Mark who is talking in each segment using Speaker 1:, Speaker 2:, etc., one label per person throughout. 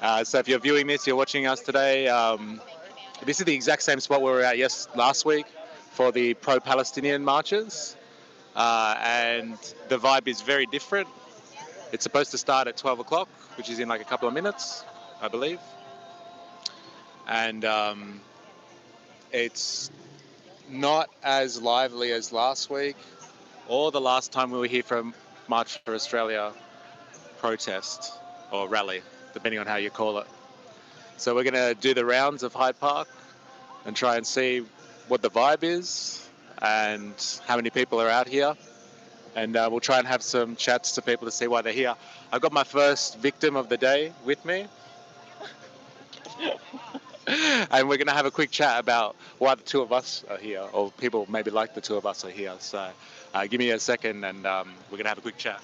Speaker 1: So if you're viewing this, you're watching us today. This is the exact same spot where we were at last week for the pro-Palestinian marches, and the vibe is very different. It's supposed to start at 12 o'clock, which is in like a couple of minutes, I believe, and it's not as lively as last week or the last time we were here for March for Australia protest or rally, depending on how you call it. So we're going to do the rounds of Hyde Park and try and see what the vibe is and how many people are out here. And we'll try and have some chats to people to see why they're here. I've got my first victim of the day with me. And we're going to have a quick chat about why the two of us are here, or people maybe like the two of us are here. So give me a second and we're going to have a quick chat.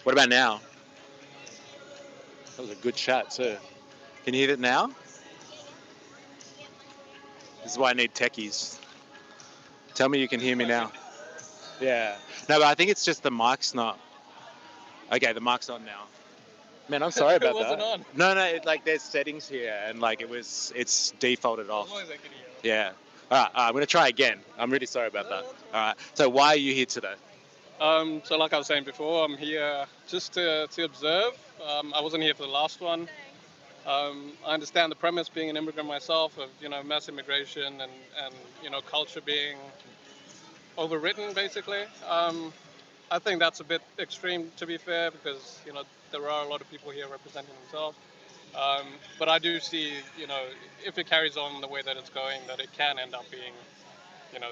Speaker 1: What about now? That was a good chat too. Can you hear it now? This is why I need techies Tell me you can hear me now. Yeah. No, but I think it's just the mic's not. Okay, the mic's on now. Man, I'm sorry about
Speaker 2: It wasn't
Speaker 1: that.
Speaker 2: on.
Speaker 1: No, like there's settings here, and like it's defaulted off.
Speaker 2: As long as I can hear.
Speaker 1: Yeah. All right, I'm gonna try again. I'm really sorry about that. All right. So why are you here today?
Speaker 2: So like I was saying before, I'm here just to observe. I wasn't here for the last one. I understand the premise, being an immigrant myself, of mass immigration and culture being overwritten basically. I think that's a bit extreme, to be fair, because there are a lot of people here representing themselves. But I do see, if it carries on the way that it's going, that it can end up being,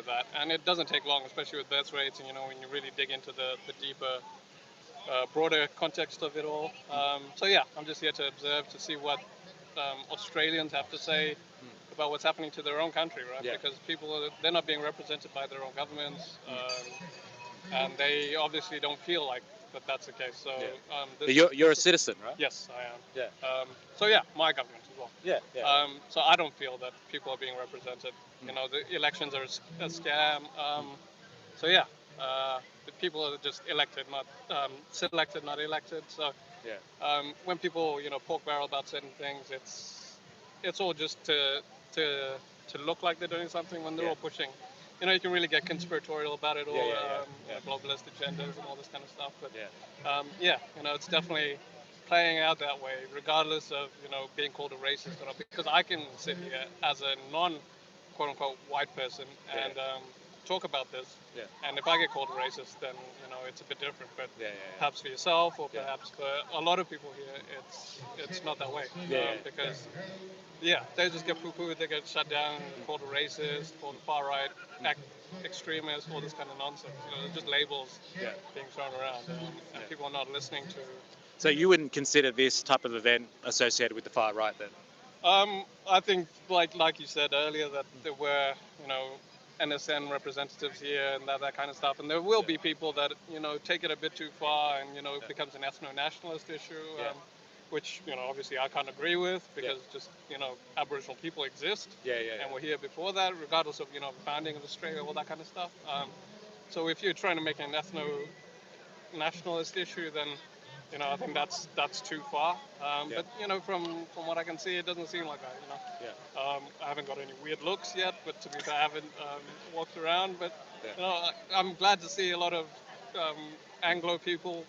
Speaker 2: that. And it doesn't take long, especially with birth rates, and when you really dig into the deeper, broader context of it all. So yeah, I'm just here to observe, to see what Australians have to say about what's happening to their own country, right?
Speaker 1: Yeah.
Speaker 2: Because they're not being represented by their own governments, and they obviously don't feel like that's the case. So
Speaker 1: But you're a citizen, right?
Speaker 2: yes, I am.
Speaker 1: Yeah.
Speaker 2: So yeah, my government as well.
Speaker 1: Yeah. Yeah.
Speaker 2: So I don't feel that people are being represented. The elections are a scam. So yeah, the people are just elected, not selected, not elected. So
Speaker 1: Yeah.
Speaker 2: when people pork barrel about certain things, it's all just to look like they're doing something when they're all pushing. You can really get conspiratorial about it all, globalist agendas and all this kind of stuff. But it's definitely playing out that way, regardless of being called a racist or not. Because I can sit here as a non quote unquote white person and talk about this.
Speaker 1: Yeah.
Speaker 2: And if I get called a racist, then it's a bit different. But
Speaker 1: Yeah.
Speaker 2: perhaps for yourself, or perhaps for a lot of people here, it's not that way. Because they just get poo-pooed, they get shut down, called a racist, called a far right extremist, all this kind of nonsense. Just labels being thrown around, and people are not listening to.
Speaker 1: So you wouldn't consider this type of event associated with the far right then?
Speaker 2: I think, like you said earlier, that there were NSN representatives here and that kind of stuff, and there will be people that take it a bit too far, and it becomes an ethno-nationalist issue, which obviously I can't agree with, because just Aboriginal people exist, and we're here before that, regardless of the founding of Australia, all that kind of stuff. So if you're trying to make an ethno-nationalist issue, then I think that's too far. But from what I can see, it doesn't seem like that. I haven't got any weird looks yet, but to be fair, I haven't walked around. But I'm glad to see a lot of Anglo people,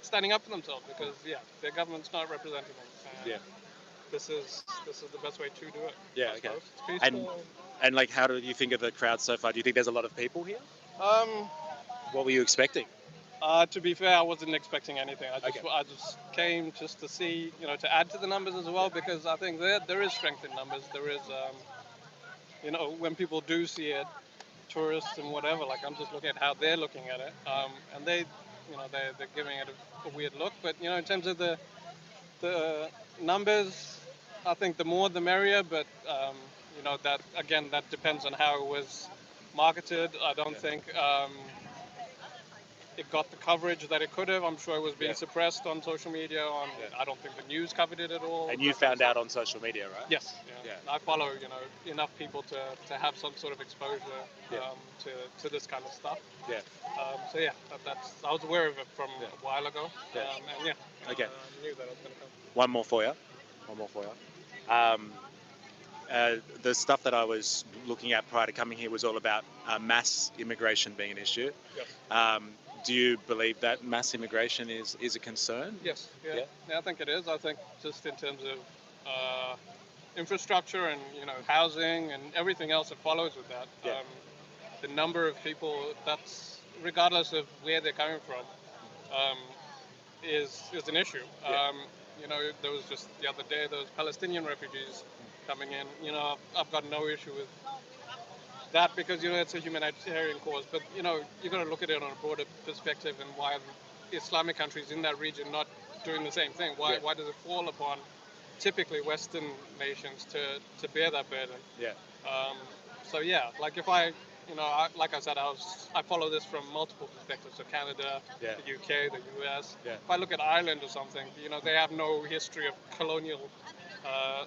Speaker 2: standing up for themselves, because their government's not representing them. This is the best way to do it.
Speaker 1: Yeah.
Speaker 2: I
Speaker 1: Okay.
Speaker 2: suppose. It's peaceful.
Speaker 1: And like, how do you think of the crowd so far? Do you think there's a lot of people here?
Speaker 2: Um,
Speaker 1: What were you expecting?
Speaker 2: To be fair, I wasn't expecting anything. I just came just to see, to add to the numbers as well, because I think there is strength in numbers. There is, when people do see it, tourists and whatever, like I'm just looking at how they're looking at it, and they're giving it a weird look. But in terms of the numbers, I think the more the merrier. But that again, that depends on how it was marketed. I don't think. It got the coverage that it could have. I'm sure it was being suppressed on social media. I don't think the news covered it at all.
Speaker 1: And you found out on social media, right?
Speaker 2: Yes. Yeah. I follow enough people to have some sort of exposure to this kind of stuff.
Speaker 1: Yeah.
Speaker 2: So I was aware of it from a while ago. And
Speaker 1: Okay.
Speaker 2: I knew that it was going to come.
Speaker 1: One more for you. The stuff that I was looking at prior to coming here was all about mass immigration being an issue.
Speaker 2: Yes.
Speaker 1: Do you believe that mass immigration is a concern?
Speaker 2: Yes. Yeah, I think it is. I think just in terms of infrastructure and housing and everything else that follows with that, the number of people, that's regardless of where they're coming from, is an issue. There was just the other day, those Palestinian refugees coming in. I've got no issue with that, because it's a humanitarian cause. But you've got to look at it on a broader perspective, and why Islamic countries in that region not doing the same thing. Why does it fall upon typically Western nations to bear that burden? Like if like I said, I follow this from multiple perspectives. So Canada, the UK, the US. If I look at Ireland or something, they have no history of colonial uh,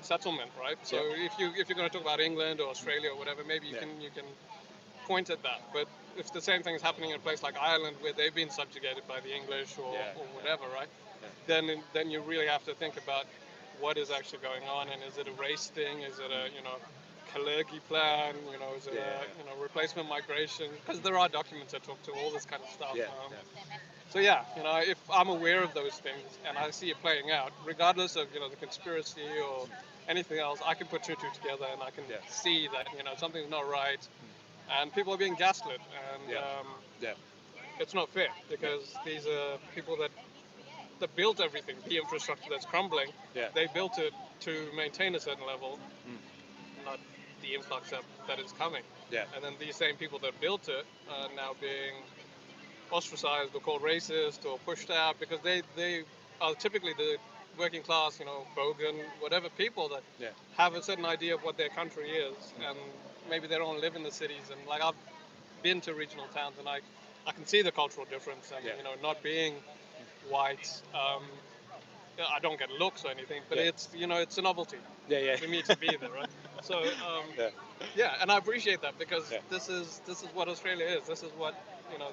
Speaker 2: settlement, right? So
Speaker 1: Yeah.
Speaker 2: if you're going to talk about England or Australia or whatever, maybe
Speaker 1: Yeah.
Speaker 2: you can point at that. But if the same thing is happening in a place like Ireland, where they've been subjugated by the English
Speaker 1: Yeah.
Speaker 2: or whatever, right?
Speaker 1: Yeah.
Speaker 2: Then you really have to think about what is actually going on, and is it a race thing? Is it a Kalergi plan? Is it
Speaker 1: Yeah.
Speaker 2: a replacement migration? Because there are documents that talk to all this kind of stuff.
Speaker 1: Yeah.
Speaker 2: So yeah, if I'm aware of those things and I see it playing out, regardless of the conspiracy or anything else, I can put two and two together and I can
Speaker 1: Yeah.
Speaker 2: see that something's not right, and people are being gaslit, and
Speaker 1: Yeah. Yeah.
Speaker 2: it's not fair because these are people that built everything, the infrastructure that's crumbling.
Speaker 1: Yeah.
Speaker 2: They built it to maintain a certain level,
Speaker 1: Mm.
Speaker 2: not the influx that is coming.
Speaker 1: Yeah.
Speaker 2: And then these same people that built it are now being ostracized or called racist or pushed out because they are typically the working class, Bogan, whatever people that
Speaker 1: Yeah.
Speaker 2: have a certain idea of what their country is, and maybe they don't live in the cities. And like I've been to regional towns, and I can see the cultural difference, and
Speaker 1: Yeah.
Speaker 2: not being white. I don't get looks or anything, but
Speaker 1: Yeah.
Speaker 2: it's a novelty
Speaker 1: Yeah. Yeah.
Speaker 2: for me to be there, right? So
Speaker 1: Yeah.
Speaker 2: yeah, and I appreciate that because
Speaker 1: Yeah.
Speaker 2: this is what Australia is. This is what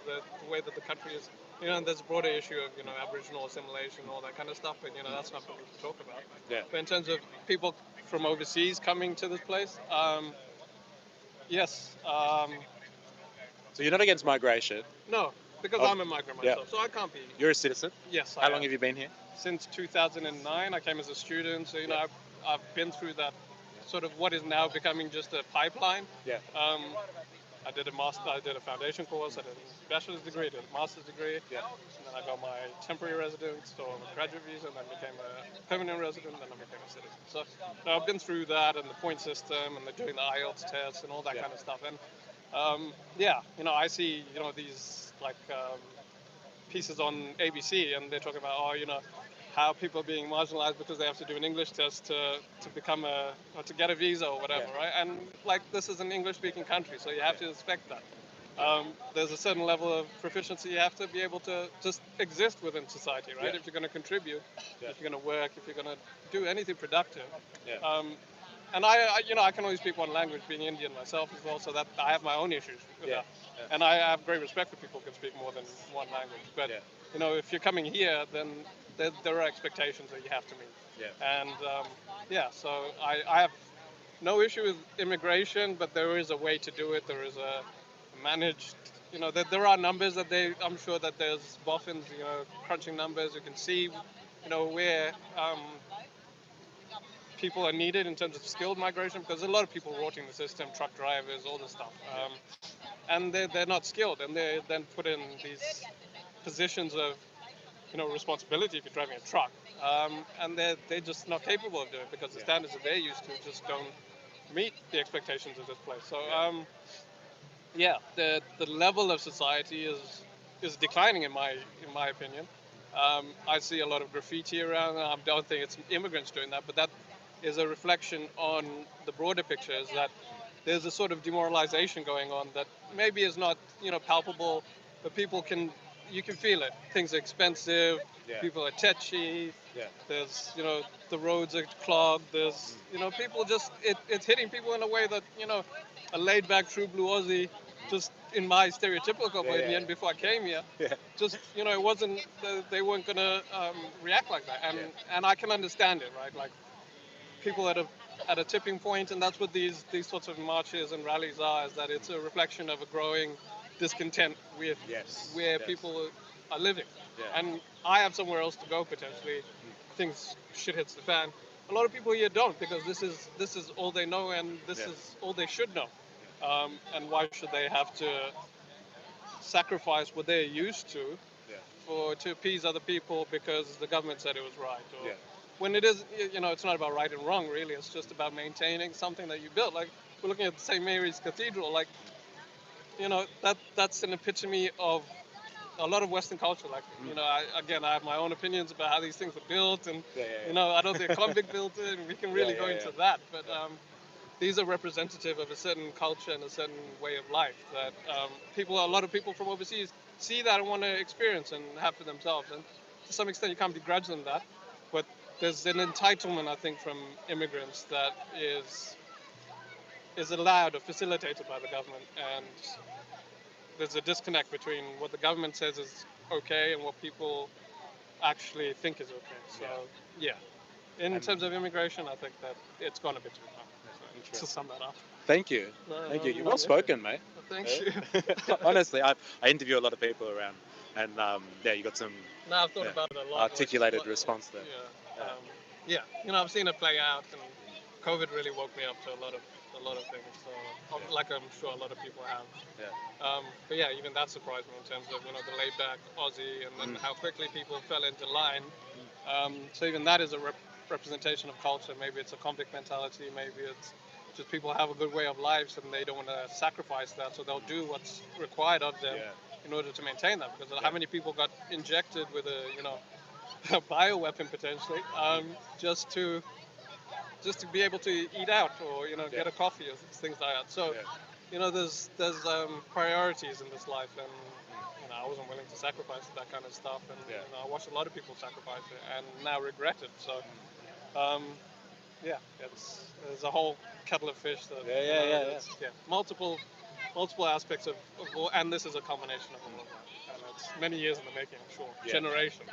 Speaker 2: the way that the country is. And there's a broader issue of Aboriginal assimilation and all that kind of stuff, but that's not what we can talk about.
Speaker 1: Yeah.
Speaker 2: But in terms of people from overseas coming to this place, yes,
Speaker 1: So you're not against migration?
Speaker 2: no, because
Speaker 1: Of-
Speaker 2: I'm a migrant
Speaker 1: yeah.
Speaker 2: myself, so I can't be.
Speaker 1: You're a citizen?
Speaker 2: Yes,
Speaker 1: How
Speaker 2: I
Speaker 1: long
Speaker 2: am.
Speaker 1: have you been here?
Speaker 2: Since 2009. I came as a student, so
Speaker 1: Yeah.
Speaker 2: I've been through that sort of what is now becoming just a pipeline.
Speaker 1: Yeah.
Speaker 2: I did a master, I did a foundation course, I did a bachelor's degree, I did a master's degree,
Speaker 1: Yeah.
Speaker 2: and then I got my temporary residence or graduate visa, and then became a permanent resident, and then I became a citizen. So I've been through that and the point system and doing the IELTS test and all that
Speaker 1: Yeah.
Speaker 2: kind of stuff. And yeah, I see these like pieces on ABC, and they're talking about how people are being marginalized because they have to do an English test to become or to get a visa or whatever,
Speaker 1: Yeah.
Speaker 2: right? And like this is an English-speaking country, so you have to respect that. There's a certain level of proficiency you have to be able to just exist within society, right?
Speaker 1: Yeah.
Speaker 2: If you're going to contribute,
Speaker 1: Yeah.
Speaker 2: if you're going to work, if you're going to do anything productive.
Speaker 1: Yeah.
Speaker 2: And I can only speak one language, being Indian myself as well, so that I have my own issues with
Speaker 1: Yeah.
Speaker 2: that.
Speaker 1: Yeah.
Speaker 2: And I have great respect for people who can speak more than one language. But
Speaker 1: Yeah.
Speaker 2: if you're coming here, then there are expectations that you have to meet.
Speaker 1: Yeah.
Speaker 2: And yeah, so I have no issue with immigration, but there is a way to do it. There is a managed, there are numbers that I'm sure that there's boffins, crunching numbers. You can see, where people are needed in terms of skilled migration, because there's a lot of people rotting the system, truck drivers, all this stuff. And they're not skilled, and they're then put in these positions of responsibility if you're driving a truck, and they're just not capable of doing it because the standards that they're used to just don't meet the expectations of this place. So yeah, the level of society is declining in my opinion. I see a lot of graffiti around. I don't think it's immigrants doing that, but that is a reflection on the broader picture. Is that there's a sort of demoralization going on that maybe is not palpable, but you can feel it. Things are expensive.
Speaker 1: Yeah.
Speaker 2: People are tetchy.
Speaker 1: Yeah.
Speaker 2: There's the roads are clogged. There's people just it's hitting people in a way that a laid back true blue Aussie, just in my stereotypical opinion before I came here,
Speaker 1: Yeah.
Speaker 2: just it wasn't they weren't gonna react like that, and I can understand it, right? Like people at a tipping point, and that's what these sorts of marches and rallies are. Is that it's a reflection of a growing discontent with
Speaker 1: Yes.
Speaker 2: where
Speaker 1: Yes.
Speaker 2: people are living,
Speaker 1: Yeah.
Speaker 2: and I have somewhere else to go potentially. Things shit hits the fan. A lot of people here don't, because this is all they know, and this is all they should know. And why should they have to sacrifice what they're used to to appease other people because the government said it was right? Or when it is, it's not about right and wrong, really. It's just about maintaining something that you built. Like we're looking at the St. Mary's Cathedral. Like that's an epitome of a lot of Western culture. Like I have my own opinions about how these things were built, and I don't think a convict built it, and we can really go into that. But these are representative of a certain culture and a certain way of life that a lot of people from overseas see that and want to experience and have for themselves. And to some extent, you can't begrudge them that. But there's an entitlement, I think, from immigrants that is allowed or facilitated by the government, and there's a disconnect between what the government says is okay and what people actually think is okay. So yeah, in terms of immigration, I think that it's gone a bit too far. So, to sum that up.
Speaker 1: Thank you. Thank you. You're well spoken, mate.
Speaker 2: Well, thank you.
Speaker 1: Honestly, I interview a lot of people around, and yeah, you got some
Speaker 2: No, I've thought about it a lot.
Speaker 1: articulated response there.
Speaker 2: Yeah. I've seen it play out, and COVID really woke me up to a lot of things. So, like I'm sure a lot of people have. But yeah, even that surprised me in terms of the laid back Aussie, and then how quickly people fell into line. So even that is a representation of culture. Maybe it's a convict mentality. Maybe it's just people have a good way of life and they don't want to sacrifice that, so they'll do what's required of them in order to maintain that. Because how many people got injected with a bioweapon potentially, just to be able to eat out or get a coffee or things like that. So there's priorities in this life, and I wasn't willing to sacrifice that kind of stuff, and I watched a lot of people sacrifice it and now regret it. So there's a whole kettle of fish that multiple aspects of war, and this is a combination of all of that, and it's many years in the making, I'm sure. Generations.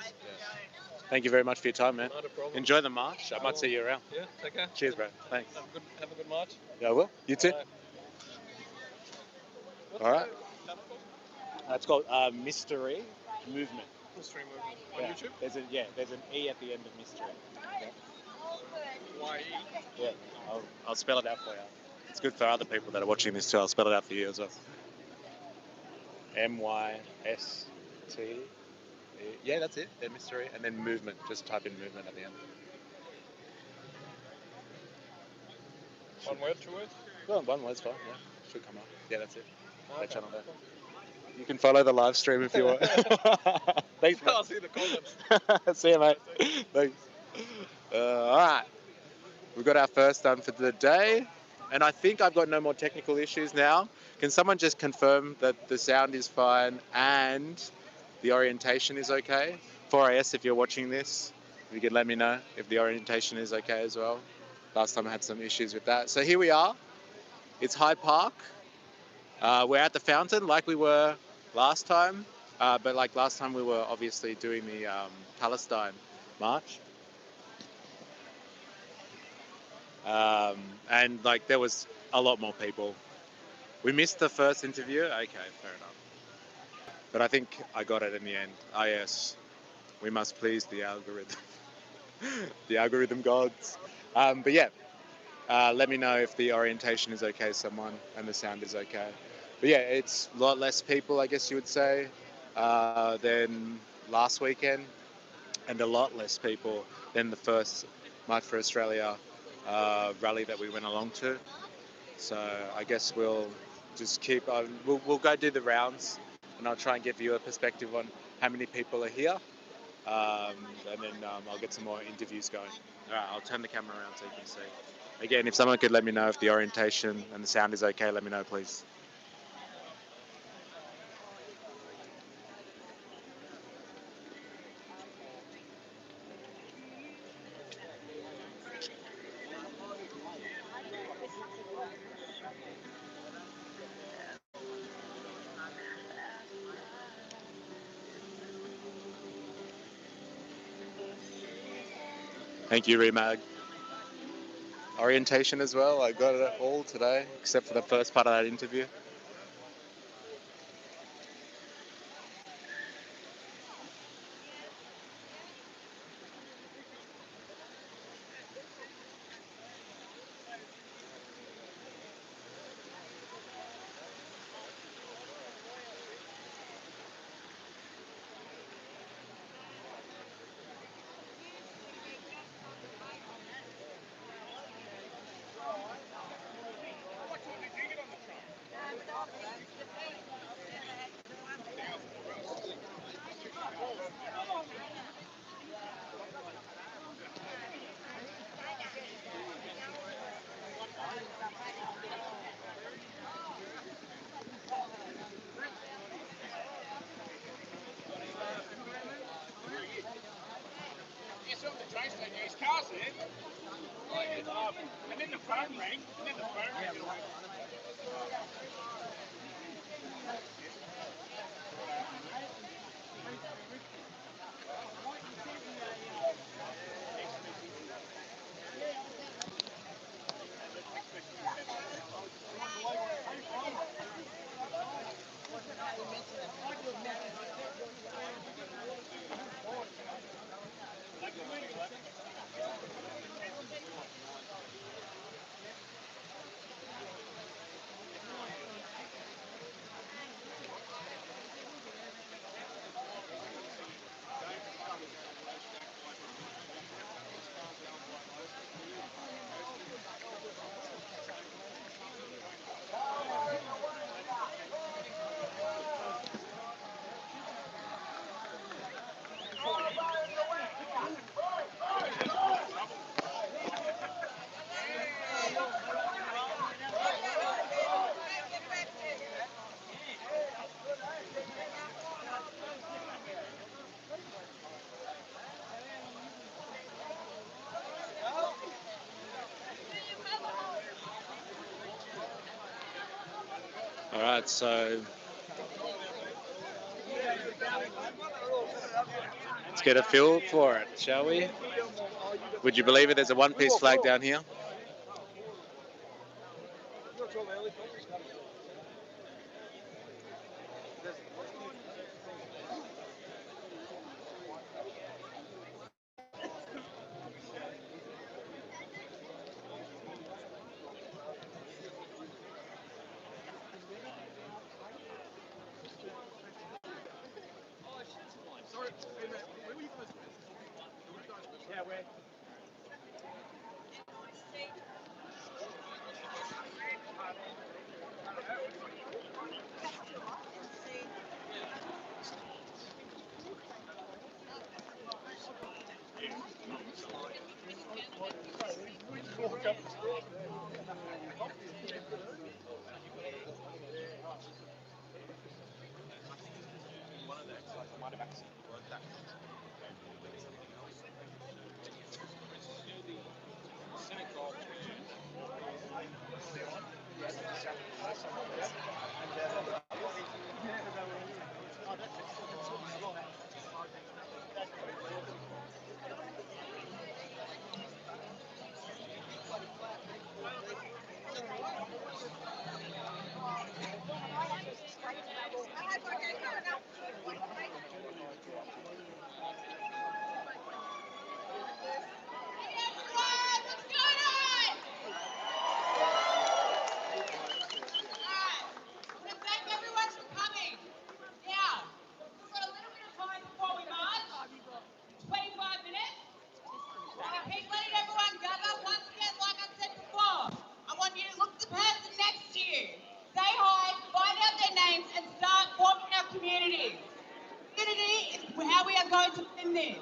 Speaker 1: Thank you very much for your time, man.
Speaker 2: Not a problem.
Speaker 1: Enjoy the march. I might see you around.
Speaker 2: Yeah, take care.
Speaker 1: Cheers, bro. Thanks.
Speaker 2: Have a good march.
Speaker 1: Yeah, I will. You too. All right. It's called Mystery Movement.
Speaker 2: Mystery Movement on YouTube.
Speaker 1: There's an E at the end of mystery. Okay.
Speaker 2: Y-E.
Speaker 1: Yeah. I'll spell it out for you. It's good for other people that are watching this too. I'll spell it out for you as well. M-Y-S-T. Yeah, that's it. Then mystery, and then movement. Just type in movement at the end.
Speaker 2: One word, two words?
Speaker 1: Well, one word's fine. Yeah, should come up. Yeah, that's it. That channel there. You can follow the live stream if you want. Thanks, mate.
Speaker 2: I'll see the comments.
Speaker 1: See you, mate. Thanks. All right. We've got our first done for the day, and I think I've got no more technical issues now. Can someone just confirm that the sound is fine and the orientation is okay? 4AS, if you're watching this, you could let me know if the orientation is okay as well. Last time I had some issues with that. So here we are. It's Hyde Park. We're at the fountain like we were last time, but like last time we were obviously doing the Palestine march. And like there was a lot more people. We missed the first interview. Okay, fair enough. But I think I got it in the end. Ah, yes. We must please the algorithm. The algorithm gods. But yeah, let me know if the orientation is okay, someone, and the sound is okay. But yeah, it's a lot less people, I guess you would say, than last weekend, and a lot less people than the first March for Australia rally that we went along to. So I guess we'll just keep on, we'll go do the rounds, and I'll try and give you a perspective on how many people are here. And then I'll get some more interviews going. All right, I'll turn the camera around so you can see. Again, if someone could let me know if the orientation and the sound is okay, let me know, please. Thank you, Remag. Orientation as well. I got it all today, except for the first part of that interview. All right, so let's get a feel for it, shall we? Would you believe it? There's a one-piece flag down here.
Speaker 3: How we are going to win this.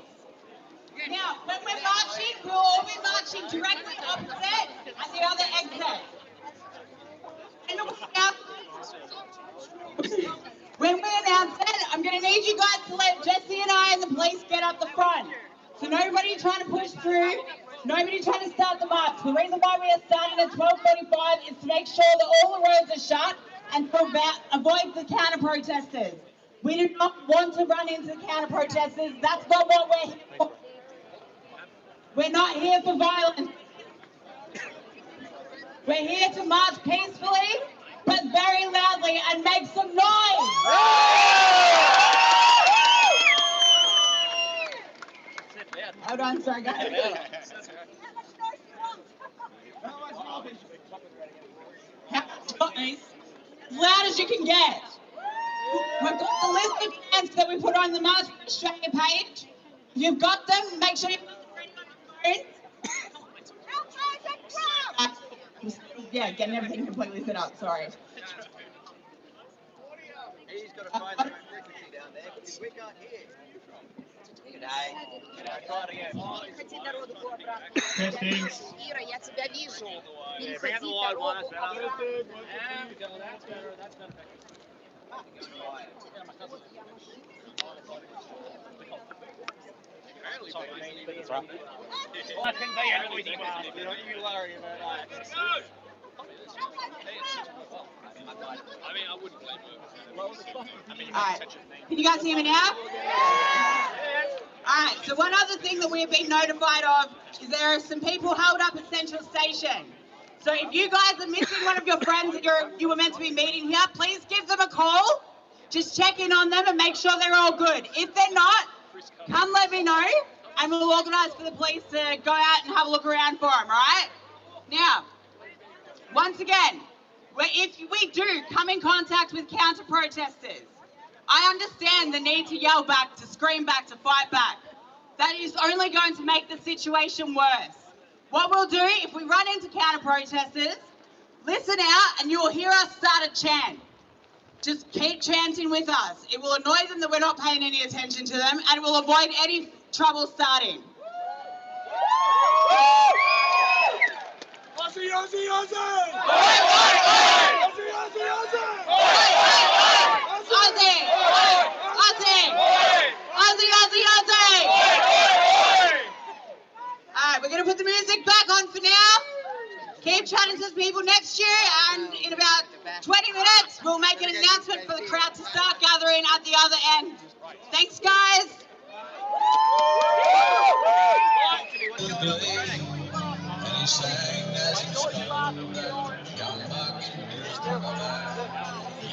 Speaker 3: Now, when we're marching, we'll all be marching directly opposite at the other exit. When we announce it, I'm going to need you guys to let Jesse and I and the police get up the front. So nobody trying to push through, nobody trying to start the march. The reason why we are starting at 12:45 is to make sure that all the roads are shut and to avoid the counter-protesters. We do not want to run into the counter-protesters. That's not what we're here for. We're not here for violence. We're here to march peacefully, but very loudly and make some noise. Hold on, sorry guys. How much noise? As loud as you can get. We've got the list of chants that we put on the March for Australia page. If you've got them, make sure you've got them ready on your phones. Yeah, getting everything completely set up, sorry.
Speaker 4: He's got to find the frequency down there because we can't hear. G'day. Try it again.
Speaker 5: Testing.
Speaker 6: Ира, я тебя вижу.
Speaker 4: Yeah, bring out the wide one. That's better.
Speaker 5: That's better. That's better.
Speaker 1: That's right.
Speaker 5: I can be a noisy bastard.
Speaker 4: You worry about that.
Speaker 5: I mean, I wouldn't blame you.
Speaker 3: Alright, can you guys hear me now? Alright, so one other thing that we've been notified of is there are some people held up at Central Station. So if you guys are missing one of your friends that you were meant to be meeting here, please give them a call. Just check in on them and make sure they're all good. If they're not, come let me know and we'll organise for the police to go out and have a look around for them, alright? Now, once again, if we do come in contact with counter-protesters, I understand the need to yell back, to scream back, to fight back. That is only going to make the situation worse. What we'll do, if we run into counter-protesters, listen out and you'll hear us start a chant. Just keep chanting with us. It will annoy them that we're not paying any attention to them and it will avoid any trouble starting.
Speaker 5: Aussie, Aussie, Aussie! Aussie, Aussie, Aussie!
Speaker 3: Aussie! Aussie! Aussie, Aussie, Aussie! Alright, we're going to put the music back on for now. Keep chatting to the people next year and in about 20 minutes we'll make an announcement for the crowd to start gathering at the other end. Thanks guys!
Speaker 6: And he sang as he spoke, young bucks and years to go by.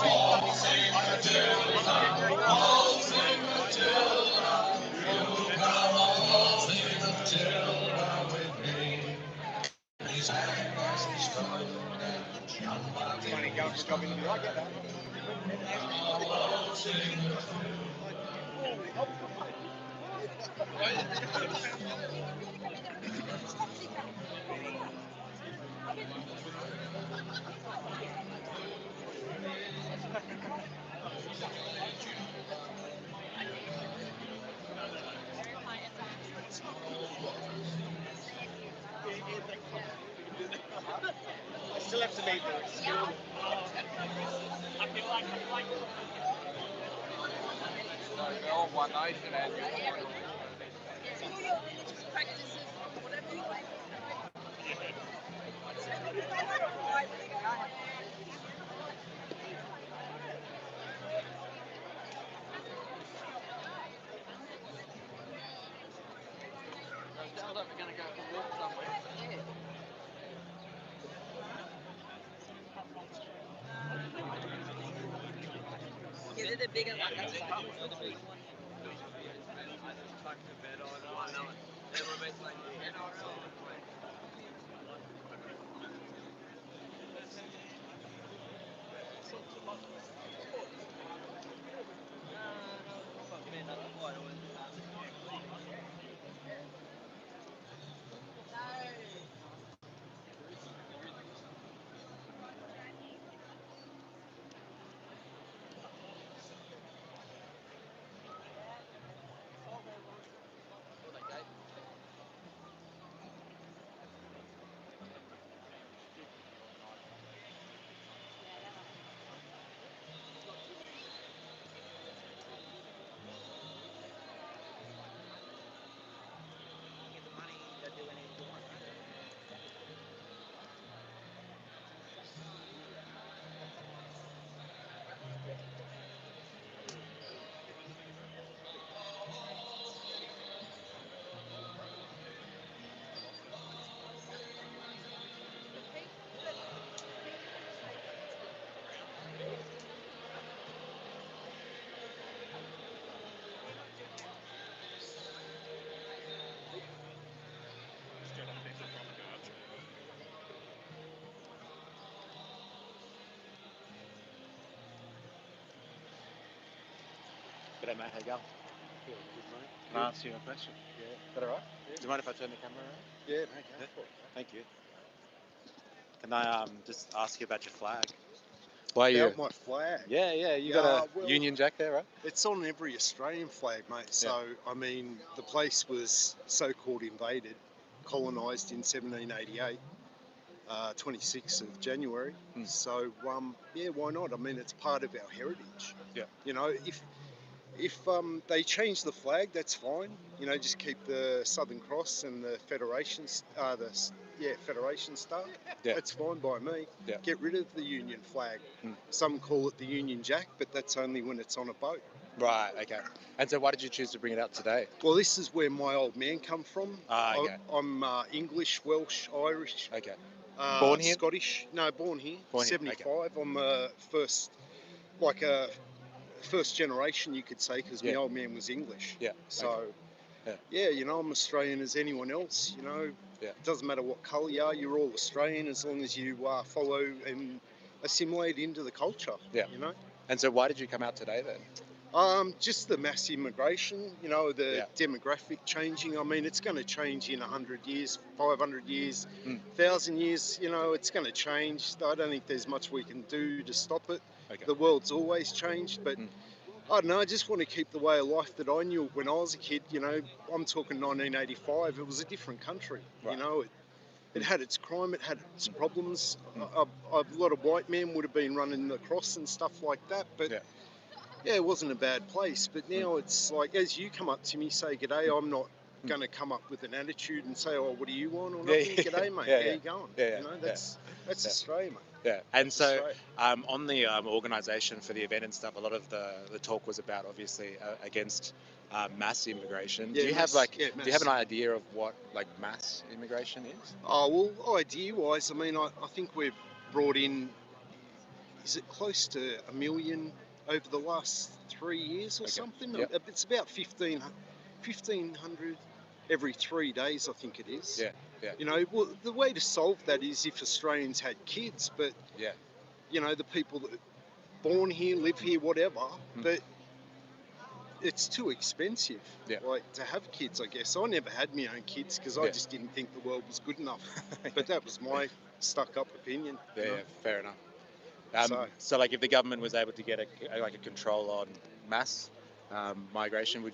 Speaker 6: All sing Matilda, all sing Matilda, you come all sing Matilda with me. And he sang as he spoke, young bucks and years to go by. All sing
Speaker 4: I still have to meet them. They're all one nation, and we're going to go for a walk somewhere. Yeah, they're the bigger ones.
Speaker 1: G'day mate, how you going? Can I ask you a question?
Speaker 7: Yeah.
Speaker 1: Is that alright? Do you mind if I turn the camera around?
Speaker 7: Yeah, mate. Go for it.
Speaker 1: Thank you. Can I just ask you about your flag? Why
Speaker 7: About my flag.
Speaker 1: Yeah, you
Speaker 7: Yeah,
Speaker 1: got a
Speaker 7: well-
Speaker 1: Union Jack there, right?
Speaker 7: It's on every Australian flag, mate. So, I mean, the place was so-called invaded, colonised in 1788. 26th of January. So yeah, why not? I mean, it's part of our heritage.
Speaker 1: Yeah.
Speaker 7: You know, if they change the flag, that's fine. You know, just keep the Southern Cross and the Federation Star.
Speaker 1: Yeah.
Speaker 7: That's fine by me.
Speaker 1: Yeah.
Speaker 7: Get rid of the Union flag. Some call it the Union Jack, but that's only when it's on a boat.
Speaker 1: Right. Okay. And so, why did you choose to bring it out today?
Speaker 7: Well, this is where my old man come from.
Speaker 1: Okay.
Speaker 7: I'm English, Welsh, Irish.
Speaker 1: Okay. Born here?
Speaker 7: Scottish. No, born here.
Speaker 1: Born here,
Speaker 7: 75.
Speaker 1: okay.
Speaker 7: I'm first generation, you could say, because my old man was English.
Speaker 1: Yeah.
Speaker 7: So,
Speaker 1: okay.
Speaker 7: yeah, you know, I'm Australian as anyone else. You know,
Speaker 1: Yeah.
Speaker 7: It doesn't matter what colour you are. You're all Australian as long as you follow and assimilate into the culture.
Speaker 1: Yeah.
Speaker 7: You know.
Speaker 1: And so, why did you come out today then?
Speaker 7: Just the mass immigration, you know, the demographic changing. I mean, it's going to change in 100 years, 500 years, 1,000 years, you know, it's going to change. I don't think there's much we can do to stop it.
Speaker 1: Okay.
Speaker 7: The world's always changed, but I don't know, I just want to keep the way of life that I knew when I was a kid. You know, I'm talking 1985, it was a different country,
Speaker 1: Right.
Speaker 7: you know. It had its crime, it had its problems. A lot of white men would have been running across and stuff like that, but yeah, it wasn't a bad place, but now it's like, as you come up to me, say g'day, I'm not going to come up with an attitude and say, oh, what do you want or nothing. G'day, mate, how you going? You know, that's Australia, mate.
Speaker 1: Yeah, and so on the organisation for the event and stuff, a lot of the talk was about obviously against mass immigration.
Speaker 7: Yeah,
Speaker 1: do you have an idea of what like mass immigration is?
Speaker 7: Oh, well, idea-wise, I mean, I think we've brought in, is it close to 1 million over the last 3 years or something?
Speaker 1: Yep.
Speaker 7: It's about 1,500 every 3 days, I think it is.
Speaker 1: Yeah, yeah.
Speaker 7: You know, well, the way to solve that is if Australians had kids, but, you know, the people that are born here, live here, whatever, but it's too expensive, like, to have kids, I guess. I never had my own kids because I just didn't think the world was good enough. But that was my stuck-up opinion.
Speaker 1: Yeah,
Speaker 7: you know?
Speaker 1: yeah, fair enough. So, like, if the government was able to get a control on mass migration, would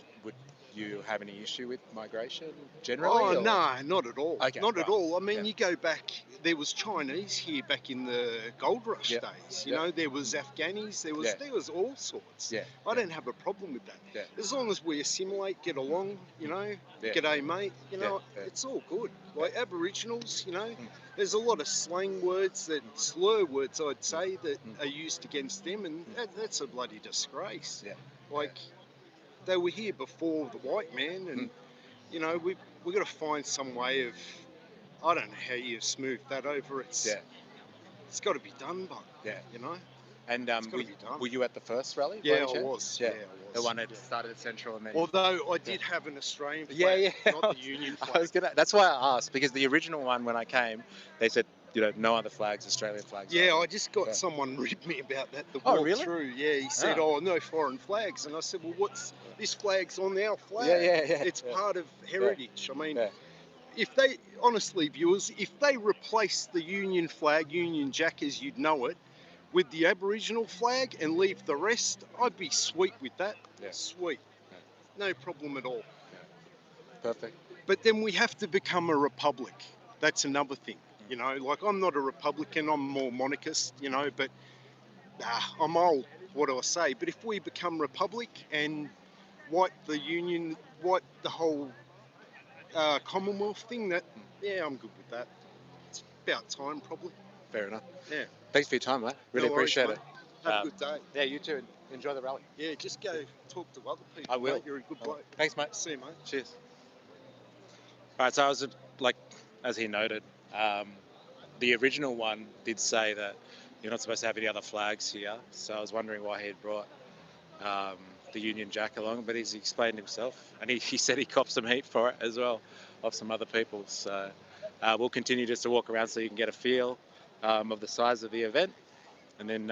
Speaker 1: you have any issue with migration generally?
Speaker 7: Oh, no, not at all.
Speaker 1: Okay,
Speaker 7: not at all. I mean, you go back, there was Chinese here back in the gold rush days. You know, there was Afghanis, there was all sorts. I don't have a problem with that. As long as we assimilate, get along, you know, g'day, mate, you know, it's all good. Like Aboriginals, you know, there's a lot of slang words, slur words, I'd say, that are used against them, and that's a bloody disgrace. Like, they were here before the white man, and you know, we've got to find some way of, I don't know how you smooth that over. It's got to be done, but you know.
Speaker 1: And were you at the first rally?
Speaker 7: Yeah, I was. Yeah, I was.
Speaker 1: The one that started at Central, and then.
Speaker 7: Although I did have an Australian flag, not the Union flag.
Speaker 1: That's why I asked, because the original one when I came, they said, you know, no other flags, Australian flags.
Speaker 7: Yeah, I just got someone ribbed me about that.
Speaker 1: Really?
Speaker 7: Through. Yeah, he said, "Oh, no foreign flags," and I said, "Well, this flag's on our flag?
Speaker 1: Yeah.
Speaker 7: It's part of heritage." I mean, if they honestly, viewers, if they replace the Union flag, Union Jack as you'd know it, with the Aboriginal flag and leave the rest, I'd be sweet with that. Sweet. No problem at all.
Speaker 1: Perfect.
Speaker 7: But then we have to become a republic. That's another thing. You know, like, I'm not a Republican, I'm more monarchist, you know, but I'm old, what do I say? But if we become republic and wipe the whole Commonwealth thing, I'm good with that. It's about time, probably.
Speaker 1: Fair enough.
Speaker 7: Yeah.
Speaker 1: Thanks for your time, mate. Really appreciate it.
Speaker 7: Have a good day.
Speaker 1: Yeah, you too. Enjoy the rally.
Speaker 7: Yeah, just go talk to other people.
Speaker 1: I will.
Speaker 7: Mate. You're a good bloke.
Speaker 1: Thanks, mate.
Speaker 7: See you, mate.
Speaker 1: Cheers. All right, so I was like, as he noted, the original one did say that you're not supposed to have any other flags here. So I was wondering why he had brought the Union Jack along, but he's explained himself, and he said he copped some heat for it as well, off some other people. So we'll continue just to walk around so you can get a feel of the size of the event, and then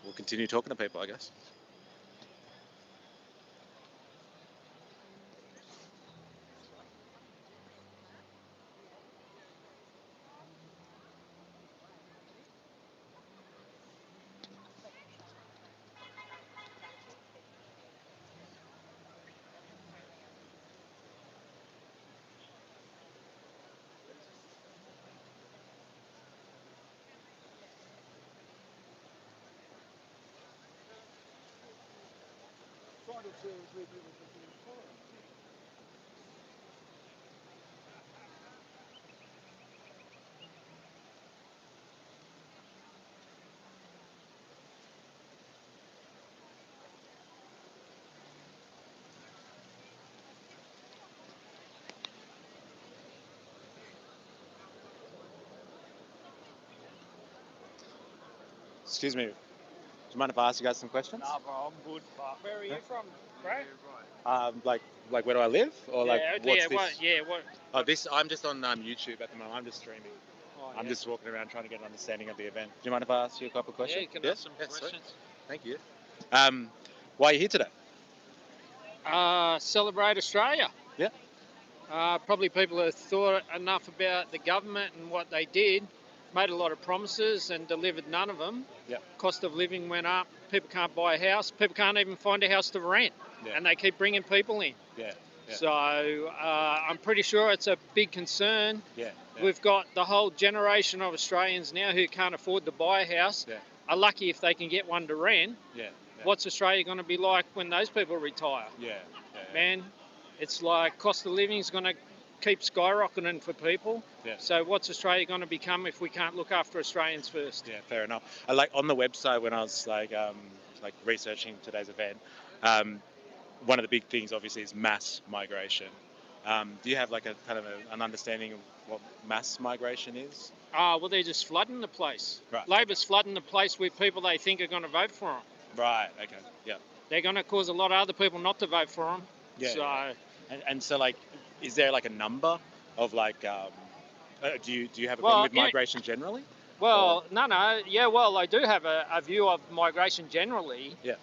Speaker 1: we'll continue talking to people, I guess. Excuse me. Do you mind if I ask you guys some questions?
Speaker 5: Nah, bro, I'm good. But where are you from, Brad?
Speaker 1: Like where do I live, or like what's this?
Speaker 5: What?
Speaker 1: Oh, this. I'm just on YouTube at the moment. I'm just streaming.
Speaker 5: Oh,
Speaker 1: I'm just walking around trying to get an understanding of the event. Do you mind if I ask you a couple of questions?
Speaker 5: Yeah, you can ask some
Speaker 1: Sweet.
Speaker 5: questions.
Speaker 1: Thank you. Why are you here today?
Speaker 5: Celebrate Australia.
Speaker 1: Yeah.
Speaker 5: Probably people have thought enough about the government and what they did, made a lot of promises and delivered none of them.
Speaker 1: Yeah.
Speaker 5: Cost of living went up. People can't buy a house. People can't even find a house to rent.
Speaker 1: Yeah.
Speaker 5: And they keep bringing people in.
Speaker 1: Yeah. Yeah.
Speaker 5: So I'm pretty sure it's a big concern.
Speaker 1: Yeah.
Speaker 5: We've got the whole generation of Australians now who can't afford to buy a house.
Speaker 1: Yeah.
Speaker 5: Are lucky if they can get one to rent.
Speaker 1: Yeah.
Speaker 5: What's Australia going to be like when those people retire?
Speaker 1: Yeah.
Speaker 5: Man, it's like cost of living is going to keep skyrocketing for people.
Speaker 1: Yeah.
Speaker 5: So what's Australia going to become if we can't look after Australians first?
Speaker 1: Yeah, fair enough. I like on the website when I was like researching today's event. One of the big things obviously is mass migration. Do you have like a kind of an understanding of what mass migration is?
Speaker 5: Well, they're just flooding the place.
Speaker 1: Right.
Speaker 5: Labor's flooding the place with people they think are going to vote for them.
Speaker 1: Right. Okay. Yeah.
Speaker 5: They're going to cause a lot of other people not to vote for them.
Speaker 1: Yeah.
Speaker 5: So.
Speaker 1: Yeah. And so like, is there like a number of like, do you have a problem with migration generally?
Speaker 5: Well, no. Yeah, well, I do have a view of migration generally.
Speaker 1: Yeah.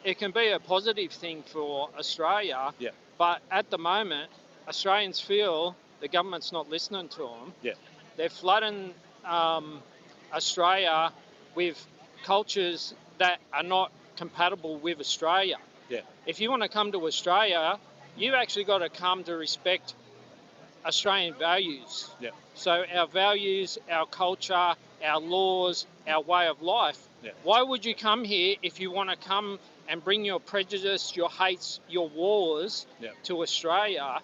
Speaker 5: It can be a positive thing for Australia.
Speaker 1: Yeah.
Speaker 5: But at the moment, Australians feel the government's not listening to them.
Speaker 1: Yeah.
Speaker 5: They're flooding Australia with cultures that are not compatible with Australia.
Speaker 1: Yeah.
Speaker 5: If you want to come to Australia, you actually got to come to respect Australian values.
Speaker 1: Yeah.
Speaker 5: So our values, our culture, our laws, our way of life.
Speaker 1: Yeah.
Speaker 5: Why would you come here if you want to come and bring your prejudice, your hates, your wars to Australia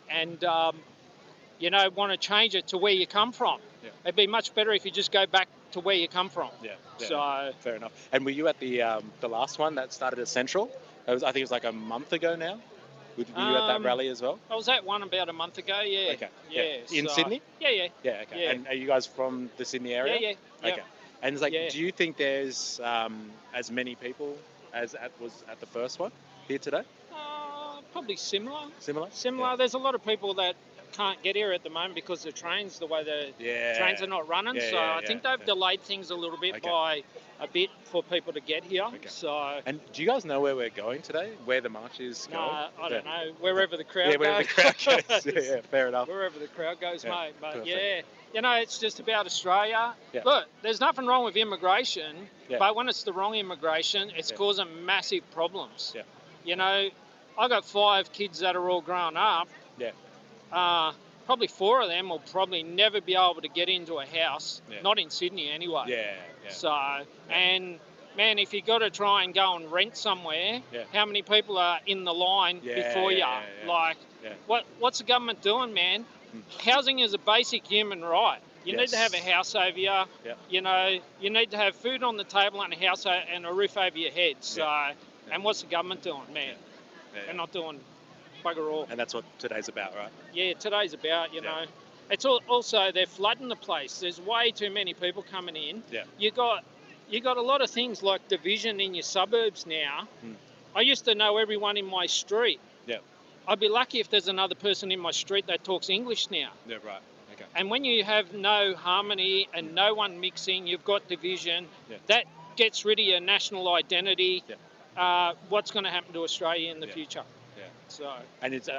Speaker 5: and, want to change it to where you come from?
Speaker 1: Yeah.
Speaker 5: It'd be much better if you just go back to where you come from.
Speaker 1: Yeah.
Speaker 5: So
Speaker 1: fair enough. And were you at the last one that started at Central? I think it was like a month ago now. Were you at that rally as well?
Speaker 5: I was at one about a month ago, yeah.
Speaker 1: Okay.
Speaker 5: Yeah.
Speaker 1: In Sydney?
Speaker 5: Yeah.
Speaker 1: Yeah, okay.
Speaker 5: Yeah.
Speaker 1: And are you guys from the Sydney area?
Speaker 5: Yeah.
Speaker 1: Okay. And it's like, do you think there's as many people as was at the first one here today?
Speaker 5: Probably similar.
Speaker 1: Similar?
Speaker 5: Similar.
Speaker 1: Yeah.
Speaker 5: There's a lot of people that can't get here at the moment because the trains, the way the trains are not running. I think they've delayed things a little bit by a bit for people to get here.
Speaker 1: Okay.
Speaker 5: So.
Speaker 1: And do you guys know where we're going today? Where the march is going?
Speaker 5: I don't know. Wherever the crowd goes.
Speaker 1: Yeah, wherever the crowd goes. yeah, fair enough.
Speaker 5: Wherever the crowd goes, mate. But
Speaker 1: perfect.
Speaker 5: it's just about Australia.
Speaker 1: Yeah.
Speaker 5: Look, there's nothing wrong with immigration,
Speaker 1: Yeah.
Speaker 5: but when it's the wrong immigration, it's causing massive problems.
Speaker 1: Yeah.
Speaker 5: I got 5 kids that are all grown up.
Speaker 1: Yeah.
Speaker 5: Probably 4 of them will probably never be able to get into a house, not in Sydney anyway.
Speaker 1: Yeah.
Speaker 5: So, and man, if you got to try and go and rent somewhere, how many people are in the line before you? Like, what's the government doing, man? Housing is a basic human right. You need to have a house over you.
Speaker 1: Yeah.
Speaker 5: You need to have food on the table and a house and a roof over your head. So, and what's the government doing, man? They're not doing bugger all.
Speaker 1: And that's what today's about, right?
Speaker 5: Yeah, today's about, know. It's also, they're flooding the place. There's way too many people coming in.
Speaker 1: Yeah.
Speaker 5: You got a lot of things like division in your suburbs now. I used to know everyone in my street.
Speaker 1: Yeah.
Speaker 5: I'd be lucky if there's another person in my street that talks English now.
Speaker 1: Yeah, right. Okay.
Speaker 5: And when you have no harmony and no one mixing, you've got division. That gets rid of your national identity. What's going to happen to Australia in the future?
Speaker 1: Yeah.
Speaker 5: So.
Speaker 1: And it's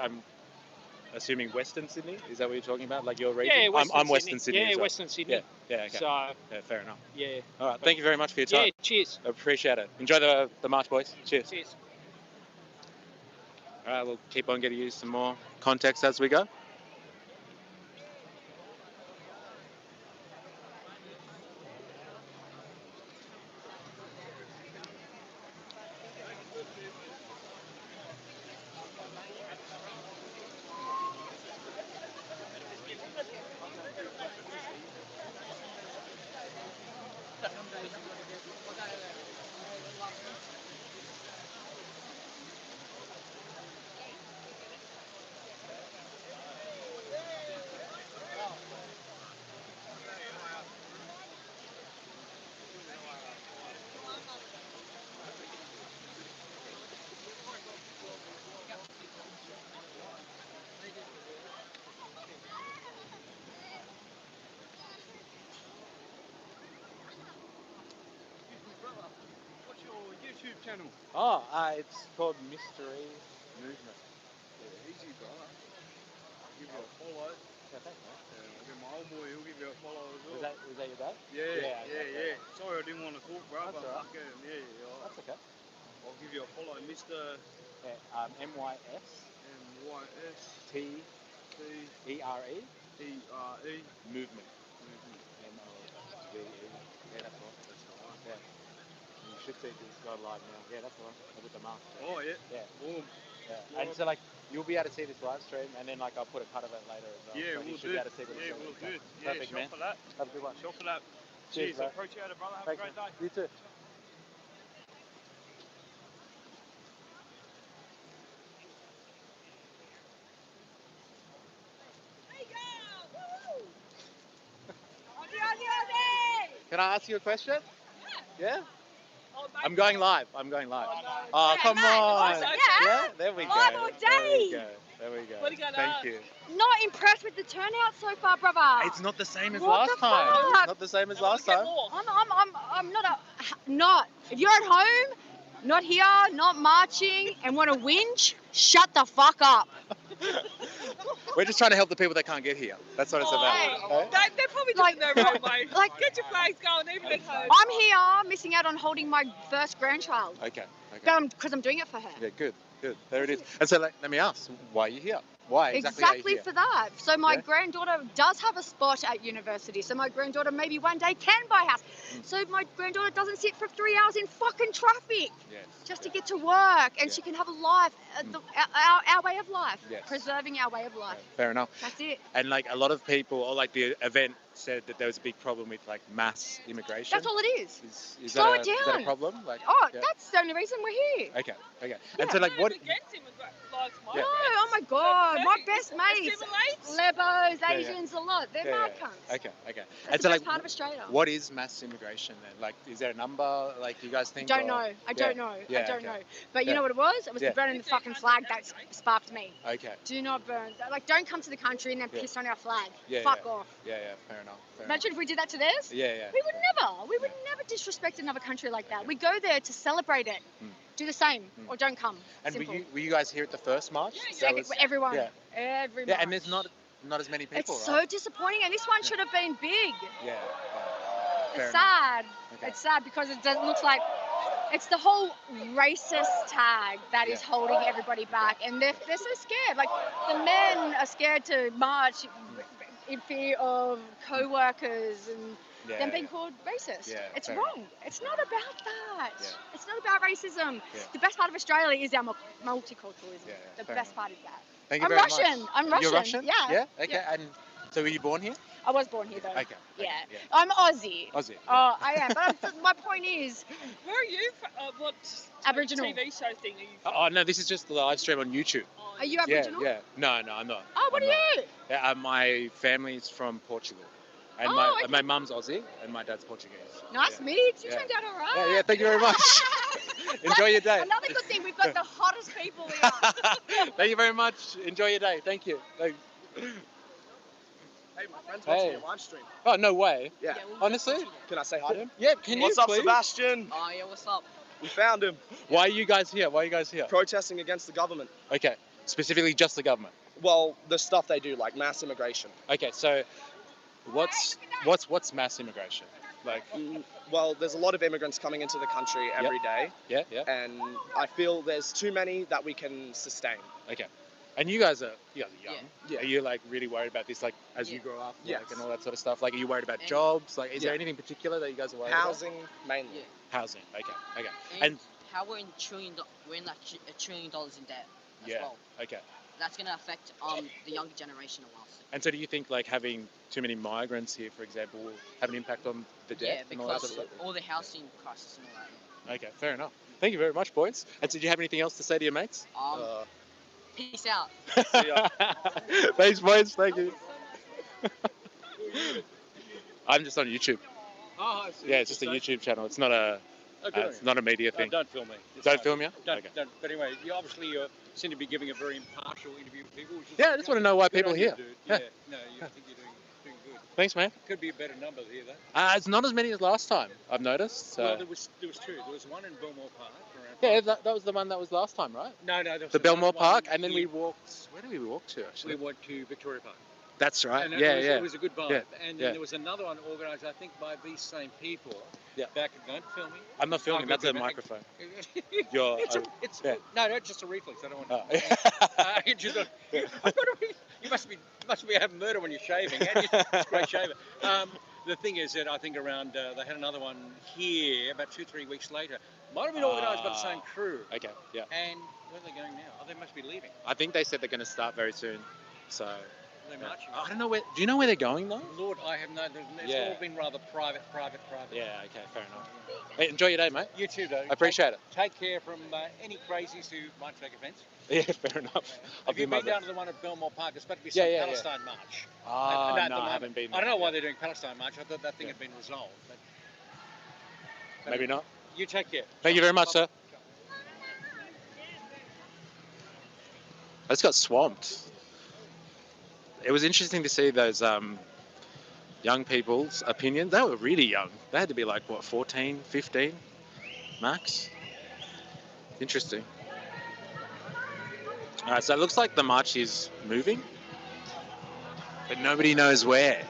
Speaker 1: assuming Western Sydney, is that what you're talking about? Like your region?
Speaker 5: Yeah,
Speaker 1: I'm Western Sydney.
Speaker 5: Yeah,
Speaker 1: as well.
Speaker 5: Western Sydney.
Speaker 1: Yeah, okay.
Speaker 5: So.
Speaker 1: Yeah, fair enough.
Speaker 5: Yeah.
Speaker 1: All right, thank you very much for your time.
Speaker 5: Yeah, cheers.
Speaker 1: I appreciate it. Enjoy the march, boys. Cheers.
Speaker 5: Cheers.
Speaker 1: All right, we'll keep on getting you some more context as we go.
Speaker 6: channel?
Speaker 1: Oh, it's called Mystery Movement.
Speaker 6: Yeah, easy, brother. I'll give you a follow.
Speaker 1: Yeah, thanks, mate.
Speaker 6: I'll get my old boy, he'll give you a follow as well.
Speaker 1: Was that your dad?
Speaker 6: Yeah. Sorry I didn't want to talk, bro,
Speaker 1: That's
Speaker 6: but
Speaker 1: all right.
Speaker 6: fucking,
Speaker 1: That's okay.
Speaker 6: I'll give you a follow, Mr.
Speaker 1: MYS
Speaker 6: MYS
Speaker 1: TERE
Speaker 6: TERE
Speaker 1: Movement.
Speaker 6: Movement.
Speaker 1: MOVE. Yeah, that's all.
Speaker 6: That's the one.
Speaker 1: Yeah. You should see this go live now. Yeah, that's the one. With the mask.
Speaker 6: Oh, yeah.
Speaker 1: Yeah.
Speaker 6: Boom.
Speaker 1: Yeah. And so like you'll be able to see this live stream, and then like I'll put a cut of it later as well.
Speaker 6: Yeah,
Speaker 1: so you
Speaker 6: we'll
Speaker 1: should
Speaker 6: do.
Speaker 1: be able to see what it's
Speaker 6: Yeah,
Speaker 1: doing.
Speaker 6: we'll do.
Speaker 1: Perfect,
Speaker 6: shot
Speaker 1: man.
Speaker 6: for that.
Speaker 1: Have a good one.
Speaker 6: Shot for that.
Speaker 1: Cheers,
Speaker 6: Cheers,
Speaker 1: bro.
Speaker 6: appreciate it, brother. Have
Speaker 1: Thanks,
Speaker 6: a great
Speaker 1: man.
Speaker 6: day.
Speaker 1: You too. Can I ask you a question? Yeah? I'm going live. Oh, come on. Yeah, there we go.
Speaker 8: Live all day.
Speaker 1: There we go.
Speaker 8: What are you gonna
Speaker 1: Thank
Speaker 8: ask?
Speaker 1: you.
Speaker 8: Not impressed with the turnout so far, brother.
Speaker 1: It's not the same as
Speaker 8: What
Speaker 1: last
Speaker 8: the
Speaker 1: time.
Speaker 8: fuck?
Speaker 1: It's not the same as last time.
Speaker 8: I'm not. If you're at home, not here, not marching, and want to whinge, shut the fuck up.
Speaker 1: We're just trying to help the people that can't get here. That's what it's about. Hey?
Speaker 9: They're probably doing their own way.
Speaker 8: Like,
Speaker 9: Get your flags going, even at home.
Speaker 8: I'm here missing out on holding my first grandchild.
Speaker 1: Okay.
Speaker 8: Because I'm doing it for her.
Speaker 1: Yeah, good. There it is. And so let me ask, why are you here? Why exactly are you here?
Speaker 8: For that. So my granddaughter does have a spot at university. So my granddaughter maybe one day can buy a house. So my granddaughter doesn't sit for 3 hours in fucking traffic just to get to work, and she can have a life, our way of life, preserving our way of life.
Speaker 1: Fair enough.
Speaker 8: That's it.
Speaker 1: And like a lot of people, or like the event said that there was a big problem with like mass immigration.
Speaker 8: That's all it is.
Speaker 1: Is
Speaker 8: Slow
Speaker 1: that
Speaker 8: it down.
Speaker 1: Is that a problem? Like,
Speaker 8: that's the only reason we're here.
Speaker 1: Okay. And so like what?
Speaker 8: No, oh my god, my best mates, Lebos, Asians, a lot. They're mad cunts.
Speaker 1: Okay.
Speaker 8: That's
Speaker 1: And
Speaker 8: the
Speaker 1: so
Speaker 8: best
Speaker 1: like,
Speaker 8: part of Australia.
Speaker 1: what is mass immigration then? Like, is there a number? Like, you guys think?
Speaker 8: I don't know. I don't know. But you know what it was? It was the burning the fucking flag that sparked me.
Speaker 1: Okay.
Speaker 8: Do not burn. Like, don't come to the country and then piss on our flag.
Speaker 1: Yeah,
Speaker 8: Fuck off.
Speaker 1: Yeah, fair enough.
Speaker 8: Imagine if we did that to theirs.
Speaker 1: Yeah.
Speaker 8: We would never disrespect another country like that. We go there to celebrate it. Do the same or don't come.
Speaker 1: And
Speaker 8: Simple.
Speaker 1: were you guys here at the first march?
Speaker 8: Everyone.
Speaker 1: Yeah.
Speaker 8: Every
Speaker 1: Yeah,
Speaker 8: march.
Speaker 1: and there's not as many people,
Speaker 8: It's
Speaker 1: right?
Speaker 8: so disappointing, and this one should have been big.
Speaker 1: Yeah.
Speaker 8: It's sad.
Speaker 1: Okay.
Speaker 8: It's sad because it looks like it's the whole racist tag that is holding everybody back, and they're so scared. Like the men are scared to march in fear of co-workers and them being called racist.
Speaker 1: Yeah,
Speaker 8: it's
Speaker 1: fair
Speaker 8: wrong. It's not about that.
Speaker 1: Yeah.
Speaker 8: It's not about racism.
Speaker 1: Yeah.
Speaker 8: The best part of Australia is our multiculturalism.
Speaker 1: Yeah,
Speaker 8: the
Speaker 1: fair
Speaker 8: best
Speaker 1: enough.
Speaker 8: part is that.
Speaker 1: Thank you
Speaker 8: I'm
Speaker 1: very
Speaker 8: Russian.
Speaker 1: much.
Speaker 8: I'm Russian.
Speaker 1: You're Russian?
Speaker 8: Yeah.
Speaker 1: Yeah. Okay.
Speaker 8: Yeah.
Speaker 1: And so were you born here?
Speaker 8: I was born here though.
Speaker 1: Okay.
Speaker 8: Yeah.
Speaker 1: Yeah.
Speaker 8: I'm Aussie.
Speaker 1: Aussie.
Speaker 8: Oh, I am. But my point is,
Speaker 9: Where are you from? What
Speaker 8: Aboriginal.
Speaker 9: TV show thing are you from?
Speaker 1: Oh no, this is just the live stream on YouTube.
Speaker 8: Are you Aboriginal?
Speaker 1: Yeah. No, I'm not.
Speaker 8: Oh, what are you?
Speaker 1: Yeah, my family is from Portugal, and my mum's Aussie and my dad's Portuguese.
Speaker 8: Nice meet. You
Speaker 1: Yeah.
Speaker 8: turned out all right.
Speaker 1: Yeah. Thank you very much. Enjoy your day.
Speaker 8: Another good thing, we've got the hottest people here.
Speaker 1: Thank you very much. Enjoy your day. Thank you.
Speaker 10: Hey, my friend's watching your live stream.
Speaker 1: Oh, no way.
Speaker 10: Yeah.
Speaker 1: Honestly?
Speaker 10: Can I say hi to him?
Speaker 1: Yeah, can you
Speaker 10: What's up,
Speaker 1: please?
Speaker 10: Sebastian?
Speaker 11: Oh, yeah, what's up?
Speaker 10: We found him.
Speaker 1: Why are you guys here?
Speaker 10: Protesting against the government.
Speaker 1: Okay. Specifically just the government.
Speaker 10: Well, the stuff they do, like mass immigration.
Speaker 1: Okay, so what's mass immigration? Like,
Speaker 10: well, there's a lot of immigrants coming into the country every day.
Speaker 1: Yeah.
Speaker 10: And I feel there's too many that we can sustain.
Speaker 1: Okay. And you guys are young.
Speaker 10: Yeah.
Speaker 1: Are you like really worried about this, like as you grow up,
Speaker 10: Yes.
Speaker 1: like, and all that sort of stuff? Like, are you worried about jobs? Like, is there anything particular that you guys are worried
Speaker 10: Housing, mainly.
Speaker 11: Yeah.
Speaker 1: about? Housing. Okay.
Speaker 11: And how we're in we're in like $1 trillion in debt as well.
Speaker 1: Okay.
Speaker 11: That's gonna affect the younger generation of us.
Speaker 1: And so, do you think like having too many migrants here, for example, will have an impact on the debt?
Speaker 11: Yeah,
Speaker 1: and all that
Speaker 11: because
Speaker 1: sort of stuff?
Speaker 11: all the housing crisis and all that.
Speaker 1: Okay, fair enough. Thank you very much, boys. And so, do you have anything else to say to your mates?
Speaker 11: Peace out.
Speaker 1: Thanks, boys. Thank you. I'm just on YouTube.
Speaker 6: Oh, I see.
Speaker 1: Yeah, it's just a YouTube channel. It's not a. It's not a media thing.
Speaker 6: Don't film me.
Speaker 1: Don't film you?
Speaker 6: Don't. But anyway, you obviously seem to be giving a very impartial interview to people.
Speaker 1: Yeah, I just want to know why people are here.
Speaker 6: Dude. Yeah. No, I think you're doing good.
Speaker 1: Thanks, man.
Speaker 12: Could be a better number here, though.
Speaker 1: It's not as many as last time, I've noticed. So.
Speaker 12: Well, there was two. There was one in Belmore Park.
Speaker 1: Yeah, that was the one that was last time, right?
Speaker 12: No, there was
Speaker 1: the Belmore Park,
Speaker 12: one
Speaker 1: and then we walked. Where did we walk to, actually?
Speaker 12: We went to Victoria Park.
Speaker 1: That's right.
Speaker 12: And it was a good vibe.
Speaker 1: Yeah.
Speaker 12: And then there was another one organised, I think, by these same people.
Speaker 1: Yeah.
Speaker 12: Back at don't film me.
Speaker 1: I'm not filming. That's a microphone. You're.
Speaker 12: No, just a reflex. I don't want.
Speaker 1: Oh.
Speaker 12: You must be having murder when you're shaving. It's great shaver. The thing is that I think around they had another one here about 2-3 weeks later. Might have been organised by the same crew.
Speaker 1: Okay. Yeah.
Speaker 12: And where are they going now? Oh, they must be leaving.
Speaker 1: I think they said they're going to start very soon. So.
Speaker 12: They're marching.
Speaker 1: I don't know where. Do you know where they're going though?
Speaker 12: Lord, I have no. It's all been rather private.
Speaker 1: Yeah. Okay. Fair enough. Hey, enjoy your day, mate.
Speaker 12: You too, though.
Speaker 1: I appreciate it.
Speaker 12: Take care from any crazies who might take offence.
Speaker 1: Yeah, fair enough.
Speaker 12: Have you been down to the one at Belmore Park? It's supposed to be some Palestine march.
Speaker 1: No, I haven't been.
Speaker 12: I don't know why they're doing Palestine march. I thought that thing had been resolved. But
Speaker 1: maybe not.
Speaker 12: You take care.
Speaker 1: Thank you very much, sir. I just got swamped. It was interesting to see those young people's opinions. They were really young. They had to be like, what, 14, 15 max? Interesting. All right, so it looks like the march is moving, but nobody knows where.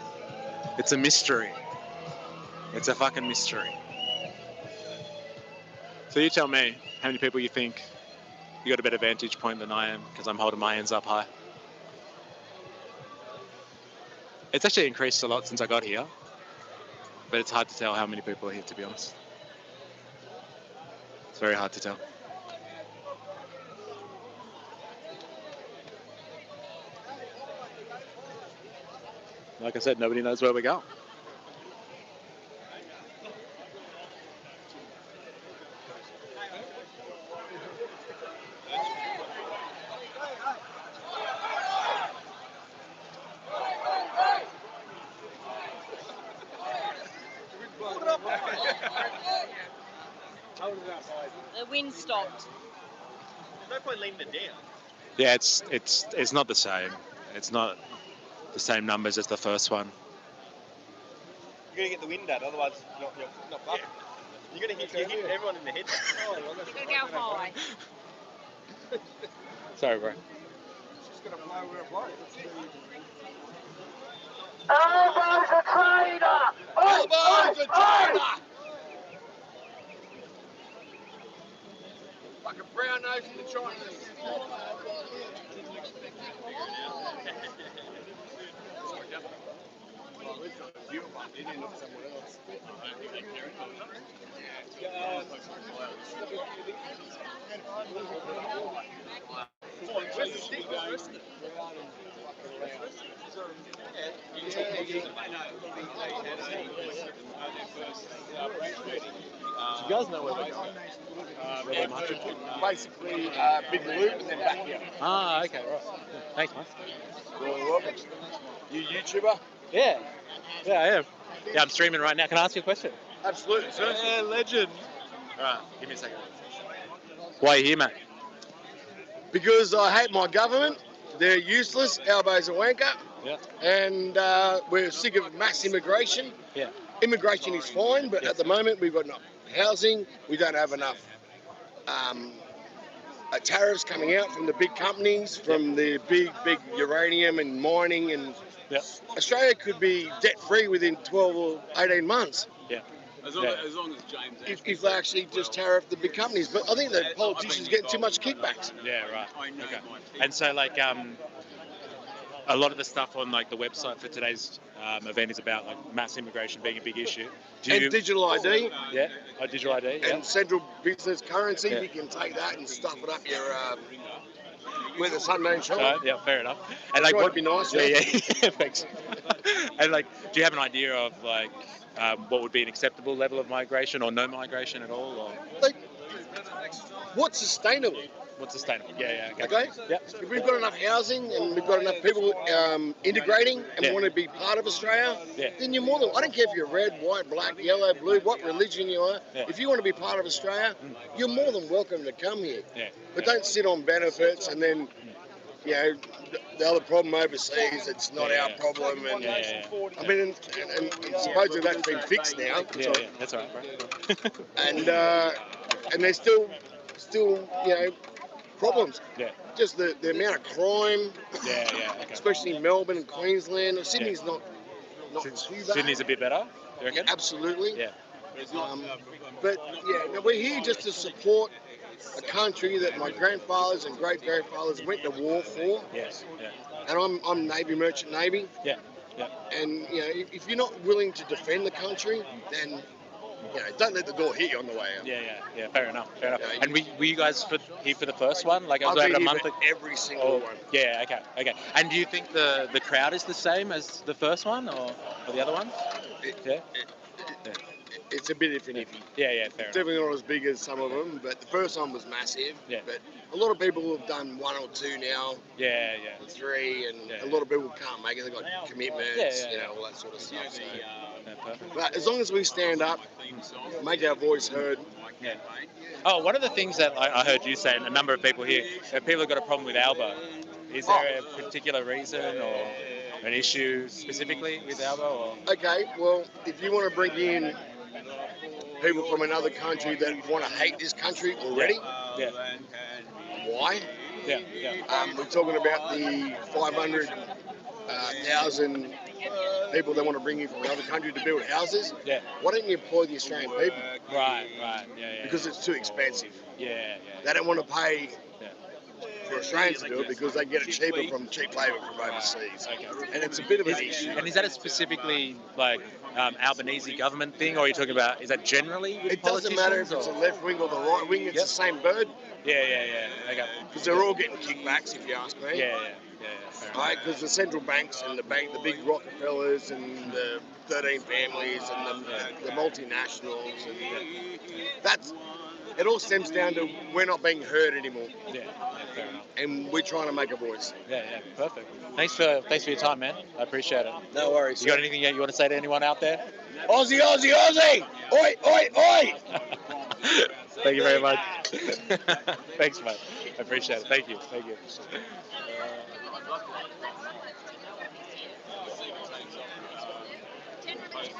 Speaker 1: It's a mystery. It's a fucking mystery. So you tell me how many people you think you got a better vantage point than I am, because I'm holding my hands up high. It's actually increased a lot since I got here, but it's hard to tell how many people are here, to be honest. It's very hard to tell. Like I said, nobody knows where we're going.
Speaker 9: The wind stopped.
Speaker 4: No point leaving it down.
Speaker 1: Yeah, it's not the same. It's not the same numbers as the first one.
Speaker 4: You're going to get the wind out, otherwise you're not fucked. You're going to hit everyone in the head.
Speaker 9: You're going to go high.
Speaker 1: Sorry, bro.
Speaker 7: It's just going to blow where it blows.
Speaker 6: Elbows a traitor! Elbows a traitor! Like a brown nose in the Chinese.
Speaker 1: Do you guys know where we're going?
Speaker 6: Basically, big loop and then back here.
Speaker 1: Ah, okay, right. Thanks, man.
Speaker 6: You're welcome. You YouTuber?
Speaker 1: Yeah, I am. Yeah, I'm streaming right now. Can I ask you a question?
Speaker 6: Absolutely, sir.
Speaker 1: Yeah, legend. All right, give me a second. Why are you here, mate?
Speaker 6: Because I hate my government. They're useless. Elbows a wanker.
Speaker 1: Yeah.
Speaker 6: And we're sick of mass immigration.
Speaker 1: Yeah.
Speaker 6: Immigration is fine, but at the moment we've got enough housing. We don't have enough tariffs coming out from the big companies, from the big uranium and mining. And Australia could be debt-free within 12 or 18 months.
Speaker 1: Yeah.
Speaker 13: As long as James...
Speaker 6: If they actually just tariff the big companies. But I think the politicians get too much kickbacks.
Speaker 1: Yeah, right. Okay. And so, like, a lot of the stuff on, like, the website for today's event is about, like, mass immigration being a big issue.
Speaker 6: And digital ID.
Speaker 1: Yeah, digital ID.
Speaker 6: And central business currency. You can take that and stuff it up your... where the sun don't shine.
Speaker 1: Yeah, fair enough. And like,
Speaker 6: what would be nice?
Speaker 1: Yeah, thanks. And like, do you have an idea of like what would be an acceptable level of migration, or no migration at all? Or
Speaker 6: like, what's sustainable?
Speaker 1: What's sustainable? Yeah.
Speaker 6: Okay.
Speaker 1: Yeah.
Speaker 6: If we've got enough housing and we've got enough people integrating and want to be part of Australia, then you're more than. I don't care if you're red, white, black, yellow, blue, what religion you are.
Speaker 1: Yeah.
Speaker 6: If you want to be part of Australia, you're more than welcome to come here.
Speaker 1: Yeah.
Speaker 6: But don't sit on benefits and then
Speaker 14: you know, the other problem overseas, it's not our problem. And I mean, and supposedly that's been fixed now.
Speaker 1: That's all right, bro.
Speaker 14: And there's still, you know, problems. Just the amount of crime.
Speaker 1: Okay.
Speaker 14: Especially in Melbourne and Queensland. Sydney's not too bad.
Speaker 1: Sydney's a bit better, you reckon?
Speaker 14: Absolutely.
Speaker 1: Yeah.
Speaker 14: But yeah, no, we're here just to support a country that my grandfathers and great grandfathers went to war for.
Speaker 1: Yes. Yeah.
Speaker 14: And I'm Navy, Merchant Navy.
Speaker 1: Yeah. Yeah.
Speaker 14: And you know, if you're not willing to defend the country, then you know, don't let the door hit you on the way out.
Speaker 1: Yeah. Fair enough. And were you guys here for the first one? Like, I was
Speaker 14: I've been
Speaker 1: over a
Speaker 14: here
Speaker 1: month.
Speaker 14: for every single one.
Speaker 1: Yeah. Okay. And do you think the crowd is the same as the first one or the other one?
Speaker 14: It's a bit iffy.
Speaker 1: Yeah, fair enough.
Speaker 14: Definitely not as big as some of them, but the first one was massive.
Speaker 1: Yeah.
Speaker 14: But a lot of people have done 1 or 2 now.
Speaker 1: Yeah.
Speaker 14: 3, and a lot of people can't make it. They've got commitments, you know, all that sort of stuff. So. But as long as we stand up, make our voice heard.
Speaker 1: Yeah. Oh, one of the things that I heard you say, and a number of people here, that people have got a problem with Alba. Is there a particular reason or an issue specifically with Alba? Or?
Speaker 14: Okay, well, if you want to bring in people from another country that want to hate this country already, why?
Speaker 1: Yeah.
Speaker 14: We're talking about the 500,000 people that want to bring in from another country to build houses.
Speaker 1: Yeah.
Speaker 14: Why don't you employ the Australian people?
Speaker 1: Right. Yeah.
Speaker 14: Because it's too expensive.
Speaker 1: Yeah.
Speaker 14: They don't want to pay for Australians to do it because they get it cheaper from cheap labour from overseas.
Speaker 1: Okay.
Speaker 14: And it's a bit of an issue.
Speaker 1: And is that a specifically like Albanese government thing, or are you talking about? Is that generally? With
Speaker 14: it doesn't matter if it's the left wing or the right wing. It's the same bird.
Speaker 1: Yeah. Okay.
Speaker 14: Because they're all getting kickbacks, if you ask me.
Speaker 1: Yeah.
Speaker 14: Right, because the central banks and the big Rockefellers and the 13 families and the multinationals, and that's it. All stems down to we're not being heard anymore.
Speaker 1: Yeah, fair enough.
Speaker 14: And we're trying to make a voice.
Speaker 1: Yeah, perfect. Thanks for your time, man. I appreciate it.
Speaker 14: No worries.
Speaker 1: You got anything you want to say to anyone out there?
Speaker 14: Aussie! Oi!
Speaker 1: Thank you very much. Thanks, mate. I appreciate it. Thank you.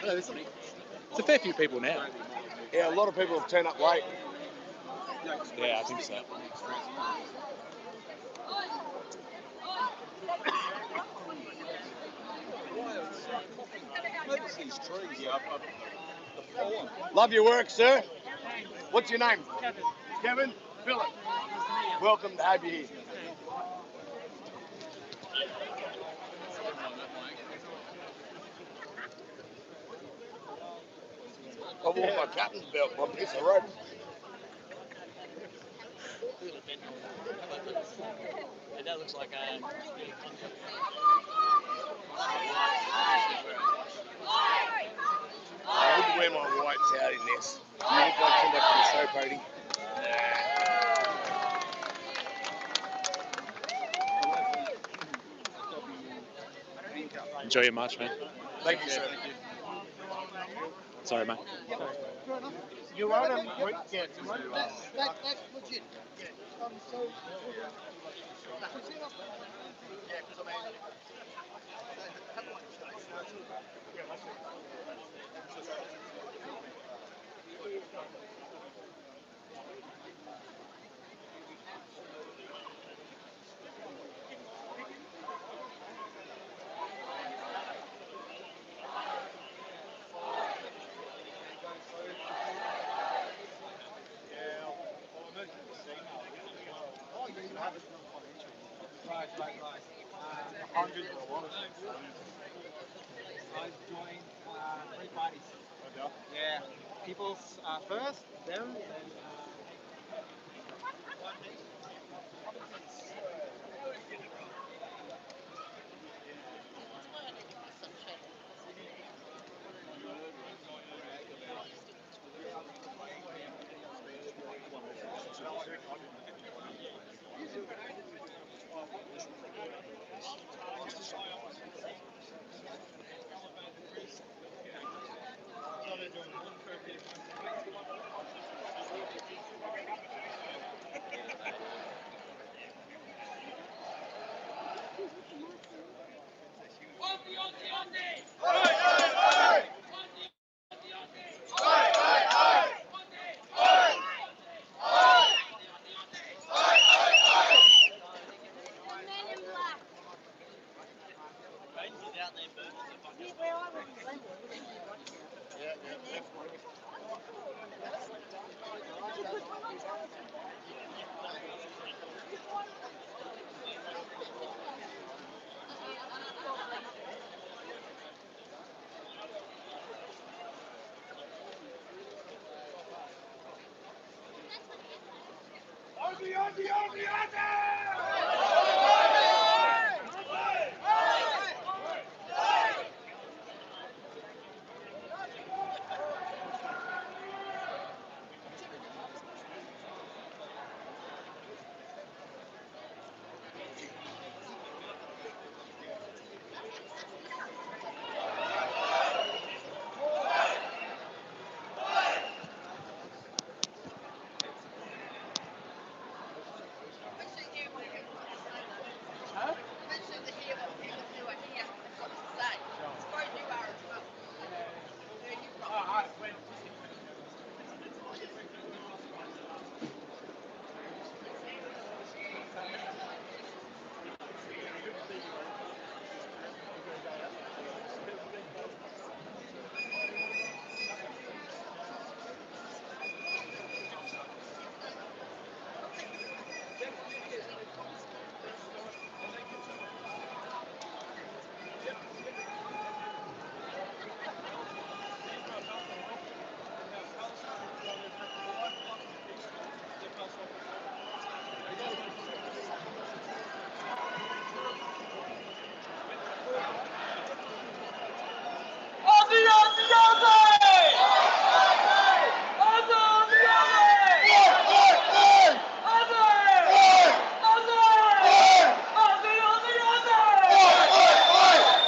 Speaker 1: It's a fair few people now.
Speaker 14: Yeah, a lot of people have turned up late.
Speaker 1: Yeah, I think so.
Speaker 14: Love your work, sir. What's your name? Kevin? Philip. Welcome to have you here. I wore my captain's belt, my piece of rope.
Speaker 11: That looks like
Speaker 14: I wouldn't wear my whites out in this. You look like too much of a show pony.
Speaker 1: Enjoy your march, man.
Speaker 14: Thank you, sir.
Speaker 1: Sorry, mate.
Speaker 14: You want them? Yeah.
Speaker 4: That's legit.
Speaker 15: Right. 100 or what? I've joined 3 parties. Yeah. People's first, them, and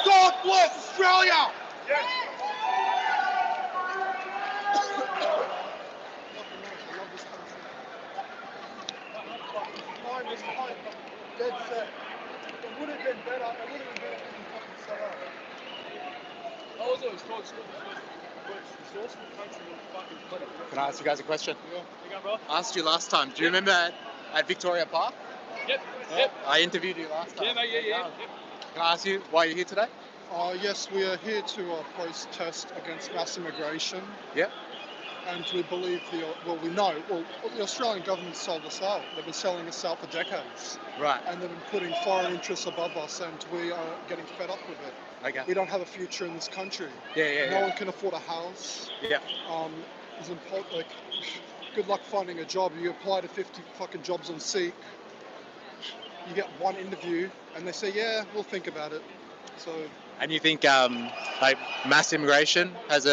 Speaker 14: God bless Australia!
Speaker 16: Dead set. It would have been better. It would have been better if we fucking set up. I was always told Scotland's most resourceful country in fucking planet.
Speaker 1: Can I ask you guys a question?
Speaker 16: Yeah. You go, bro.
Speaker 1: I asked you last time. Do you remember at Victoria Park?
Speaker 16: Yep. Yep.
Speaker 1: I interviewed you last time.
Speaker 16: Yeah, mate. Yeah.
Speaker 1: Can I ask you why you're here today?
Speaker 16: Yes, we are here to protest against mass immigration.
Speaker 1: Yeah.
Speaker 16: And we believe we know the Australian government sold us out. They've been selling us out for decades.
Speaker 1: Right.
Speaker 16: And they've been putting foreign interests above us, and we are getting fed up with it.
Speaker 1: Okay.
Speaker 16: We don't have a future in this country.
Speaker 1: Yeah.
Speaker 16: No one can afford a house.
Speaker 1: Yeah.
Speaker 16: It's important. Like, good luck finding a job. You apply to 50 fucking jobs on Seek. You get one interview, and they say, "Yeah, we'll think about it." So.
Speaker 1: And you think like mass immigration has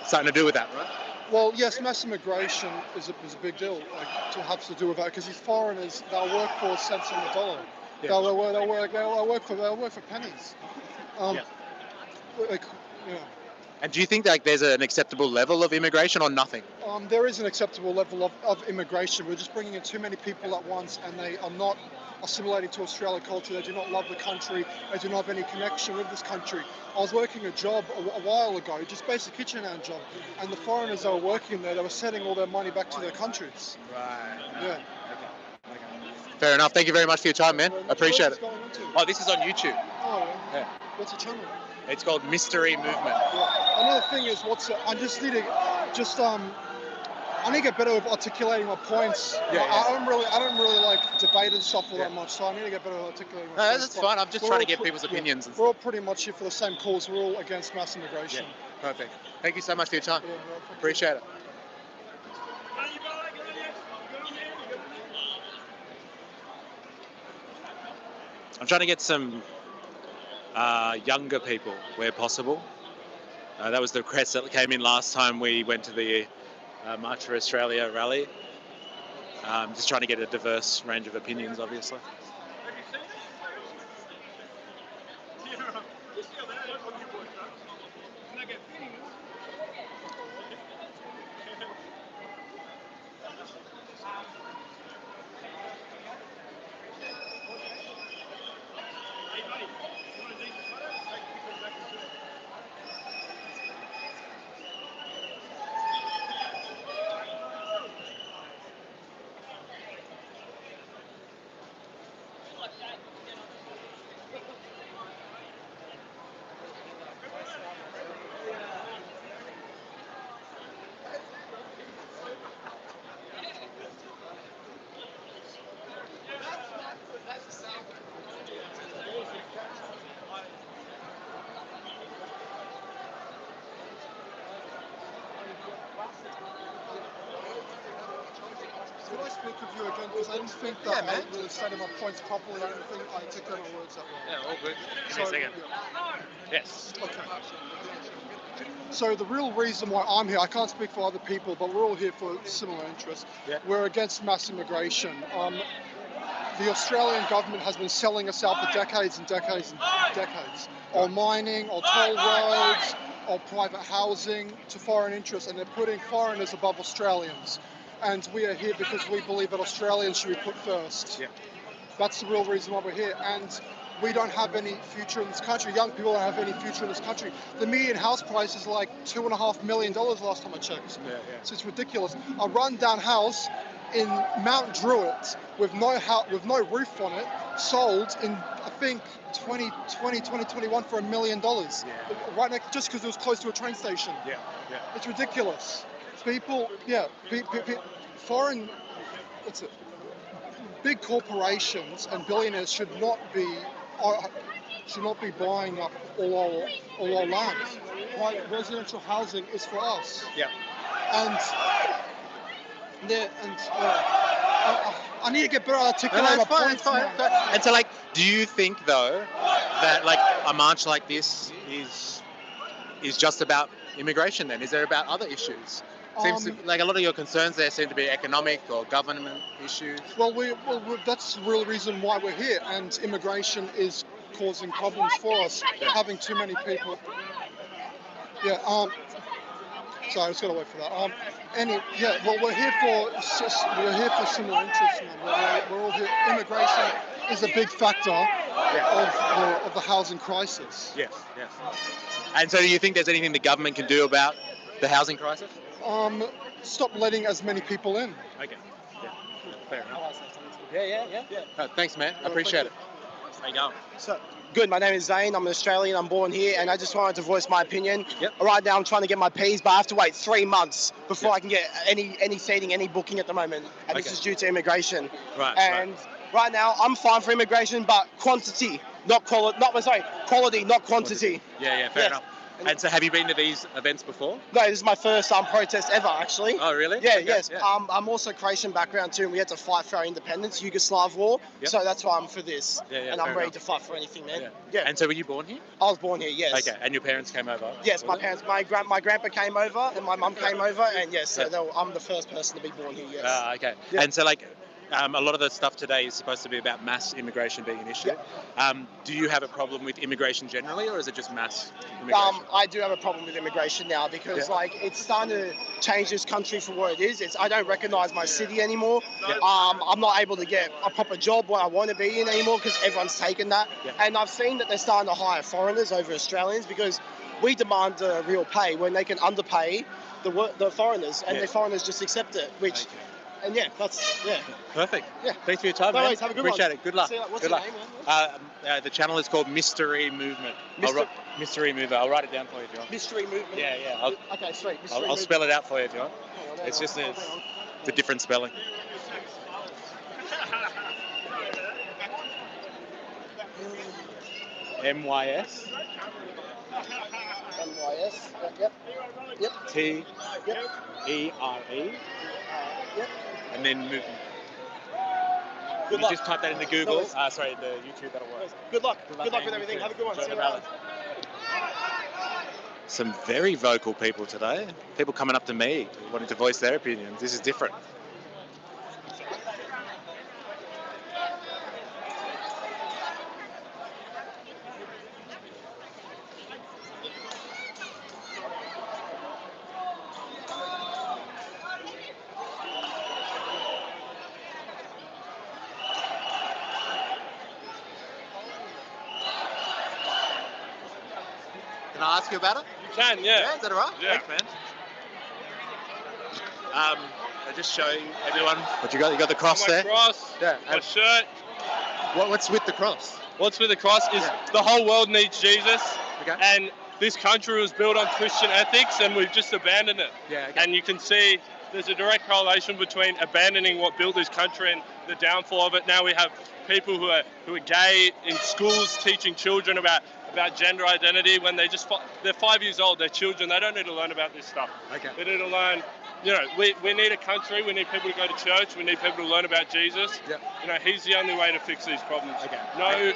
Speaker 1: something to do with that, right?
Speaker 16: Well, yes, mass immigration is a big deal. Like, to have to do with that because these foreigners, they'll work for cents on the dollar.
Speaker 1: Yeah.
Speaker 16: They'll work for pennies. Like, yeah.
Speaker 1: And do you think like there's an acceptable level of immigration or nothing?
Speaker 16: There is an acceptable level of immigration. We're just bringing in too many people at once, and they are not assimilating to Australian culture. They do not love the country. They do not have any connection with this country. I was working a job a while ago, just basic kitchen hand job, and the foreigners that were working there, they were sending all their money back to their countries.
Speaker 1: Right.
Speaker 16: Yeah.
Speaker 1: Okay. Fair enough. Thank you very much for your time, man. I appreciate it. Oh, this is on YouTube.
Speaker 16: Oh,
Speaker 1: yeah.
Speaker 16: What's the channel?
Speaker 1: It's called Mystery Movement.
Speaker 16: Yeah. Another thing is I just need to I need to get better with articulating my points.
Speaker 1: Yeah.
Speaker 16: I don't really like debate and stuff all that much, so I need to get better at articulating my points.
Speaker 1: That's fine. I'm just trying to get people's opinions.
Speaker 16: We're all pretty much here for the same cause. We're all against mass immigration.
Speaker 1: Yeah. Perfect. Thank you so much for your time.
Speaker 16: Yeah,
Speaker 1: appreciate it. I'm trying to get some younger people where possible. That was the request that came in last time we went to the March for Australia rally. Just trying to get a diverse range of opinions, obviously.
Speaker 16: speak with you again because I didn't think that I really stated my points properly. I didn't think I articulated my words that well.
Speaker 12: Yeah, all good.
Speaker 1: Give me a second.
Speaker 12: Yes.
Speaker 16: Okay. So the real reason why I'm here, I can't speak for other people, but we're all here for similar interests.
Speaker 1: Yeah.
Speaker 16: We're against mass immigration. The Australian government has been selling us out for decades and decades and decades. Or mining, or toll roads, or private housing to foreign interests, and they're putting foreigners above Australians. And we are here because we believe that Australians should be put first.
Speaker 1: Yeah.
Speaker 16: That's the real reason why we're here. And we don't have any future in this country. Young people don't have any future in this country. The median house price is like $2.5 million last time I checked.
Speaker 1: Yeah.
Speaker 16: So it's ridiculous. A rundown house in Mount Druitt with no roof on it sold in, I think, 2021 for $1 million.
Speaker 1: Yeah.
Speaker 16: Right next, just because it was close to a train station.
Speaker 1: Yeah.
Speaker 16: It's ridiculous. People, foreign, big corporations and billionaires should not be buying up all our land. Right? Residential housing is for us.
Speaker 1: Yeah.
Speaker 16: And I need to get better articulating my points.
Speaker 1: And so, like, do you think though that like a march like this is just about immigration? Then is there about other issues? Seems like a lot of your concerns there seem to be economic or government issues.
Speaker 16: Well, that's the real reason why we're here, and immigration is causing problems for us. Having too many people. Yeah. Sorry, I just got to wait for that. Well, we're here for similar interests. We're all here. Immigration is a big factor of the housing crisis.
Speaker 1: Yes. And so, do you think there's anything the government can do about the housing crisis?
Speaker 16: Stop letting as many people in.
Speaker 1: Okay. Yeah. Fair enough.
Speaker 10: Yeah.
Speaker 1: Thanks, man. I appreciate it. How you going?
Speaker 10: So, good. My name is Zane. I'm an Australian. I'm born here, and I just wanted to voice my opinion.
Speaker 1: Yep.
Speaker 10: Right now, I'm trying to get my Ps, but I have to wait 3 months before I can get any seating, any booking at the moment, and this is due to immigration.
Speaker 1: Right.
Speaker 10: And right now, I'm fine for immigration, but quantity, not quality. Quality, not quantity.
Speaker 1: Yeah. Fair enough. And so, have you been to these events before?
Speaker 10: No, this is my first protest ever, actually.
Speaker 1: Oh, really?
Speaker 10: Yeah,
Speaker 1: Okay,
Speaker 10: yes.
Speaker 1: yeah.
Speaker 10: I'm also Croatian background too, and we had to fight for our independence, Yugoslav war.
Speaker 1: Yep.
Speaker 10: So that's why I'm for this.
Speaker 1: Yeah,
Speaker 10: and I'm
Speaker 1: fair
Speaker 10: ready
Speaker 1: enough.
Speaker 10: to fight for anything, man.
Speaker 1: Yeah. And so, were you born here?
Speaker 10: I was born here, yes.
Speaker 1: Okay. And your parents came over?
Speaker 10: Yes, my parents, my grandpa came over, and my mum came over, and yes, so I'm the first person to be born here, yes.
Speaker 1: Okay.
Speaker 10: Yeah.
Speaker 1: And so, like, a lot of the stuff today is supposed to be about mass immigration being an issue. Do you have a problem with immigration generally, or is it just mass immigration?
Speaker 10: I do have a problem with immigration now because, it's starting to change this country for what it is. I don't recognise my city anymore. I'm not able to get a proper job where I want to be in anymore because everyone's taken that. And I've seen that they're starting to hire foreigners over Australians because we demand real pay when they can underpay the foreigners, and the foreigners just accept it, which... And that's
Speaker 1: Perfect.
Speaker 10: Yeah.
Speaker 1: Thanks for your time,
Speaker 10: No
Speaker 1: man.
Speaker 10: worries, have a good
Speaker 1: Appreciate
Speaker 10: one.
Speaker 1: it. Good luck.
Speaker 10: See you later. What's
Speaker 1: Good
Speaker 10: your
Speaker 1: luck.
Speaker 10: name,
Speaker 1: The channel is called Mystery Movement. Mystery Mover. I'll write it down for you if you want.
Speaker 10: Mystery Movement?
Speaker 1: Yeah.
Speaker 10: Okay, sweet.
Speaker 1: I'll spell it out for you if you want. It's just it's a different spelling. MYS.
Speaker 10: MYS. Yep.
Speaker 1: TERE.
Speaker 10: Yep.
Speaker 1: And then movement.
Speaker 10: Good
Speaker 1: you
Speaker 10: luck.
Speaker 1: just type that into Google. The YouTube, that'll work.
Speaker 10: Good luck with everything. Have a good one. See you later.
Speaker 1: Some very vocal people today. People coming up to me wanting to voice their opinions. This is different. Can I ask you about it?
Speaker 2: You can, yeah.
Speaker 1: Is that all right?
Speaker 2: Yeah.
Speaker 1: Thanks, man. I'm just showing everyone what you got. You got the cross
Speaker 2: my
Speaker 1: there?
Speaker 2: Cross,
Speaker 1: Yeah.
Speaker 2: my shirt.
Speaker 1: What's with the cross?
Speaker 2: What's with the cross is the whole world needs Jesus.
Speaker 1: Okay.
Speaker 2: And this country was built on Christian ethics and we've just abandoned it.
Speaker 1: Yeah. Okay.
Speaker 2: And you can see there's a direct correlation between abandoning what built this country and the downfall of it. Now we have people who are gay in schools teaching children about
Speaker 17: about gender identity when they're 5 years old, they're children, they don't need to learn about this stuff.
Speaker 1: Okay.
Speaker 17: They need to learn, we need a country, we need people to go to church, we need people to learn about Jesus.
Speaker 1: Yep.
Speaker 17: He's the only way to fix these problems.
Speaker 1: Okay.
Speaker 17: No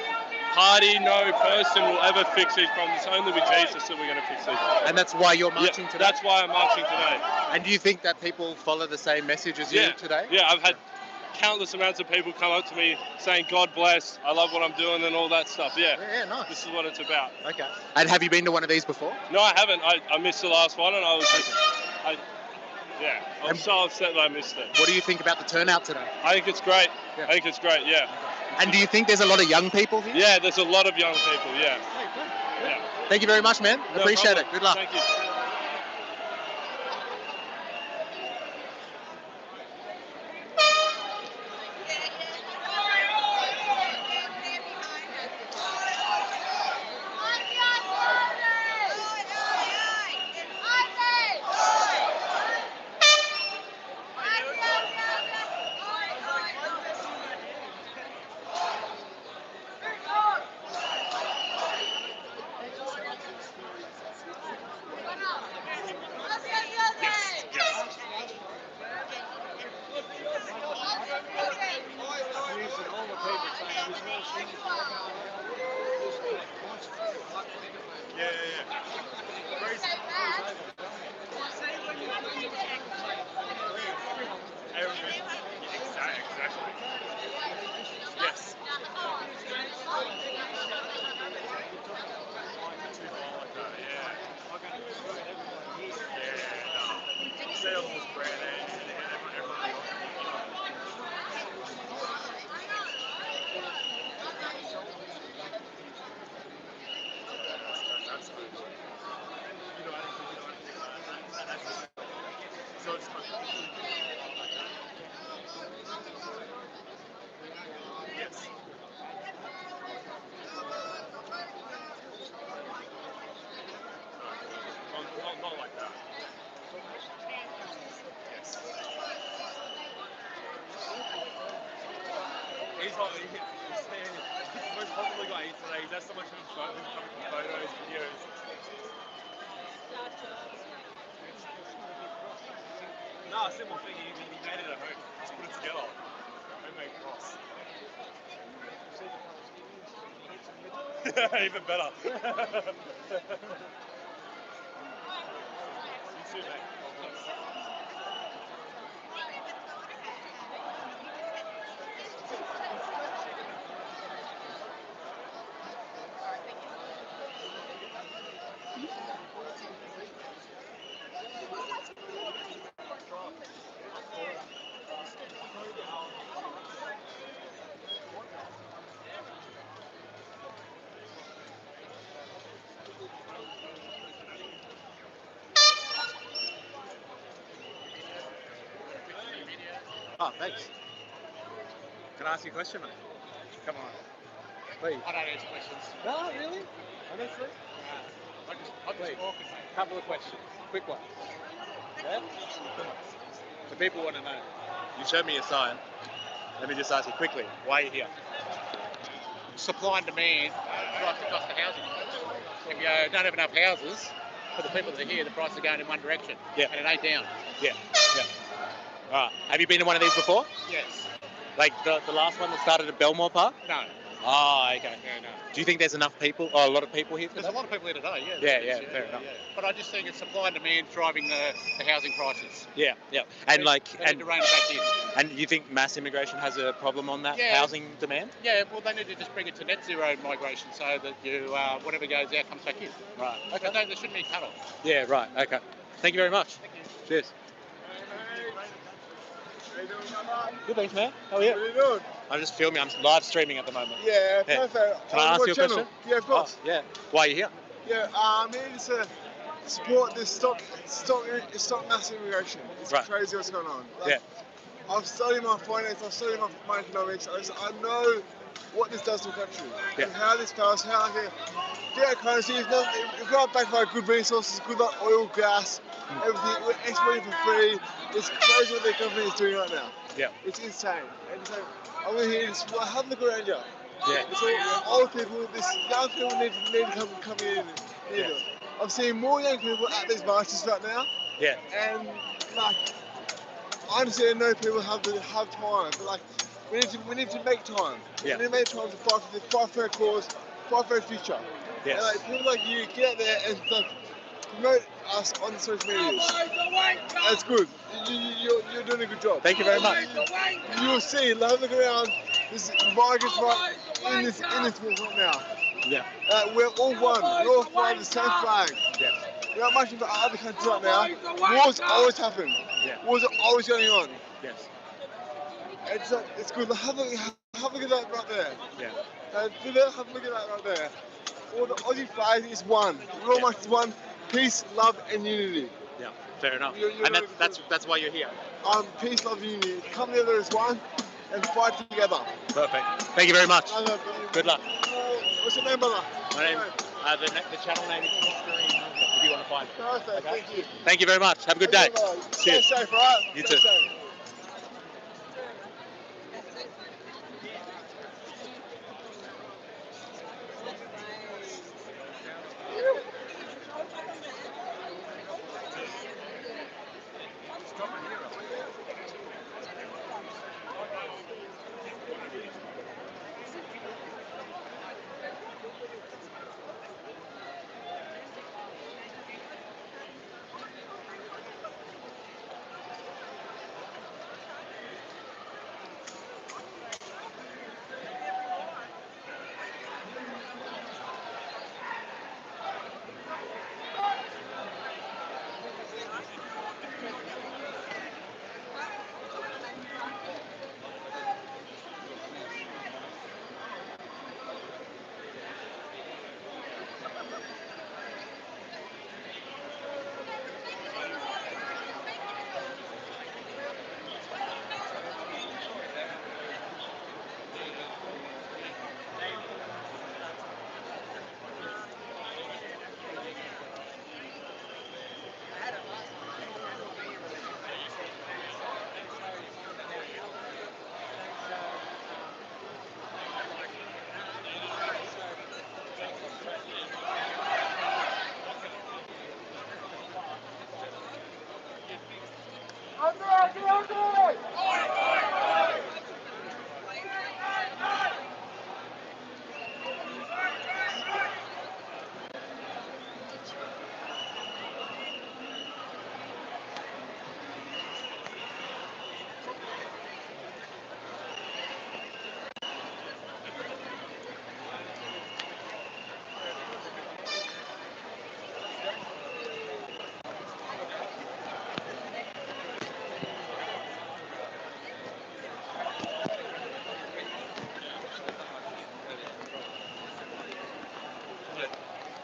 Speaker 17: party, no person will ever fix these problems. It's only with Jesus that we're going to fix these problems.
Speaker 1: And that's why you're marching today?
Speaker 17: That's why I'm marching today.
Speaker 1: And do you think that people follow the same message as you today?
Speaker 17: Yeah, I've had countless amounts of people come up to me saying, God bless, I love what I'm doing and all that stuff. Yeah,
Speaker 1: nice.
Speaker 17: This is what it's about.
Speaker 1: Okay. And have you been to one of these before?
Speaker 17: No, I haven't. I missed the last one and I was just, I'm so upset that I missed it.
Speaker 1: What do you think about the turnout today?
Speaker 17: I think it's great. I think it's great, yeah.
Speaker 1: And do you think there's a lot of young people here?
Speaker 17: Yeah, there's a lot of young people, yeah.
Speaker 1: Thank you very much, man.
Speaker 17: No
Speaker 1: Appreciate
Speaker 17: problem.
Speaker 1: it. Good luck.
Speaker 17: Thank you. Not like that. He's most probably got AIDS today. He's had so much of his phone coming from photos, videos. No, I said one thing. He made it at home. Just put it together. Homemade cross. Even better. You too, mate.
Speaker 1: Oh, thanks. Can I ask you a question, mate? Come on. Please.
Speaker 18: I don't answer questions.
Speaker 1: No, really? Honestly?
Speaker 18: I just talk and say.
Speaker 1: Couple of questions. Quick one. Yeah? The people want to know. You showed me a sign. Let me just ask you quickly. Why are you here?
Speaker 18: Supply and demand drives the cost of housing. If you don't have enough houses for the people that are here, the price is going in one direction.
Speaker 1: Yeah.
Speaker 18: And it ain't down.
Speaker 1: Yeah. All right. Have you been to one of these before?
Speaker 18: Yes.
Speaker 1: Like the last one that started at Belmore Park?
Speaker 18: No.
Speaker 1: Oh, okay.
Speaker 18: Yeah, no.
Speaker 1: Do you think there's enough people, or a lot of people here today?
Speaker 18: There's a lot of people here today, yeah.
Speaker 1: Yeah, fair enough.
Speaker 18: Yeah. But I just think it's supply and demand driving the housing prices.
Speaker 1: Yeah. And
Speaker 18: They need to rein it back in.
Speaker 1: And you think mass immigration has a problem on that housing demand?
Speaker 18: Yeah, well, they need to just bring it to net zero migration so that you whatever goes out comes back in.
Speaker 1: Right. Okay.
Speaker 18: There shouldn't be a cut-off.
Speaker 1: Yeah, right. Okay. Thank you very much.
Speaker 18: Thank you.
Speaker 1: Cheers. Good, thanks, man. How are you?
Speaker 19: What are you doing?
Speaker 1: I'm just filming. I'm live streaming at the moment.
Speaker 19: Yeah, perfect.
Speaker 1: Can I ask you a
Speaker 19: channel?
Speaker 1: question?
Speaker 19: Yeah, of course.
Speaker 1: Oh, yeah. Why are you here?
Speaker 19: Yeah, I'm here to support this stop mass immigration. It's crazy what's going on. Like, I've studied my finance, I've studied my economics. I know what this does to a country. And how this goes, how I can get a currency. If we're backed by good resources, good like oil, gas, everything, we're exporting for free. It's crazy what the government is doing right now.
Speaker 1: Yeah.
Speaker 19: It's insane. And so I'm here to have a look around here. Yeah. So old people, this young people need to come in. I'm seeing more young people at these marches right now.
Speaker 1: Yeah.
Speaker 19: And like, I understand no people have time, but like, we need to make time.
Speaker 1: Yeah.
Speaker 19: We need to make time to fight for our cause, fight for our future.
Speaker 1: Yes.
Speaker 19: And like people like you get out there and like promote us on the social medias. That's good. You're doing a good job.
Speaker 1: Thank you very much.
Speaker 19: You'll see. Have a look around. There's migrants right in this walk right now.
Speaker 1: Yeah.
Speaker 19: We're all one. We're all flying the same flag.
Speaker 1: Yes.
Speaker 19: We're not much about other countries right now. Wars always happen.
Speaker 1: Yeah.
Speaker 19: Wars are always going on.
Speaker 1: Yes.
Speaker 19: It's good. Have a look at that right there.
Speaker 1: Yeah.
Speaker 19: Have a look at that right there. All the Aussie flag is one. We're all much one. Peace, love, and unity.
Speaker 1: Yeah. Fair enough.
Speaker 19: You're
Speaker 1: And that's why you're here.
Speaker 19: Peace, love, unity. Come together as one and fight together.
Speaker 1: Perfect. Thank you very much. Good luck.
Speaker 19: What's your name, brother?
Speaker 1: My name, the channel name is History Movement, if you want to find it.
Speaker 19: Perfect.
Speaker 1: Okay?
Speaker 19: Thank you.
Speaker 1: Thank you very much. Have a good day.
Speaker 19: Stay
Speaker 1: Cheers.
Speaker 19: safe, all right?
Speaker 1: You
Speaker 19: Stay
Speaker 1: too.
Speaker 19: safe.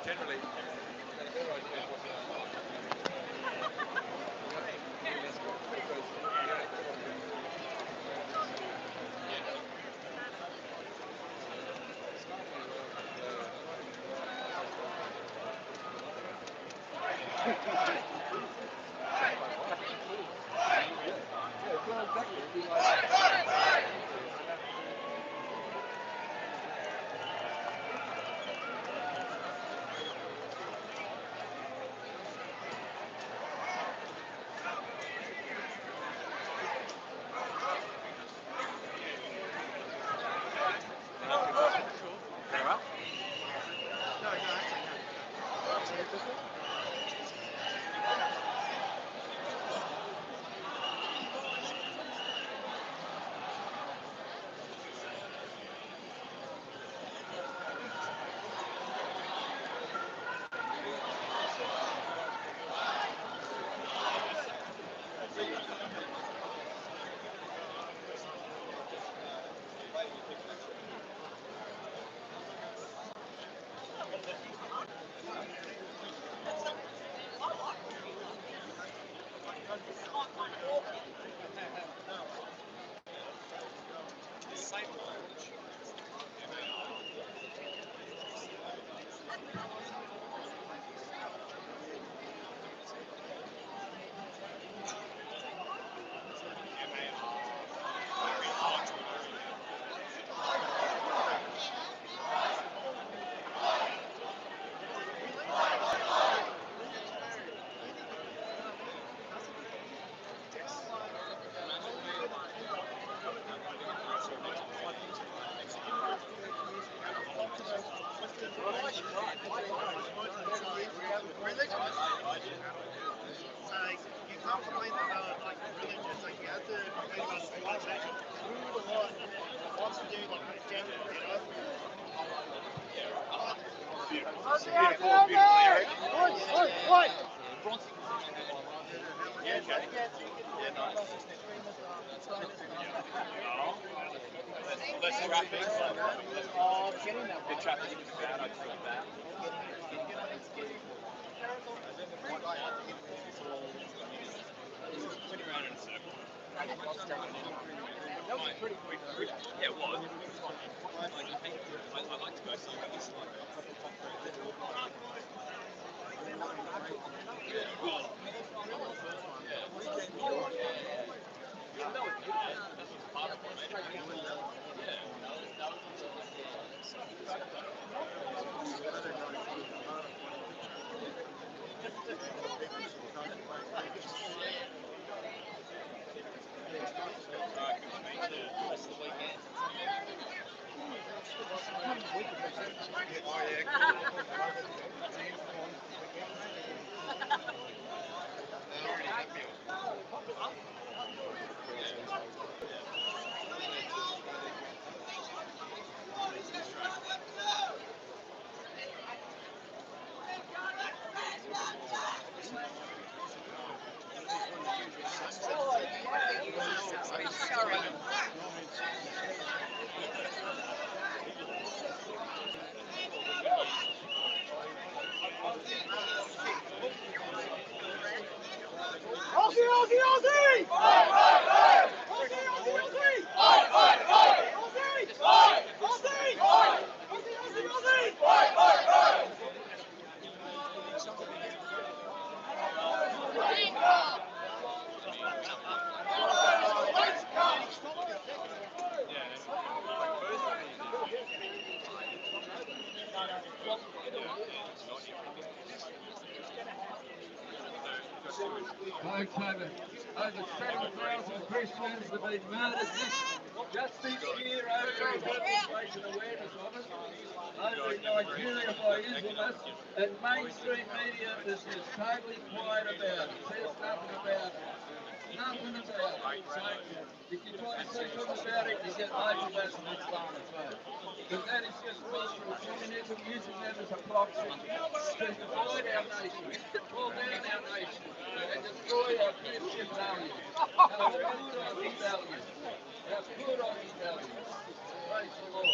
Speaker 6: Generally, Less traffic. The traffic is bad. I just like that. Went around in a circle. That was pretty quick. Yeah, it was. I'd like to go somewhere this like.
Speaker 20: Over 7,000 Christians have been murdered just this year over legislation awareness of it. Over in Nigeria by Islamists, and mainstream media is just totally quiet about it. Says nothing about it. Nothing about it. So if you try to say something about it, you get loads of that from Islamic vote. Because that is just cultural communism, using them as a proxy to divide our nation, to pull down our nation, and destroy our Christian values, our good Aussie values, our good Aussie values. Praise the Lord.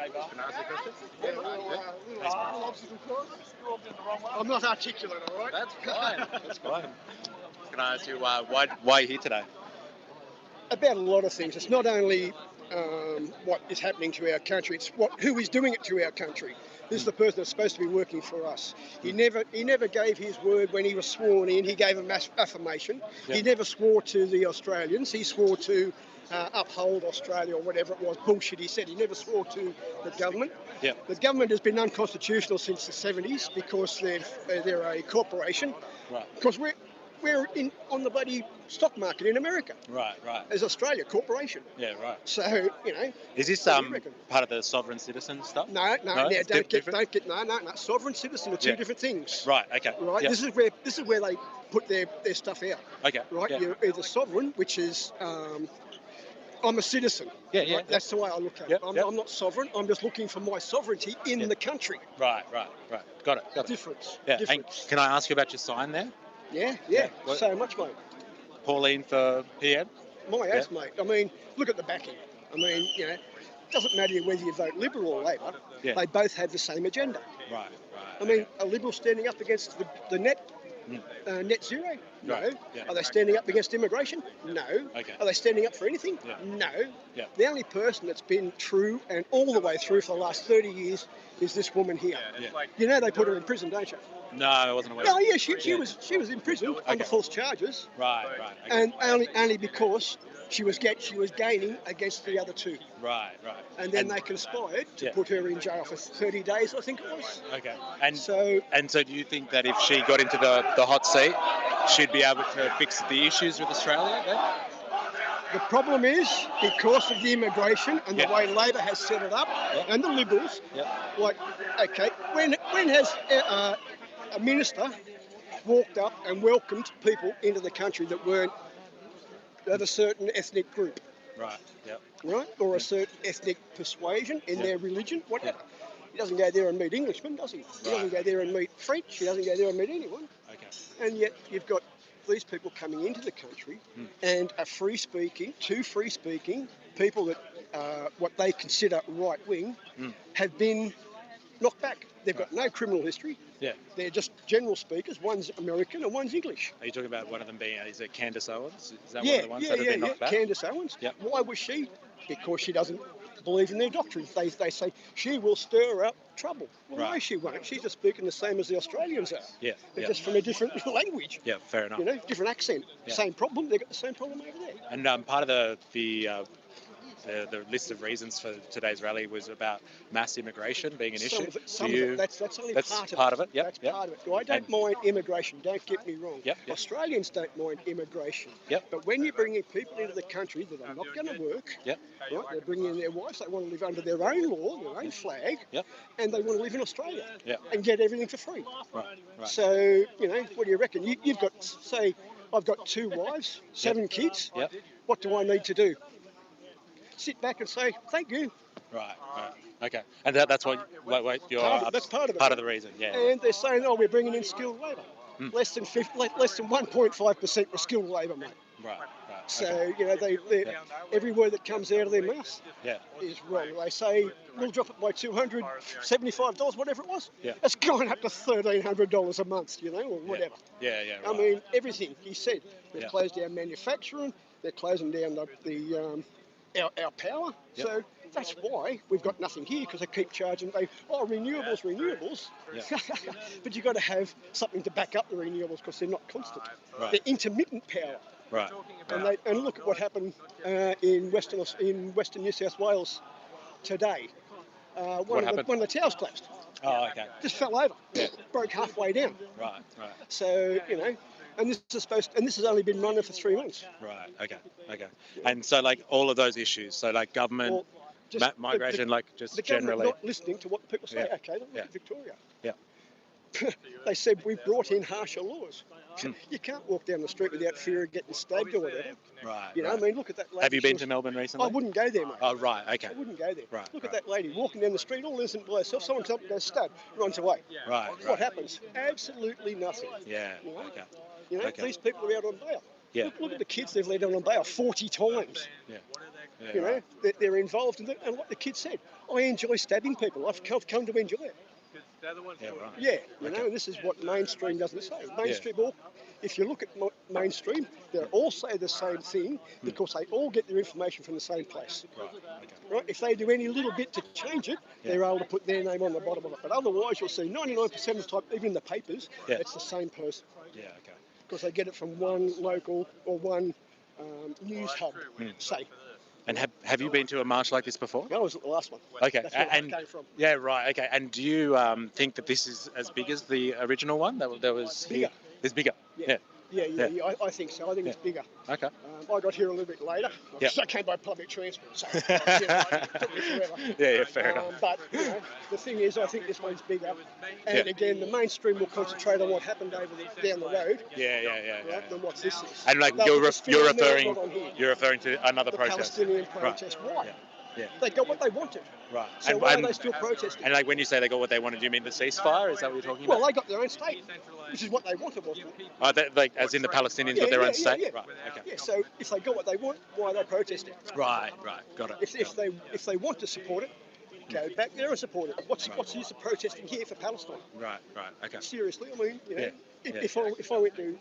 Speaker 1: Can I ask you a question?
Speaker 10: I'm not articulate, all right?
Speaker 1: That's fine. That's fine. Can I ask you why are you here today?
Speaker 10: About a lot of things. It's not only what is happening to our country, it's who is doing it to our country. This is the person that's supposed to be working for us. He never gave his word when he was sworn in. He gave a mass affirmation.
Speaker 1: Yep.
Speaker 10: He never swore to the Australians. He swore to uphold Australia or whatever it was. Bullshit, he said. He never swore to the government.
Speaker 1: Yep.
Speaker 10: The government has been unconstitutional since the 70s because they're a corporation.
Speaker 1: Right.
Speaker 10: Because we're on the bloody stock market in America.
Speaker 1: Right.
Speaker 10: As Australia, corporation.
Speaker 1: Yeah, right.
Speaker 10: So,
Speaker 1: Is this part of the sovereign citizen stuff?
Speaker 10: No,
Speaker 1: It's
Speaker 10: don't get
Speaker 1: different?
Speaker 10: no. Sovereign citizen are two different things.
Speaker 1: Right, okay.
Speaker 10: Right?
Speaker 1: Yep.
Speaker 10: This is where they put their stuff out.
Speaker 1: Okay.
Speaker 10: Right?
Speaker 1: Yeah.
Speaker 10: You're either sovereign, which is I'm a citizen.
Speaker 1: Yeah.
Speaker 10: Right? That's the way I look at it. I'm not sovereign. I'm just looking for my sovereignty in the country.
Speaker 1: Right. Got it.
Speaker 10: Difference.
Speaker 1: Yeah.
Speaker 10: Difference.
Speaker 1: And can I ask you about your sign there?
Speaker 10: Yeah. So much, mate.
Speaker 1: Pauline for PM?
Speaker 10: My ass, mate. I mean, look at the backing. I mean, it doesn't matter whether you vote Liberal or Labor.
Speaker 1: Yeah.
Speaker 10: They both have the same agenda.
Speaker 1: Right.
Speaker 10: I mean, are Liberals standing up against the net zero? No.
Speaker 1: Right. Yeah.
Speaker 10: Are they standing up against immigration? No.
Speaker 1: Okay.
Speaker 10: Are they standing up for anything?
Speaker 1: Yeah.
Speaker 10: No.
Speaker 1: Yeah.
Speaker 10: The only person that's been true and all the way through for the last 30 years is this woman here.
Speaker 1: Yeah.
Speaker 10: They put her in prison, don't you?
Speaker 1: No, I wasn't aware.
Speaker 10: No, yeah, she was imprisoned under false charges.
Speaker 1: Right. Okay.
Speaker 10: And only because she was gaining against the other two.
Speaker 1: Right.
Speaker 10: And then they conspired to put her in jail for 30 days, I think it was.
Speaker 1: Okay. And
Speaker 10: so
Speaker 1: do you think that if she got into the hot seat, she'd be able to fix the issues with Australia then?
Speaker 21: The problem is, because of the immigration and the way Labor has set it up, and the Liberals, like, okay, when has a minister walked up and welcomed people into the country that weren't of a certain ethnic group?
Speaker 1: Right. Yep.
Speaker 21: Right? Or a certain ethnic persuasion in their religion, whatever. He doesn't go there and meet Englishmen, does he? He doesn't go there and meet French. He doesn't go there and meet anyone.
Speaker 1: Okay.
Speaker 21: And yet you've got these people coming into the country and are two free-speaking people that what they consider right-wing have been knocked back. They've got no criminal history.
Speaker 1: Yeah.
Speaker 21: They're just general speakers. One's American and one's English.
Speaker 1: Are you talking about one of them being, is it Candace Owens? Is that one of the ones that have been knocked back?
Speaker 21: Candace Owens.
Speaker 1: Yep.
Speaker 21: Why was she? Because she doesn't believe in their doctrine. They say she will stir up trouble. Well, no, she won't. She's just speaking the same as the Australians are.
Speaker 1: Yeah.
Speaker 21: They're just from a different language.
Speaker 1: Yeah, fair enough.
Speaker 21: You know, different accent.
Speaker 1: Yeah.
Speaker 21: Same problem. They've got the same problem over there.
Speaker 1: And part of the list of reasons for today's rally was about mass immigration being an issue.
Speaker 21: That's only part
Speaker 1: of it. Yep.
Speaker 21: That's part of it. I don't mind immigration. Don't get me wrong.
Speaker 1: Yep.
Speaker 21: Australians don't mind immigration.
Speaker 1: Yep.
Speaker 21: But when you're bringing people into the country that are not going to work,
Speaker 1: yep.
Speaker 21: Right? They're bringing in their wives. They want to live under their own law, their own flag,
Speaker 1: yep.
Speaker 21: and they want to live in Australia
Speaker 1: yep.
Speaker 21: and get everything for free.
Speaker 1: Right.
Speaker 21: So you know, what do you reckon? You've got, say, I've got 2 wives, 7 kids.
Speaker 1: Yep.
Speaker 21: What do I need to do? Sit back and say thank you.
Speaker 1: Right. Okay. And that's what
Speaker 21: that's part of it.
Speaker 1: Part of the reason. Yeah.
Speaker 21: And they're saying, oh, we're bringing in skilled labour. Less than 1.5% were skilled labour, mate.
Speaker 1: Right.
Speaker 21: So you know, every word that comes out of their mouth is wrong. They say we'll drop it by $275, whatever it was.
Speaker 1: Yeah.
Speaker 21: It's going up to $1,300 a month, you know, or whatever.
Speaker 1: Yeah. Right.
Speaker 21: I mean, everything. He said they've closed down manufacturing. They're closing down our power.
Speaker 1: Yep.
Speaker 21: So that's why we've got nothing here, because they keep charging. Renewables.
Speaker 1: Yep.
Speaker 21: But you've got to have something to back up the renewables, because they're not constant.
Speaker 1: Right.
Speaker 21: They're intermittent power.
Speaker 1: Right.
Speaker 21: And look at what happened in Western New South Wales today. One of the towers collapsed.
Speaker 1: Oh, okay.
Speaker 21: Just fell over.
Speaker 1: Yeah.
Speaker 21: Broke halfway down.
Speaker 1: Right.
Speaker 21: So you know, and this has only been running for 3 months.
Speaker 1: Right. Okay. And so, like, all of those issues. So, like, government, migration,
Speaker 21: the
Speaker 1: generally.
Speaker 21: government not listening to what people say.
Speaker 1: Yeah.
Speaker 21: Okay, look at Victoria.
Speaker 1: Yeah.
Speaker 21: They said we brought in harsher laws. You can't walk down the street without fear of getting stabbed or whatever.
Speaker 1: Right.
Speaker 21: You know, I mean, look at that lady.
Speaker 1: Have you been to Melbourne recently?
Speaker 21: I wouldn't go there, mate.
Speaker 1: Oh, right. Okay.
Speaker 21: I wouldn't go there.
Speaker 1: Right.
Speaker 21: Look at that lady walking down the street, all innocent by herself. Someone comes up and goes stabbed, runs away.
Speaker 1: Right.
Speaker 21: What happens? Absolutely nothing.
Speaker 1: Yeah.
Speaker 21: You know?
Speaker 1: Okay.
Speaker 21: You know, these people are out on bail.
Speaker 1: Yeah.
Speaker 21: Look at the kids they've let out on bail 40 times.
Speaker 1: Yeah.
Speaker 21: You know, they're involved in it. And like the kid said, I enjoy stabbing people. I've come to enjoy it.
Speaker 1: Yeah, right.
Speaker 21: Yeah, you know, and this is what mainstream doesn't say. Mainstream, if you look at mainstream, they all say the same thing because they all get their information from the same place. Right? If they do any little bit to change it, they're able to put their name on the bottom of it. But otherwise, you'll see 99% of the time, even in the papers, it's the same person.
Speaker 1: Yeah, okay.
Speaker 21: Because they get it from one local or one news hub, say.
Speaker 1: And have you been to a march like this before?
Speaker 21: No, I was at the last one.
Speaker 1: Okay.
Speaker 21: That's where I came from.
Speaker 1: Yeah, right. Okay. And do you think that this is as big as the original one? That was
Speaker 21: bigger.
Speaker 1: It's bigger. Yeah.
Speaker 21: I think so. I think it's bigger.
Speaker 1: Okay.
Speaker 21: I got here a little bit later.
Speaker 1: Yep.
Speaker 21: I came by public transport, so it took me forever.
Speaker 1: Yeah, fair enough.
Speaker 21: But you know, the thing is, I think this one's bigger. And again, the mainstream will concentrate on what happened down the road.
Speaker 1: Yeah.
Speaker 21: Than what this is.
Speaker 1: And like you're referring to another
Speaker 21: the
Speaker 1: protest.
Speaker 21: Palestinian protest.
Speaker 1: Right.
Speaker 21: Why?
Speaker 1: Yeah.
Speaker 21: They got what they wanted.
Speaker 1: Right.
Speaker 21: So why are they still protesting?
Speaker 1: And like when you say they got what they wanted, do you mean the ceasefire? Is that what you're talking about?
Speaker 21: Well, they got their own state, which is what they wanted, wasn't it?
Speaker 1: Like as in the Palestinians got their own state?
Speaker 21: Yeah.
Speaker 1: Right. Okay.
Speaker 21: Yeah, so if they got what they want, why are they protesting?
Speaker 1: Right. Got it.
Speaker 21: If they want to support it, go back there and support it. What's the use of protesting here for Palestine?
Speaker 1: Right. Okay.
Speaker 21: Seriously, I mean, you know, if I went to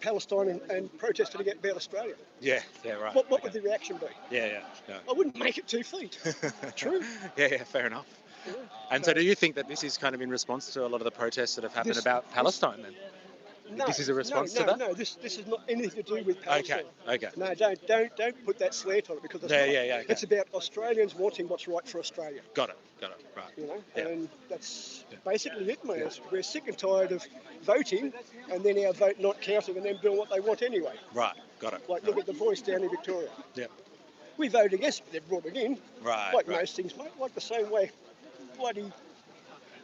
Speaker 21: Palestine and protested about Australia.
Speaker 1: Yeah, right.
Speaker 21: What would the reaction be?
Speaker 1: Yeah.
Speaker 21: I wouldn't make it 2 feet. True.
Speaker 1: Yeah, fair enough. Yeah. And so do you think that this is kind of in response to a lot of the protests that have happened about Palestine then?
Speaker 21: No,
Speaker 1: This is a response
Speaker 21: no,
Speaker 1: to that?
Speaker 21: No, this is not anything to do with Palestine.
Speaker 1: Okay.
Speaker 21: No, don't put that slant on it because it's not.
Speaker 1: Okay.
Speaker 21: It's about Australians wanting what's right for Australia.
Speaker 1: Got it. Right.
Speaker 21: You know,
Speaker 1: Yeah.
Speaker 21: and that's basically it, mate. We're sick and tired of voting and then our vote not counting and them doing what they want anyway.
Speaker 1: Right. Got it.
Speaker 21: Like, look at the Voice down in Victoria.
Speaker 1: Yep.
Speaker 21: We voted yes, but they brought it in.
Speaker 1: Right.
Speaker 21: Like most things, mate. Like the same way bloody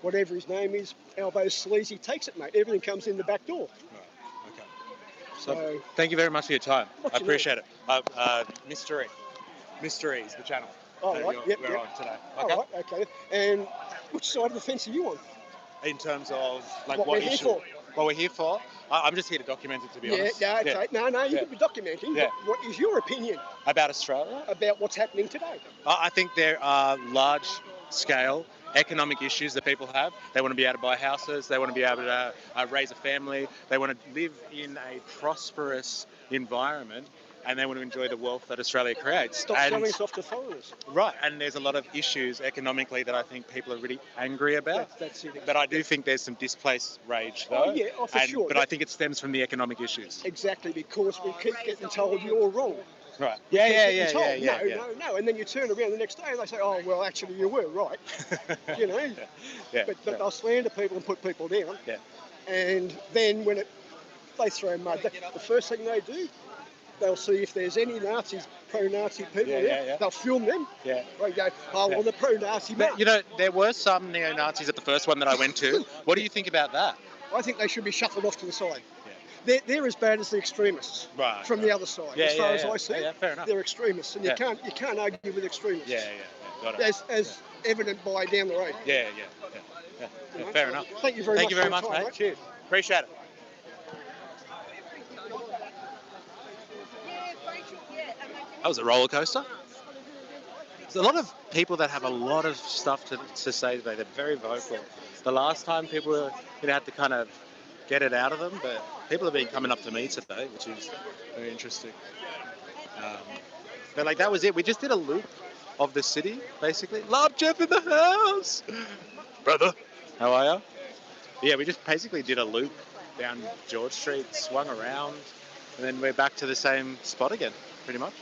Speaker 21: whatever his name is, Albo Sleazy takes it, mate. Everything comes in the back door.
Speaker 1: Right. Okay.
Speaker 21: So
Speaker 1: thank you very much for your time.
Speaker 21: What's
Speaker 1: I
Speaker 21: your
Speaker 1: appreciate it. Mystery is the channel.
Speaker 21: Oh,
Speaker 1: that
Speaker 21: right.
Speaker 1: we're on today. Okay.
Speaker 21: All right, okay. And which side of the fence are you on?
Speaker 1: In terms of like
Speaker 21: What we're here
Speaker 1: issue?
Speaker 21: for.
Speaker 1: What we're here for? I'm just here to document it, to be honest.
Speaker 21: No, okay. No, you could be documenting.
Speaker 1: Yeah.
Speaker 21: But what is your opinion
Speaker 1: About Australia?
Speaker 21: about what's happening today?
Speaker 1: I think there are large-scale economic issues that people have. They want to be able to buy houses. They want to be able to raise a family. They want to live in a prosperous environment, and they want to enjoy the wealth that Australia creates.
Speaker 21: Stop selling us off to foreigners.
Speaker 1: Right, and there's a lot of issues economically that I think people are really angry about.
Speaker 21: That's it.
Speaker 1: But I do think there's some displaced rage, though.
Speaker 21: Oh, yeah, for sure.
Speaker 1: But I think it stems from the economic issues.
Speaker 21: Exactly, because we keep getting told you're wrong.
Speaker 1: Right.
Speaker 21: We
Speaker 1: Yeah,
Speaker 21: keep
Speaker 1: yeah,
Speaker 21: getting
Speaker 1: yeah,
Speaker 21: told,
Speaker 1: yeah.
Speaker 21: No, and then you turn around the next day and they say, oh, well, actually, you were right. You know?
Speaker 1: Yeah.
Speaker 21: But they'll slander people and put people down.
Speaker 1: Yeah.
Speaker 21: And then when they throw mud, the first thing they do, they'll see if there's any Nazis, pro-Nazi people there. They'll film them.
Speaker 1: Yeah.
Speaker 21: They go, oh, well, the pro-Nazi man.
Speaker 1: You know, there were some neo-Nazis at the first one that I went to. What do you think about that?
Speaker 21: I think they should be shuffled off to the side.
Speaker 1: Yeah.
Speaker 21: They're as bad as the extremists from the other side. As far as I see,
Speaker 1: fair enough.
Speaker 21: they're extremists, and you can't argue with extremists.
Speaker 1: Yeah. Got it.
Speaker 21: As evident by down the road.
Speaker 1: Yeah. Fair enough.
Speaker 21: Thank you very much.
Speaker 1: Thank you very much,
Speaker 21: for your time,
Speaker 1: mate. Cheers. Appreciate it. That was a roller coaster. There's a lot of people that have a lot of stuff to say today. They're very vocal. The last time people had to kind of get it out of them, but people have been coming up to me today, which is very interesting. But like that was it. We just did a loop of the city, basically. Love Jeff in the house, brother. How are you? Yeah, we just basically did a loop down George Street, swung around, and then we're back to the same spot again, pretty much.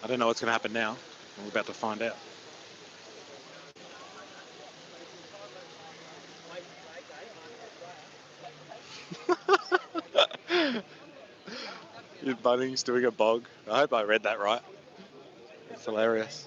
Speaker 1: I don't know what's going to happen now. We're about to find out. Bunnings doing a bog. I hope I read that right. It's hilarious.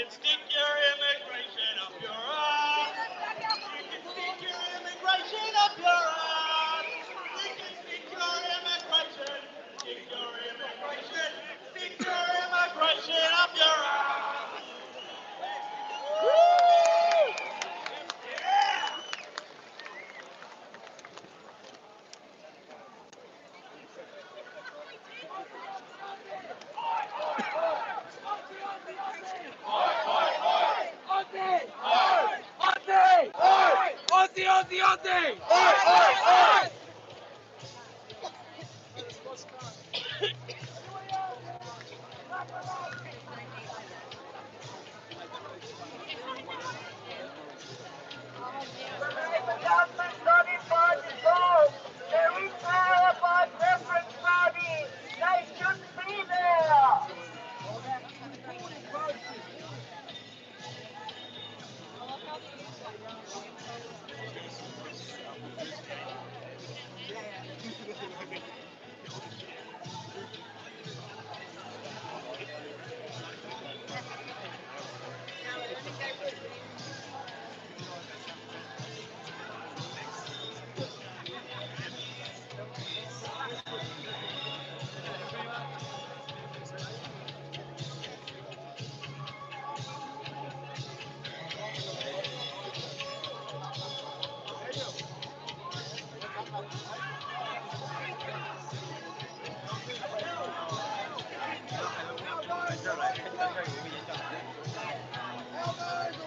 Speaker 6: can stick your immigration up your ass. You can stick your immigration up your ass. You can stick your immigration. Stick your immigration. Stick your immigration up your ass. Woo! Yeah!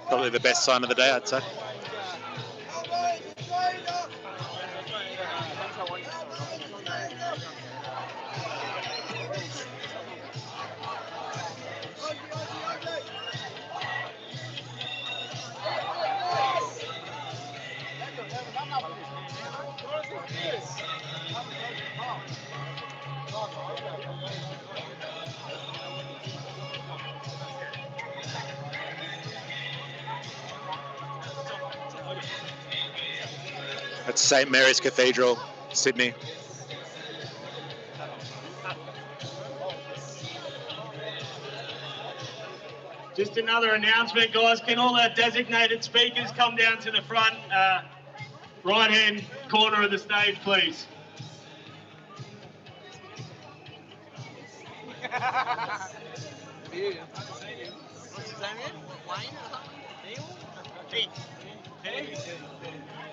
Speaker 1: Probably the best sign of the day, I'd say. At St. Mary's Cathedral, Sydney.
Speaker 6: Just another announcement, guys. Can all our designated speakers come down to the front right-hand corner of the stage, please?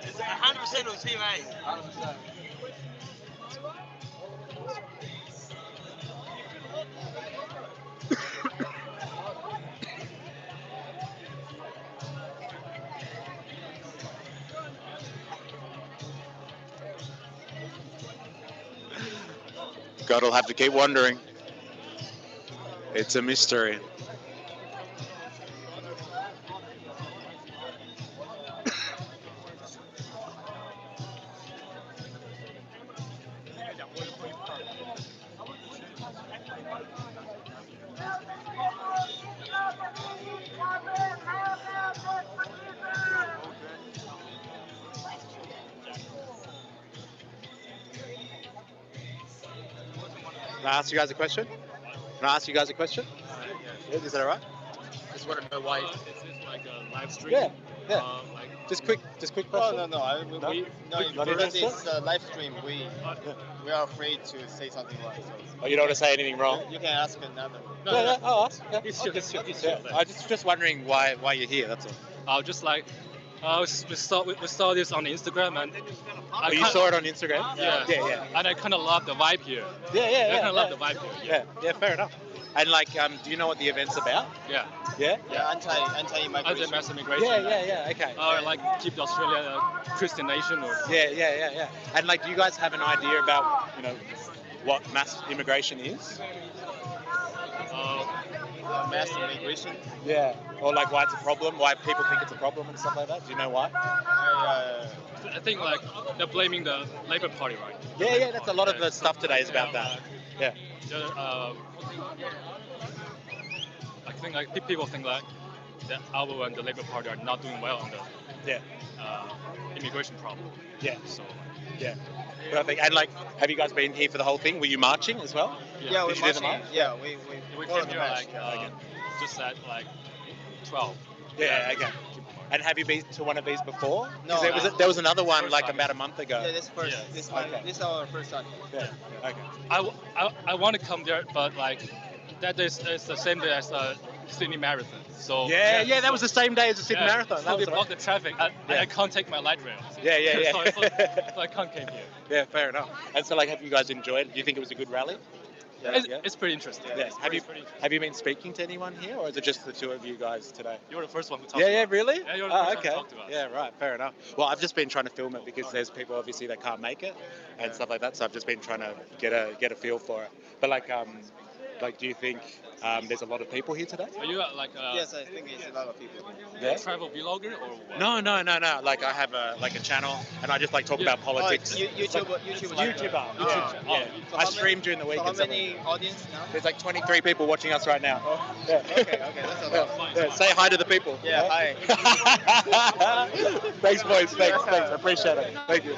Speaker 4: It's 100% it was him, eh? 100%.
Speaker 1: God will have to keep wondering. It's a mystery. Can I ask you guys a question? Can I ask you guys a question? Yeah, is that all right?
Speaker 3: Just want to know why is this like a live stream?
Speaker 1: Yeah, yeah.
Speaker 3: Like
Speaker 1: Just quick question.
Speaker 3: no,
Speaker 1: Not
Speaker 3: because it's a live stream. We are afraid to say something wrong. So.
Speaker 1: Oh, you don't want to say anything wrong?
Speaker 3: You can ask another.
Speaker 1: Yeah, I'll ask. Yeah.
Speaker 3: It's
Speaker 1: Okay.
Speaker 3: chill.
Speaker 1: Yeah. I just wondering why you're here. That's all.
Speaker 17: Just like we saw this on Instagram and
Speaker 1: You saw it on Instagram?
Speaker 17: Yeah. And I kind of love the vibe here.
Speaker 1: Yeah.
Speaker 17: I kind of love the vibe here.
Speaker 1: Yeah, fair enough. And like, do you know what the event's about?
Speaker 17: Yeah.
Speaker 1: Yeah?
Speaker 3: Yeah, anti-immigration.
Speaker 17: Anti-mass immigration.
Speaker 1: Yeah, okay.
Speaker 17: Like keep Australia a Christian nation or.
Speaker 1: Yeah. And like, do you guys have an idea about, what mass immigration is?
Speaker 3: Mass immigration?
Speaker 1: Yeah. Or like why it's a problem, why people think it's a problem and stuff like that. Do you know why?
Speaker 17: I think like they're blaming the Labour Party, right?
Speaker 1: Yeah, that's a lot of the stuff today is about that. Yeah.
Speaker 17: I think like people think like the Albo and the Labour Party are not doing well on the immigration problem.
Speaker 1: Yeah.
Speaker 17: So.
Speaker 1: Yeah. But I think, and like, have you guys been here for the whole thing? Were you marching as well?
Speaker 3: Yeah,
Speaker 1: Did you do the march?
Speaker 3: Yeah, we
Speaker 17: came
Speaker 3: followed the
Speaker 17: here
Speaker 3: march.
Speaker 17: like just at like 12.
Speaker 1: Yeah, okay. And have you been to one of these before?
Speaker 3: No,
Speaker 1: There was another one like about a month ago.
Speaker 3: Yeah, this first. This one.
Speaker 1: Okay.
Speaker 3: This is our first time.
Speaker 1: Yeah. Okay.
Speaker 17: I want to come there, but like that day is the same day as the Sydney Marathon. So
Speaker 1: Yeah, that was the same day as the Sydney
Speaker 17: yeah,
Speaker 1: Marathon.
Speaker 17: So
Speaker 1: That
Speaker 17: they
Speaker 1: was
Speaker 17: blocked the traffic, and I can't take my light rail.
Speaker 1: Yeah.
Speaker 17: So I can't come here.
Speaker 1: Yeah, fair enough. And so, like, have you guys enjoyed it? Do you think it was a good rally?
Speaker 17: It's pretty interesting.
Speaker 1: Yeah. Have you been speaking to anyone here, or is it just the two of you guys today?
Speaker 17: You're the first one who talked.
Speaker 1: Yeah, really?
Speaker 17: Yeah, you're the first one
Speaker 1: okay.
Speaker 17: who talked to us.
Speaker 1: Yeah, right. Fair enough. Well, I've just been trying to film it because there's people obviously that can't make it and stuff like that. So I've just been trying to get a feel for it. But like, do you think there's a lot of people here today?
Speaker 17: Are you like
Speaker 3: Yes, I think it's a lot of people.
Speaker 1: Yeah.
Speaker 17: travel vlogger or what?
Speaker 1: No. Like I have a channel and I just like talk about politics.
Speaker 3: YouTuber.
Speaker 1: Yeah. I stream during the week.
Speaker 3: So how
Speaker 1: and stuff
Speaker 3: many audience now?
Speaker 1: There's like 23 people watching us right now. Yeah.
Speaker 3: Okay, that's a lot.
Speaker 1: Yeah, say hi to the people.
Speaker 3: Yeah, hi.
Speaker 1: Thanks, boys. Thanks. I appreciate it. Thank you.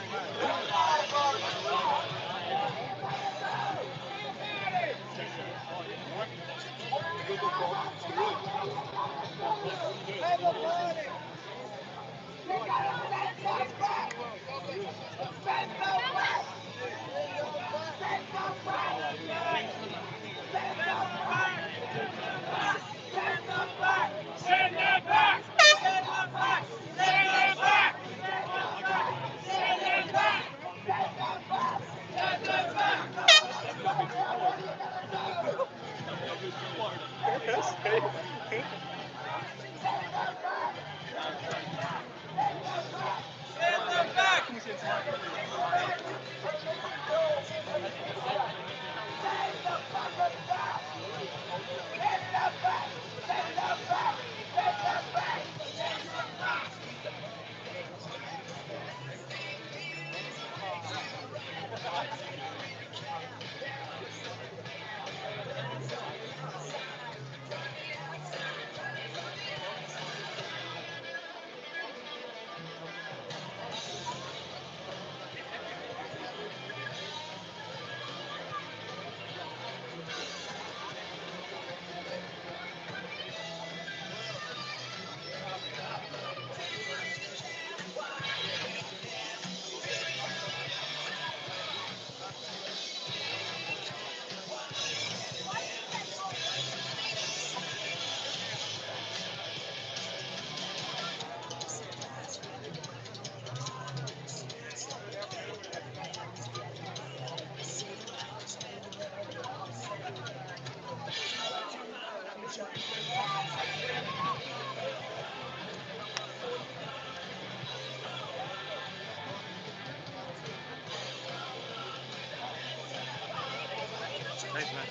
Speaker 1: Thanks, man.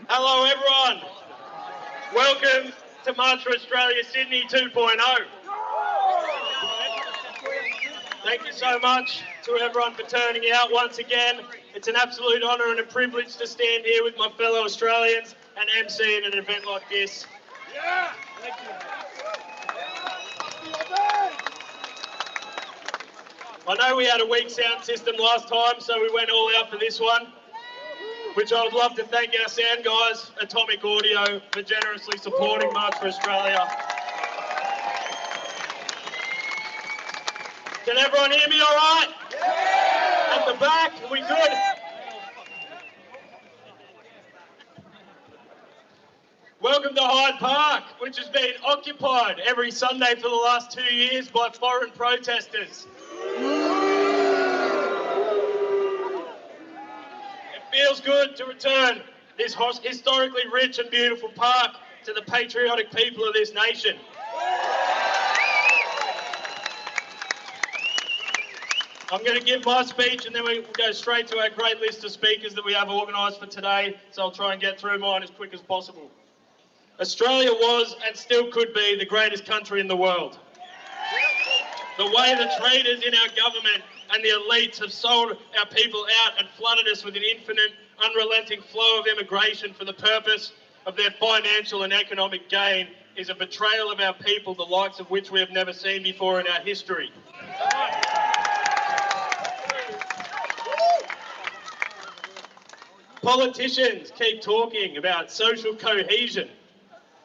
Speaker 5: Hello everyone, welcome to March for Australia Sydney 2.0. Thank you so much to everyone for turning out once again. It's an absolute honour and a privilege to stand here with my fellow Australians and MC at an event like this. Thank you. I know we had a weak sound system last time, so we went all out for this one, which I would love to thank our sound guys, Atomic Audio, for generously supporting March for Australia. Can everyone hear me all right? Yeah. At the back, are we good? Welcome to Hyde Park, which has been occupied every Sunday for the last 2 years by foreign protesters. It feels good to return this historically rich and beautiful park to the patriotic people of this nation. I'm going to give my speech and then we'll go straight to our great list of speakers that we have organised for today, so I'll try and get through mine as quick as possible. Australia was and still could be the greatest country in the world. The way the traders in our government and the elites have sold our people out and flooded us with an infinite, unrelenting flow of immigration for the purpose of their financial and economic gain is a betrayal of our people, the likes of which we have never seen before in our history. Politicians keep talking about social cohesion,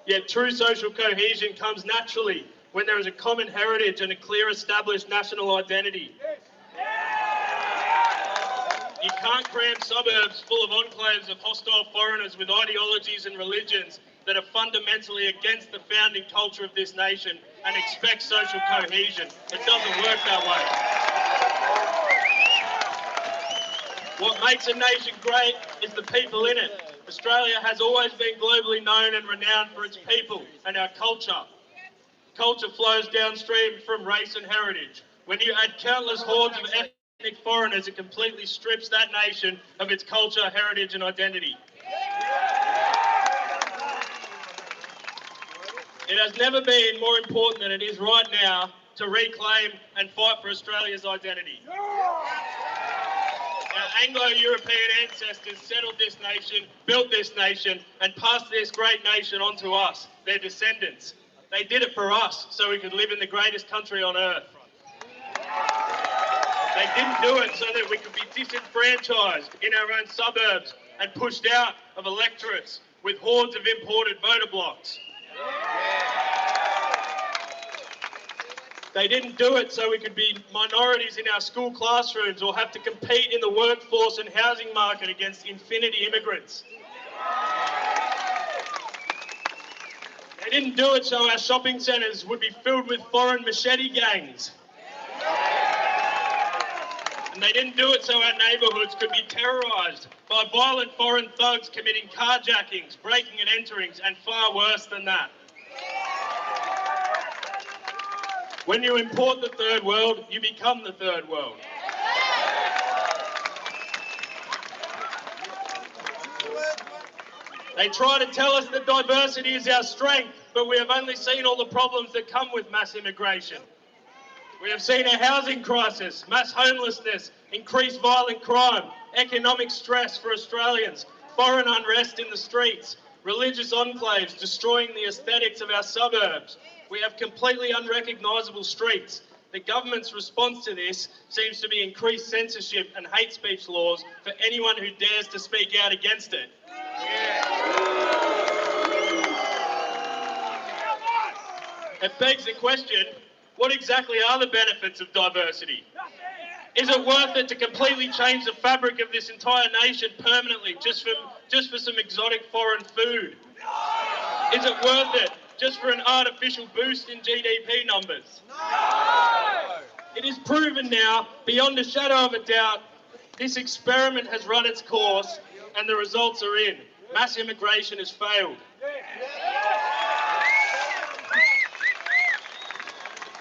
Speaker 5: yet true social cohesion comes naturally when there is a common heritage and a clear established national identity. You can't cram suburbs full of enclaves of hostile foreigners with ideologies and religions that are fundamentally against the founding culture of this nation and expect social cohesion. It doesn't work that way. What makes a nation great is the people in it. Australia has always been globally known and renowned for its people and our culture. Culture flows downstream from race and heritage. When you add countless hordes of ethnic foreigners, it completely strips that nation of its culture, heritage and identity. It has never been more important than it is right now to reclaim and fight for Australia's identity. Our Anglo-European ancestors settled this nation, built this nation, and passed this great nation on to us, their descendants. They did it for us so we could live in the greatest country on earth. They didn't do it so that we could be disenfranchised in our own suburbs and pushed out of electorates with hordes of imported voter blocks. They didn't do it so we could be minorities in our school classrooms or have to compete in the workforce and housing market against infinity immigrants. They didn't do it so our shopping centres would be filled with foreign machete gangs. And they didn't do it so our neighbourhoods could be terrorised by violent foreign thugs committing carjackings, breaking and enterings, and far worse than that. When you import the third world, you become the third world. They try to tell us that diversity is our strength, but we have only seen all the problems that come with mass immigration. We have seen a housing crisis, mass homelessness, increased violent crime, economic stress for Australians, foreign unrest in the streets, religious enclaves destroying the aesthetics of our suburbs. We have completely unrecognisable streets. The government's response to this seems to be increased censorship and hate speech laws for anyone who dares to speak out against it. It begs the question, what exactly are the benefits of diversity? Is it worth it to completely change the fabric of this entire nation permanently just for some exotic foreign food? Is it worth it just for an artificial boost in GDP numbers? No! It is proven now, beyond a shadow of a doubt, this experiment has run its course and the results are in. Mass immigration has failed.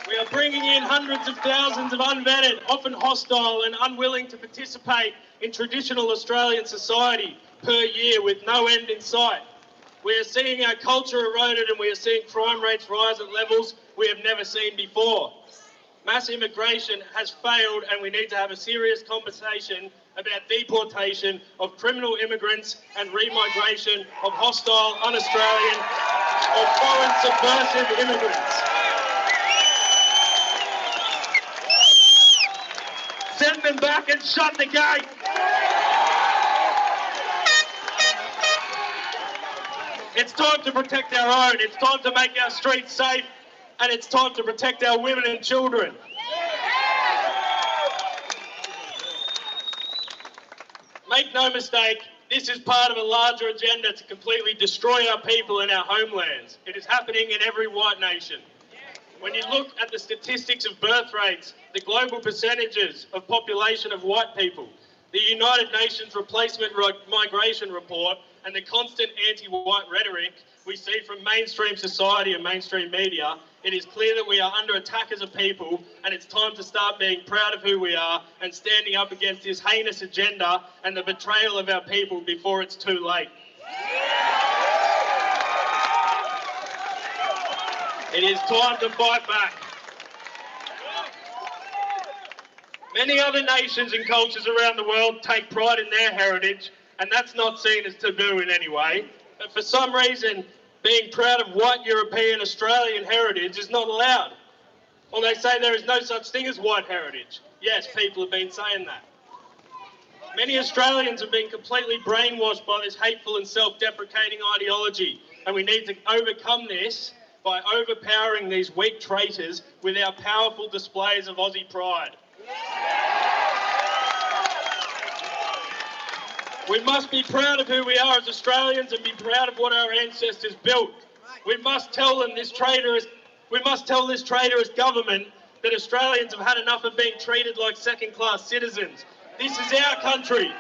Speaker 5: We are bringing in hundreds of thousands of unvetted, often hostile and unwilling to participate in traditional Australian society per year with no end in sight. We are seeing our culture eroded and we are seeing crime rates rise at levels we have never seen before. Mass immigration has failed and we need to have a serious conversation about deportation of criminal immigrants and remigration of hostile, un-Australian or foreign subversive immigrants. Send them back and shut the gate! It's time to protect our own, it's time to make our streets safe, and it's time to protect our women and children. Make no mistake, this is part of a larger agenda to completely destroy our people and our homelands. It is happening in every white nation. When you look at the statistics of birth rates, the global percentages of population of white people, the United Nations Replacement Migration Report, and the constant anti-white rhetoric we see from mainstream society and mainstream media, it is clear that we are under attack as a people, and it's time to start being proud of who we are and standing up against this heinous agenda and the betrayal of our people before it's too late. It is time to fight back. Many other nations and cultures around the world take pride in their heritage, and that's not seen as taboo in any way. But for some reason, being proud of white European Australian heritage is not allowed. Well, they say there is no such thing as white heritage. Yes, people have been saying that. Many Australians have been completely brainwashed by this hateful and self-deprecating ideology, and we need to overcome this by overpowering these weak traitors with our powerful displays of Aussie pride. We must be proud of who we are as Australians and be proud of what our ancestors built. We must tell them this traitorous government that Australians have had enough of being treated like second-class citizens. This is our country.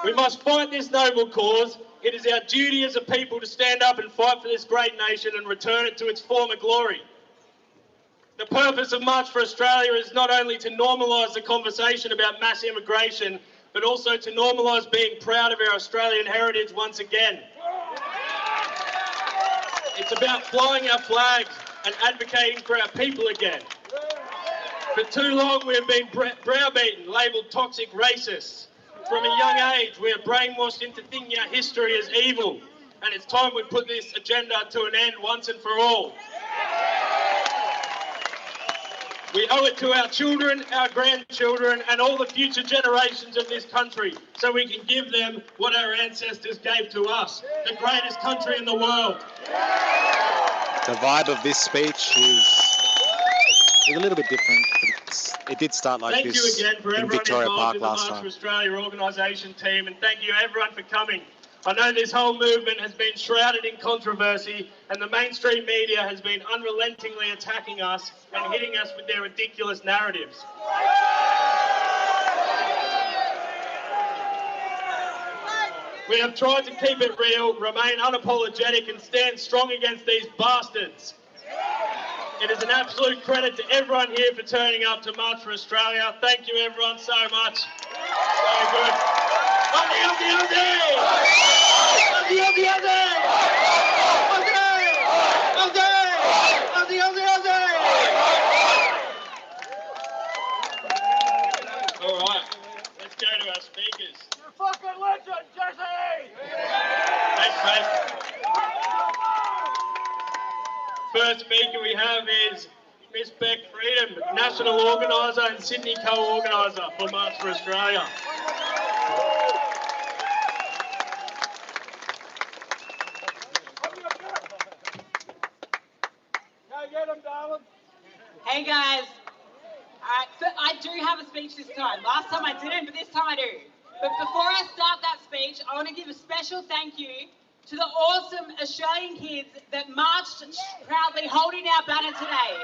Speaker 5: We must fight this noble cause. It is our duty as a people to stand up and fight for this great nation and return it to its former glory. The purpose of March for Australia is not only to normalise the conversation about mass immigration, but also to normalise being proud of our Australian heritage once again. It's about flying our flags and advocating for our people again. For too long we have been browbeaten, labelled toxic racists. From a young age we are brainwashed into thinking our history is evil, and it's time we put this agenda to an end once and for all. We owe it to our children, our grandchildren, and all the future generations of this country, so we can give them what our ancestors gave to us, the greatest country in the world.
Speaker 1: The vibe of this speech is a little bit different, but it did start like
Speaker 5: thank
Speaker 1: this
Speaker 5: you again for
Speaker 1: in
Speaker 5: everyone
Speaker 1: Victoria
Speaker 5: involved
Speaker 1: Park
Speaker 5: in the
Speaker 1: last
Speaker 5: March
Speaker 1: time.
Speaker 5: for Australia organisation team, and thank you everyone for coming. I know this whole movement has been shrouded in controversy, and the mainstream media has been unrelentingly attacking us and hitting us with their ridiculous narratives. We have tried to keep it real, remain unapologetic, and stand strong against these bastards. It is an absolute credit to everyone here for turning up to March for Australia. Thank you everyone so much. So good. Aussie, Aussie, Aussie! Aussie, Aussie, Aussie! Aussie! Aussie, Aussie, Aussie! All right, let's go to our speakers.
Speaker 6: You're a fucking legend, Jesse!
Speaker 5: Thanks, mate. First speaker we have is Miss Beck Freedom, National Organiser and Sydney Co-Organiser for March for Australia.
Speaker 6: Go get him, darling.
Speaker 9: Hey guys. Alright, so I do have a speech this time. Last time I didn't, but this time I do. But before I start that speech, I want to give a special thank you to the awesome Australian kids that marched proudly holding our banner today.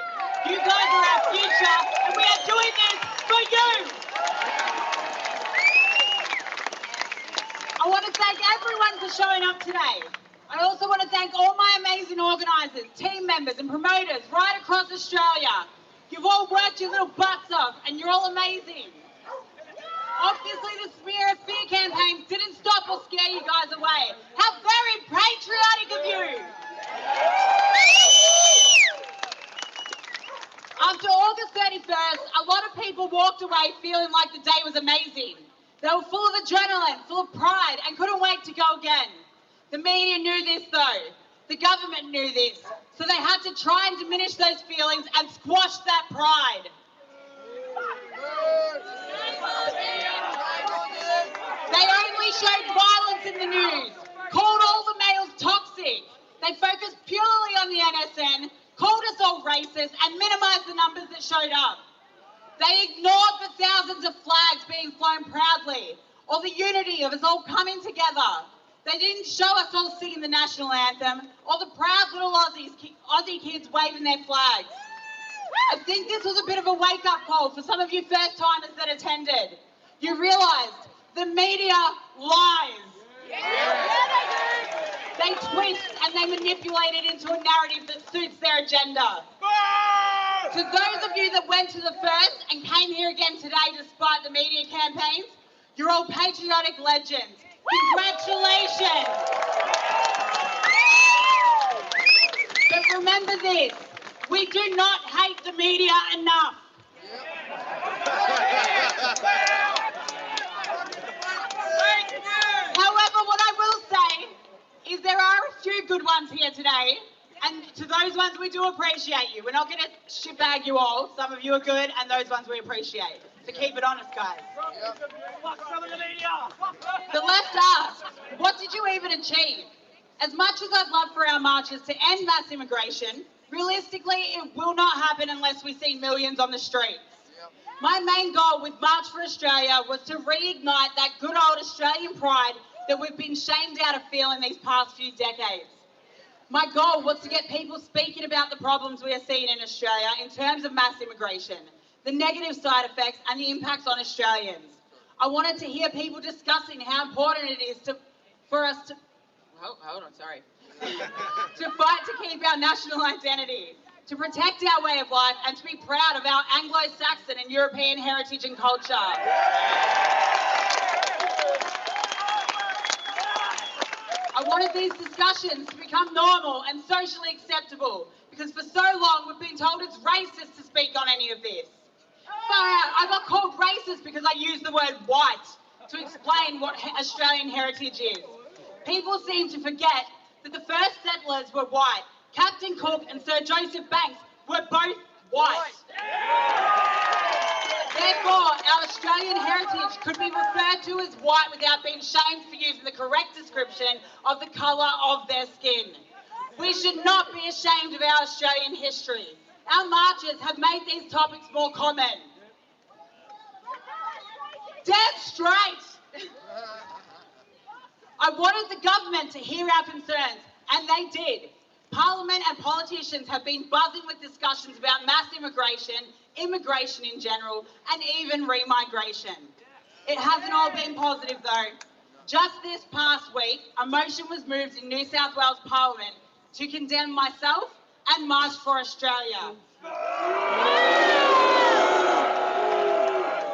Speaker 9: You guys are our future, and we are doing this for you. I want to thank everyone for showing up today. I also want to thank all my amazing organisers, team members and promoters right across Australia. You've all worked your little butts off and you're all amazing. Obviously the smear of fear campaigns didn't stop or scare you guys away. How very patriotic of you! After August 31st, a lot of people walked away feeling like the day was amazing. They were full of adrenaline, full of pride, and couldn't wait to go again. The media knew this though. The government knew this. So they had to try and diminish those feelings and squash that pride. They only showed violence in the news, called all the males toxic. They focused purely on the NSN, called us all racist, and minimised the numbers that showed up. They ignored the thousands of flags being flown proudly, or the unity of us all coming together. They didn't show us all singing the national anthem or the proud little Aussie kids waving their flags. I think this was a bit of a wake-up call for some of you first-timers that attended. You realised the media lies. They twist and they manipulate it into a narrative that suits their agenda. To those of you that went to the first and came here again today despite the media campaigns, you're all patriotic legends. Congratulations! But remember this, we do not hate the media enough. However, what I will say is there are a few good ones here today, and to those ones we do appreciate you. We're not going to shitbag you all. Some of you are good, and those ones we appreciate. So keep it honest, guys. The left asked, what did you even achieve? As much as I'd love for our marches to end mass immigration, realistically, it will not happen unless we see millions on the streets. My main goal with March for Australia was to reignite that good old Australian pride that we've been shamed out of feeling these past few decades. My goal was to get people speaking about the problems we are seeing in Australia in terms of mass immigration, the negative side effects and the impacts on Australians. I wanted to hear people discussing how important it is for us to fight to keep our national identity, to protect our way of life and to be proud of our Anglo-Saxon and European heritage and culture. I wanted these discussions to become normal and socially acceptable because for so long we've been told it's racist to speak on any of this. I got called racist because I used the word white to explain what Australian heritage is. People seem to forget that the first settlers were white. Captain Cook and Sir Joseph Banks were both white. Therefore, our Australian heritage could be referred to as white without being shamed for using the correct description of the colour of their skin. We should not be ashamed of our Australian history. Our marches have made these topics more common. Dead straight! I wanted the government to hear our concerns, and they did. Parliament and politicians have been buzzing with discussions about mass immigration, immigration in general, and even remigration. It hasn't all been positive though. Just this past week, a motion was moved in New South Wales Parliament to condemn myself and March for Australia.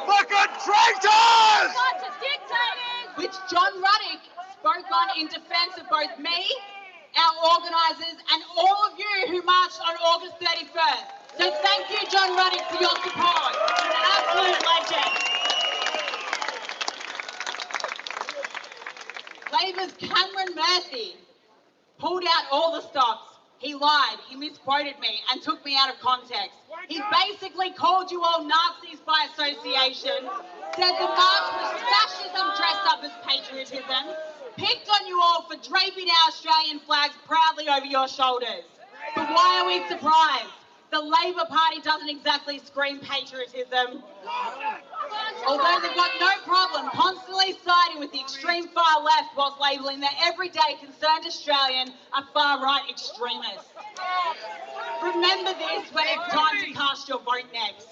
Speaker 6: Fucking traitors!
Speaker 9: Bunch of dictators! Which John Ruddick spoke on in defence of both me, our organisers, and all of you who marched on August 31st. So thank you, John Ruddick, for your support. You're an absolute legend. Labor's Cameron Murphy pulled out all the stops. He lied, he misquoted me and took me out of context. He basically called you all Nazis by association, said the march was fascism dressed up as patriotism, picked on you all for draping our Australian flags proudly over your shoulders. But why are we surprised? The Labor Party doesn't exactly scream patriotism. Although they've got no problem constantly siding with the extreme far left whilst labelling their everyday concerned Australian a far-right extremist. Remember this when it's time to cast your vote next.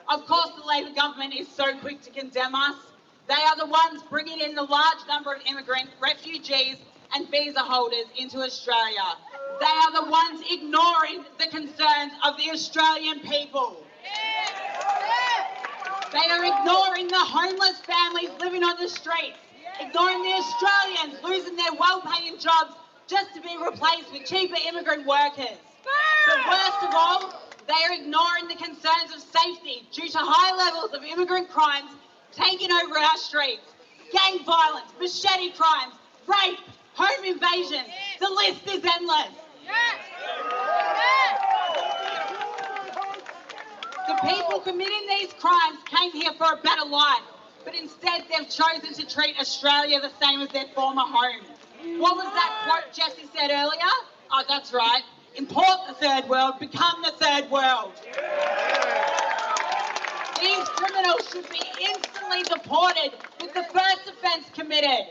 Speaker 9: Of course, the Labor government is so quick to condemn us. They are the ones bringing in the large number of immigrant refugees and visa holders into Australia. They are the ones ignoring the concerns of the Australian people. They are ignoring the homeless families living on the streets, ignoring the Australians losing their well-paying jobs just to be replaced with cheaper immigrant workers. But worst of all, they are ignoring the concerns of safety due to high levels of immigrant crimes taking over our streets. Gang violence, machete crimes, rape, home invasions. The list is endless. The people committing these crimes came here for a better life, but instead they've chosen to treat Australia the same as their former home. What was that quote Jesse said earlier? Oh, that's right. Import the third world, become the third world. These criminals should be instantly deported with the first offence committed.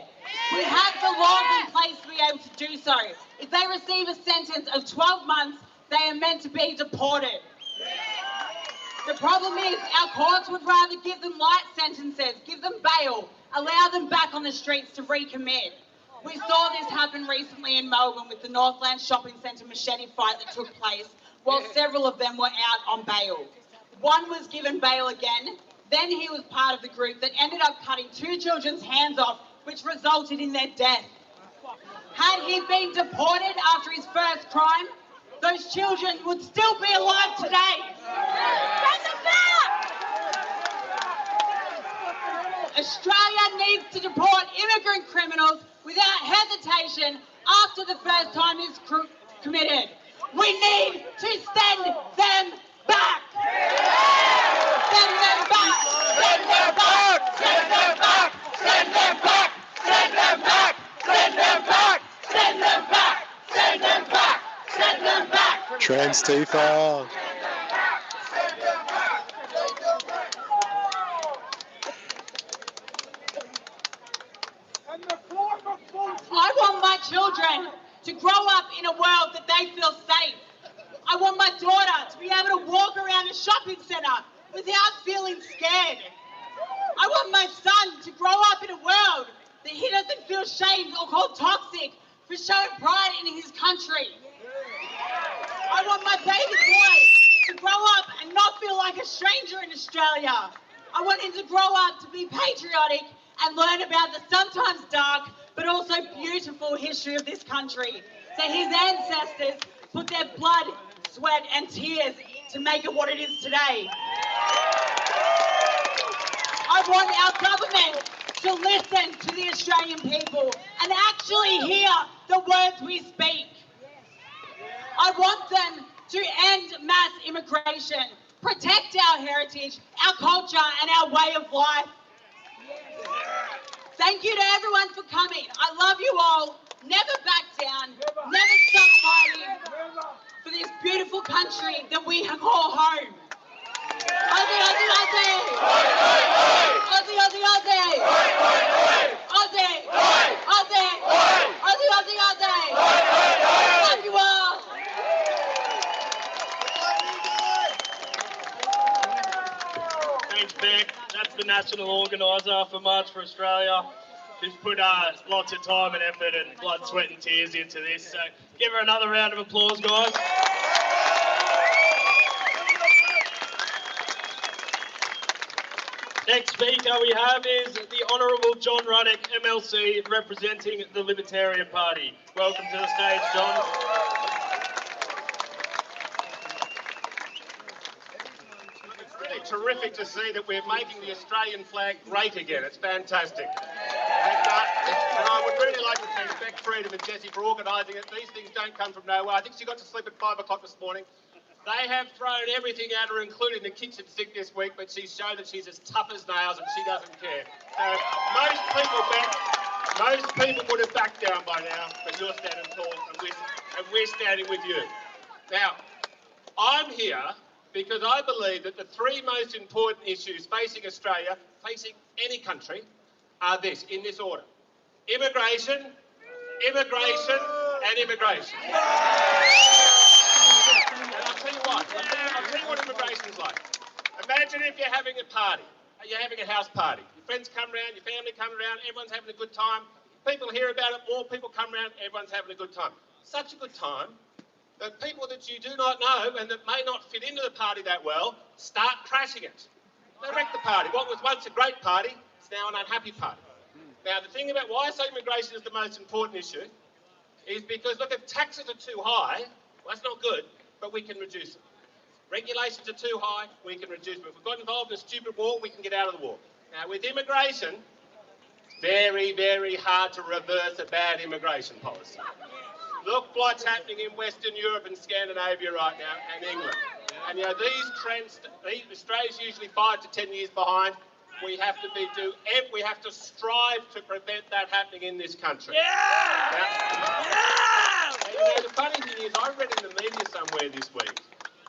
Speaker 9: We have the are laws in place to be able to do so. If they receive a sentence of 12 months, they are meant to be deported. The problem is our courts would rather give them light sentences, give them bail, allow them back on the streets to recommit. We saw this happen recently in Melbourne with the Northland Shopping Centre machete fight that took place, while several of them were out on bail. One was given bail again, then he was part of the group that ended up cutting 2 children's hands off, which resulted in their death. Had he been deported after his first crime, those children would still be alive today. Send them back! Australia needs to deport immigrant criminals without hesitation after the first time is committed. We need to send them back! Send them back! Send them back! Send them back! Send them back! Send them back! Send them back! Send them back! Send them back! Send them back!
Speaker 1: Trans Tifa.
Speaker 9: I want my children to grow up in a world that they feel safe. I want my daughter to be able to walk around a shopping centre without feeling scared. I want my son to grow up in a world that he doesn't feel shamed or called toxic for showing pride in his country. I want my baby boy to grow up and not feel like a stranger in Australia. I want him to grow up to be patriotic and learn about the sometimes dark but also beautiful history of this country. So his ancestors put their blood, sweat and tears to make it what it is today. I want our government to listen to the Australian people and actually hear the words we speak. I want them to end mass immigration, protect our heritage, our culture and our way of life. Thank you to everyone for coming. I love you all. Never back down. Never stop fighting for this beautiful country that we call home. Aussie, Aussie, Aussie! Aussie, Aussie, Aussie! Aussie! Aussie! Aussie, Aussie, Aussie! Love you all!
Speaker 5: Thanks, Beck. That's the national organiser for March for Australia, who's put lots of time and effort and blood, sweat and tears into this. So give her another round of applause, guys. Next speaker we have is the Honourable John Ruddock, MLC, representing the Libertarian Party. Welcome to the stage, John.
Speaker 8: It's really terrific to see that we're making the Australian flag great again. It's fantastic. And I would really like to thank Beck Freedom and Jessie for organising it. These things don't come from nowhere. I think she got to sleep at 5 o'clock this morning. They have thrown everything at her, including the kitchen sink this week, but she's shown that she's as tough as nails and she doesn't care. So most people, Beck, most people would have backed down by now, but you're standing tall and we're standing with you. Now, I'm here because I believe that the 3 most important issues facing Australia, facing any country, are this, in this order: immigration, immigration and immigration. I'll tell you what immigration's like. Imagine if you're having a party, you're having a house party. Your friends come around, your family come around, everyone's having a good time. People hear about it, more people come around, everyone's having a good time. Such a good time that people that you do not know and that may not fit into the party that well start crashing it. They wreck the party. What was once a great party is now an unhappy party. Now, the thing about why I say immigration is the most important issue is because, look, if taxes are too high, well, that's not good, but we can reduce them. Regulations are too high, we can reduce them. If we've got involved in a stupid war, we can get out of the war. Now, with immigration, it's very, very hard to reverse a bad immigration policy. Look what's happening in Western Europe and Scandinavia right now, and England. And, you know, these trends, Australia's usually 5 to 10 years behind. We have to strive to prevent that happening in this country. Yeah! And, you know, the funny thing is, I read in the media somewhere this week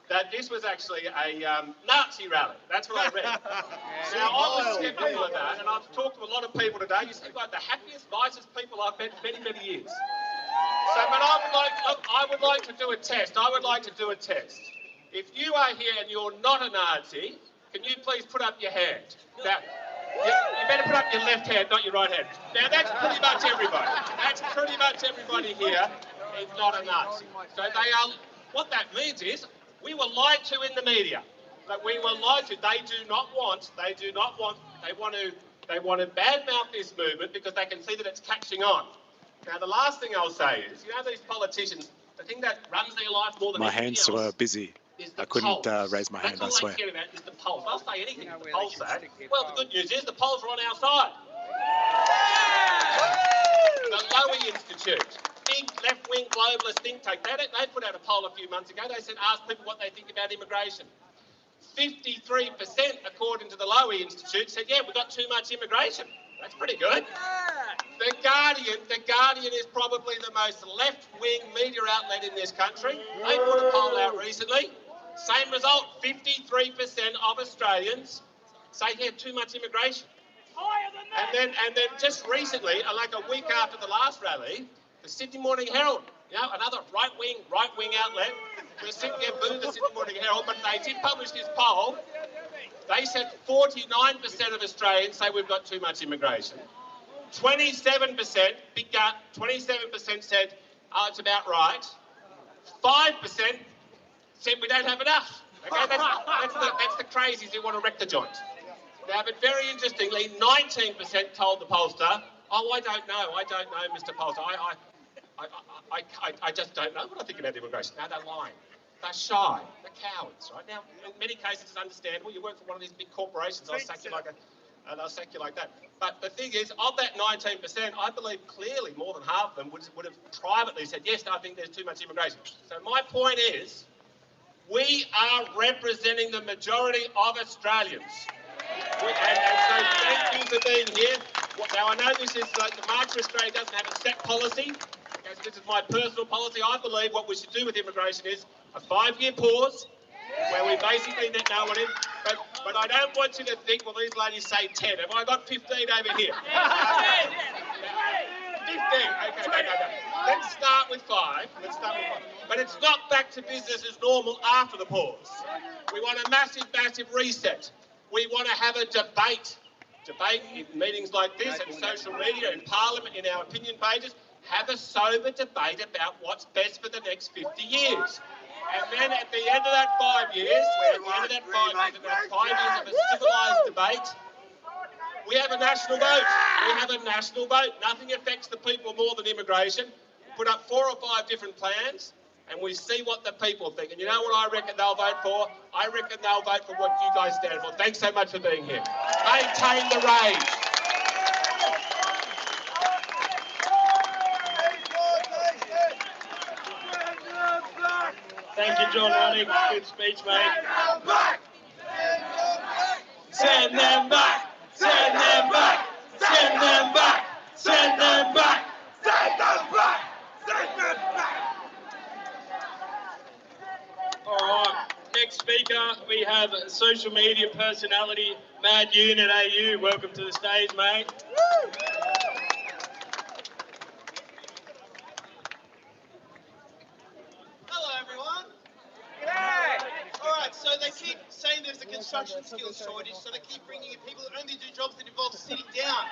Speaker 8: that this was actually a Nazi rally. That's what I read. Now, I was skeptical of that, and I've talked to a lot of people today. You seem like the happiest, nicest people I've met in many, many years. So, but I would like to do a test. I would like to do a test. If you are here and you're not a Nazi, can you please put up your hand? Now, you better put up your left hand, not your right hand. Now, that's pretty much everybody. That's pretty much everybody here is not a Nazi. So they are, what that means is we were lied to in the media. That we were lied to. They want to badmouth this movement because they can see that it's catching on. Now, the last thing I'll say is, you know, these politicians, the thing that runs their life more than
Speaker 1: My
Speaker 8: anything
Speaker 1: hands
Speaker 8: else
Speaker 1: were busy. I couldn't raise my hand, I
Speaker 8: That's all
Speaker 1: swear.
Speaker 8: they care about is the polls. They'll say anything that the polls say. Well, the good news is the polls are on our side. The Lowy Institute, big left-wing globalist think tank, they put out a poll a few months ago. They said, ask people what they think about immigration. 53%, according to the Lowy Institute, said, yeah, we've got too much immigration. That's pretty good. The Guardian is probably the most left-wing media outlet in this country. They put a poll out recently. Same result, 53% of Australians say, yeah, too much immigration. And then just recently, like a week after the last rally, the Sydney Morning Herald, you know, another right-wing outlet, booed the Sydney Morning Herald, but they did publish this poll. They said 49% of Australians say we've got too much immigration. 27%, big gut, 27% said, oh, it's about right. 5% said we don't have enough. Okay, that's the crazies who want to wreck the joint. Now, but very interestingly, 19% told the pollster, oh, I don't know, Mr. Pollster. I just don't know what I think about immigration. Now, they're lying. They're shy. They're cowards, right? Now, in many cases, it's understandable. You work for one of these big corporations, they'll sack you like that. But the thing is, of that 19%, I believe clearly more than half of them would have privately said, yes, I think there's too much immigration. So my point is, we are representing the majority of Australians. And so thank you for being here. Now, I know this is like the March for Australia doesn't have a set policy. Okay, so this is my personal policy. I believe what we should do with immigration is a 5-year pause where we basically let no one in. But I don't want you to think, well, these ladies say 10. Have I got 15 over here? 15. Okay, no. Let's start with 5. But it's not back to business as normal after the pause. We want a massive reset. We want to have a debate in meetings like this, in social media, in Parliament, in our opinion pages. Have a sober debate about what's best for the next 50 years. And then at the end of that 5 years, about 5 years of a civilised debate, we have a national vote. Nothing affects the people more than immigration. Put up 4 or 5 different plans, and we see what the people think. And you know what I reckon they'll vote for? I reckon they'll vote for what you guys stand for. Thanks so much for being here. Maintain the rage.
Speaker 5: Thank you, John Ronnick. Good speech, mate.
Speaker 6: Send them back! Send them back! Send them back! Send them back! Send them back! Send them back!
Speaker 5: All right, next speaker, we have social media personality, Mad Unit AU. Welcome to the stage, mate.
Speaker 7: Hello, everyone. All right, so they keep saying there's a construction skills shortage, so they keep bringing in people that only do jobs that involve sitting down.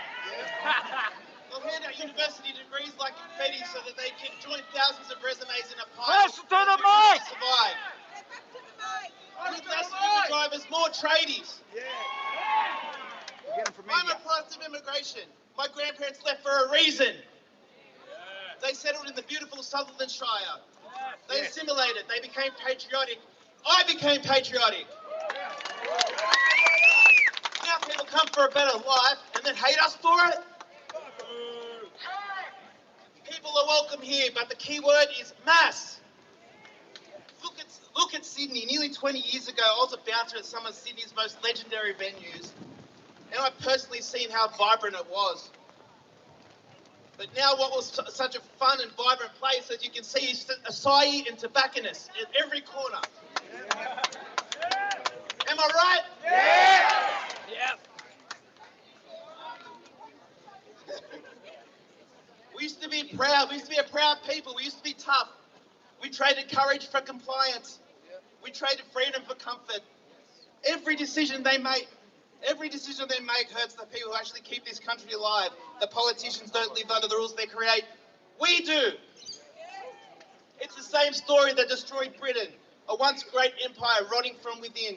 Speaker 7: They'll hand out university degrees like confetti so that they can join thousands of resumes in a pile.
Speaker 6: Closer to the mic!
Speaker 7: Survive. With less Uber drivers, more tradies. I'm a product of immigration. My grandparents left for a reason. They settled in the beautiful Sutherland Shire. They assimilated. They became patriotic. I became patriotic. Now people come for a better life and then hate us for it. People are welcome here, but the key word is mass. Look at Sydney. Nearly 20 years ago, I was a bouncer at some of Sydney's most legendary venues, and I've personally seen how vibrant it was. But now what was such a fun and vibrant place, as you can see, is acai and tobacconists at every corner. Am I right?
Speaker 12: Yeah.
Speaker 7: We used to be proud. We used to be a proud people. We used to be tough. We traded courage for compliance. We traded freedom for comfort. Every decision they make hurts the people who actually keep this country alive. The politicians don't live under the rules they create. We do. It's the same story that destroyed Britain, a once great empire rotting from within.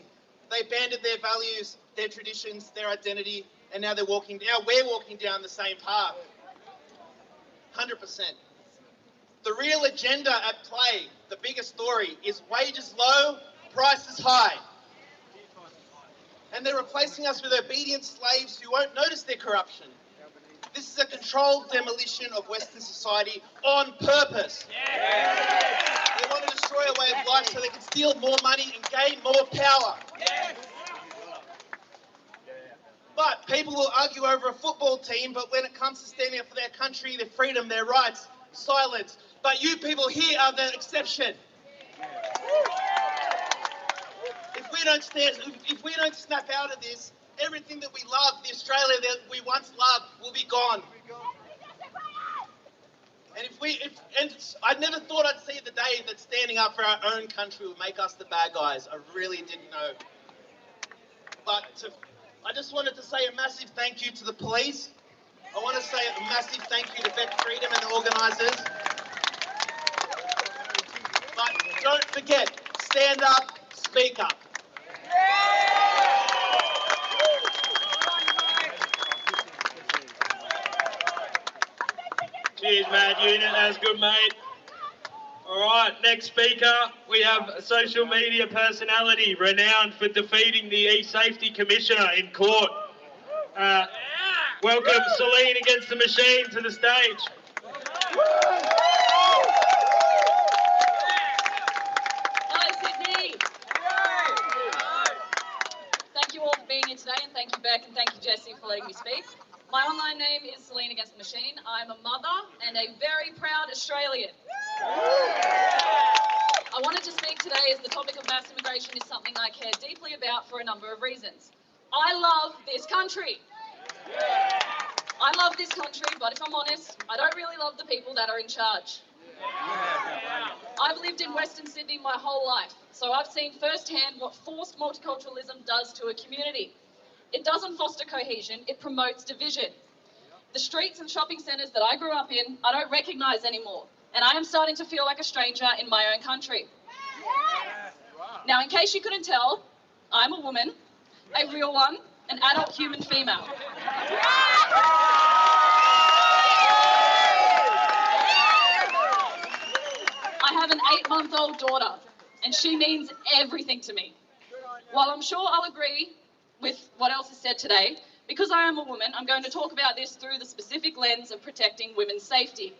Speaker 7: They abandoned their values, their traditions, their identity, and now we're walking down the same path. 100%. The real agenda at play, the biggest story, is wages low, prices high. And they're replacing us with obedient slaves who won't notice their corruption. This is a controlled demolition of Western society on purpose. They want to destroy a way of life so they can steal more money and gain more power. But people will argue over a football team, but when it comes to standing up for their country, their freedom, their rights, silence. But you people here are the exception. If we don't snap out of this, everything that we love, the Australia that we once loved, will be gone. And I never thought I'd see the day that standing up for our own country would make us the bad guys. I really didn't know. But I just wanted to say a massive thank you to the police. I want to say a massive thank you to Vet Freedom and the organisers. But don't forget, stand up, speak up.
Speaker 5: Cheers, Mad Unit. That's good, mate. All right, next speaker, we have a social media personality renowned for defeating the E-Safety Commissioner in court. Welcome Celine Against the Machine to the stage.
Speaker 13: Hello, Sydney. Thank you all for being here today, and thank you, Beck, and thank you, Jessie, for letting me speak. My online name is Celine Against the Machine. I'm a mother and a very proud Australian. I wanted to speak today as the topic of mass immigration is something I care deeply about for a number of reasons. I love this country. I love this country, but if I'm honest, I don't really love the people that are in charge. I've lived in Western Sydney my whole life, so I've seen firsthand what forced multiculturalism does to a community. It doesn't foster cohesion, it promotes division. The streets and shopping centres that I grew up in, I don't recognise anymore, and I am starting to feel like a stranger in my own country. Now, in case you couldn't tell, I'm a woman, a real one, an adult human female. I have an 8-month-old daughter, and she means everything to me. While I'm sure I'll agree with what else is said today, because I am a woman, I'm going to talk about this through the specific lens of protecting women's safety.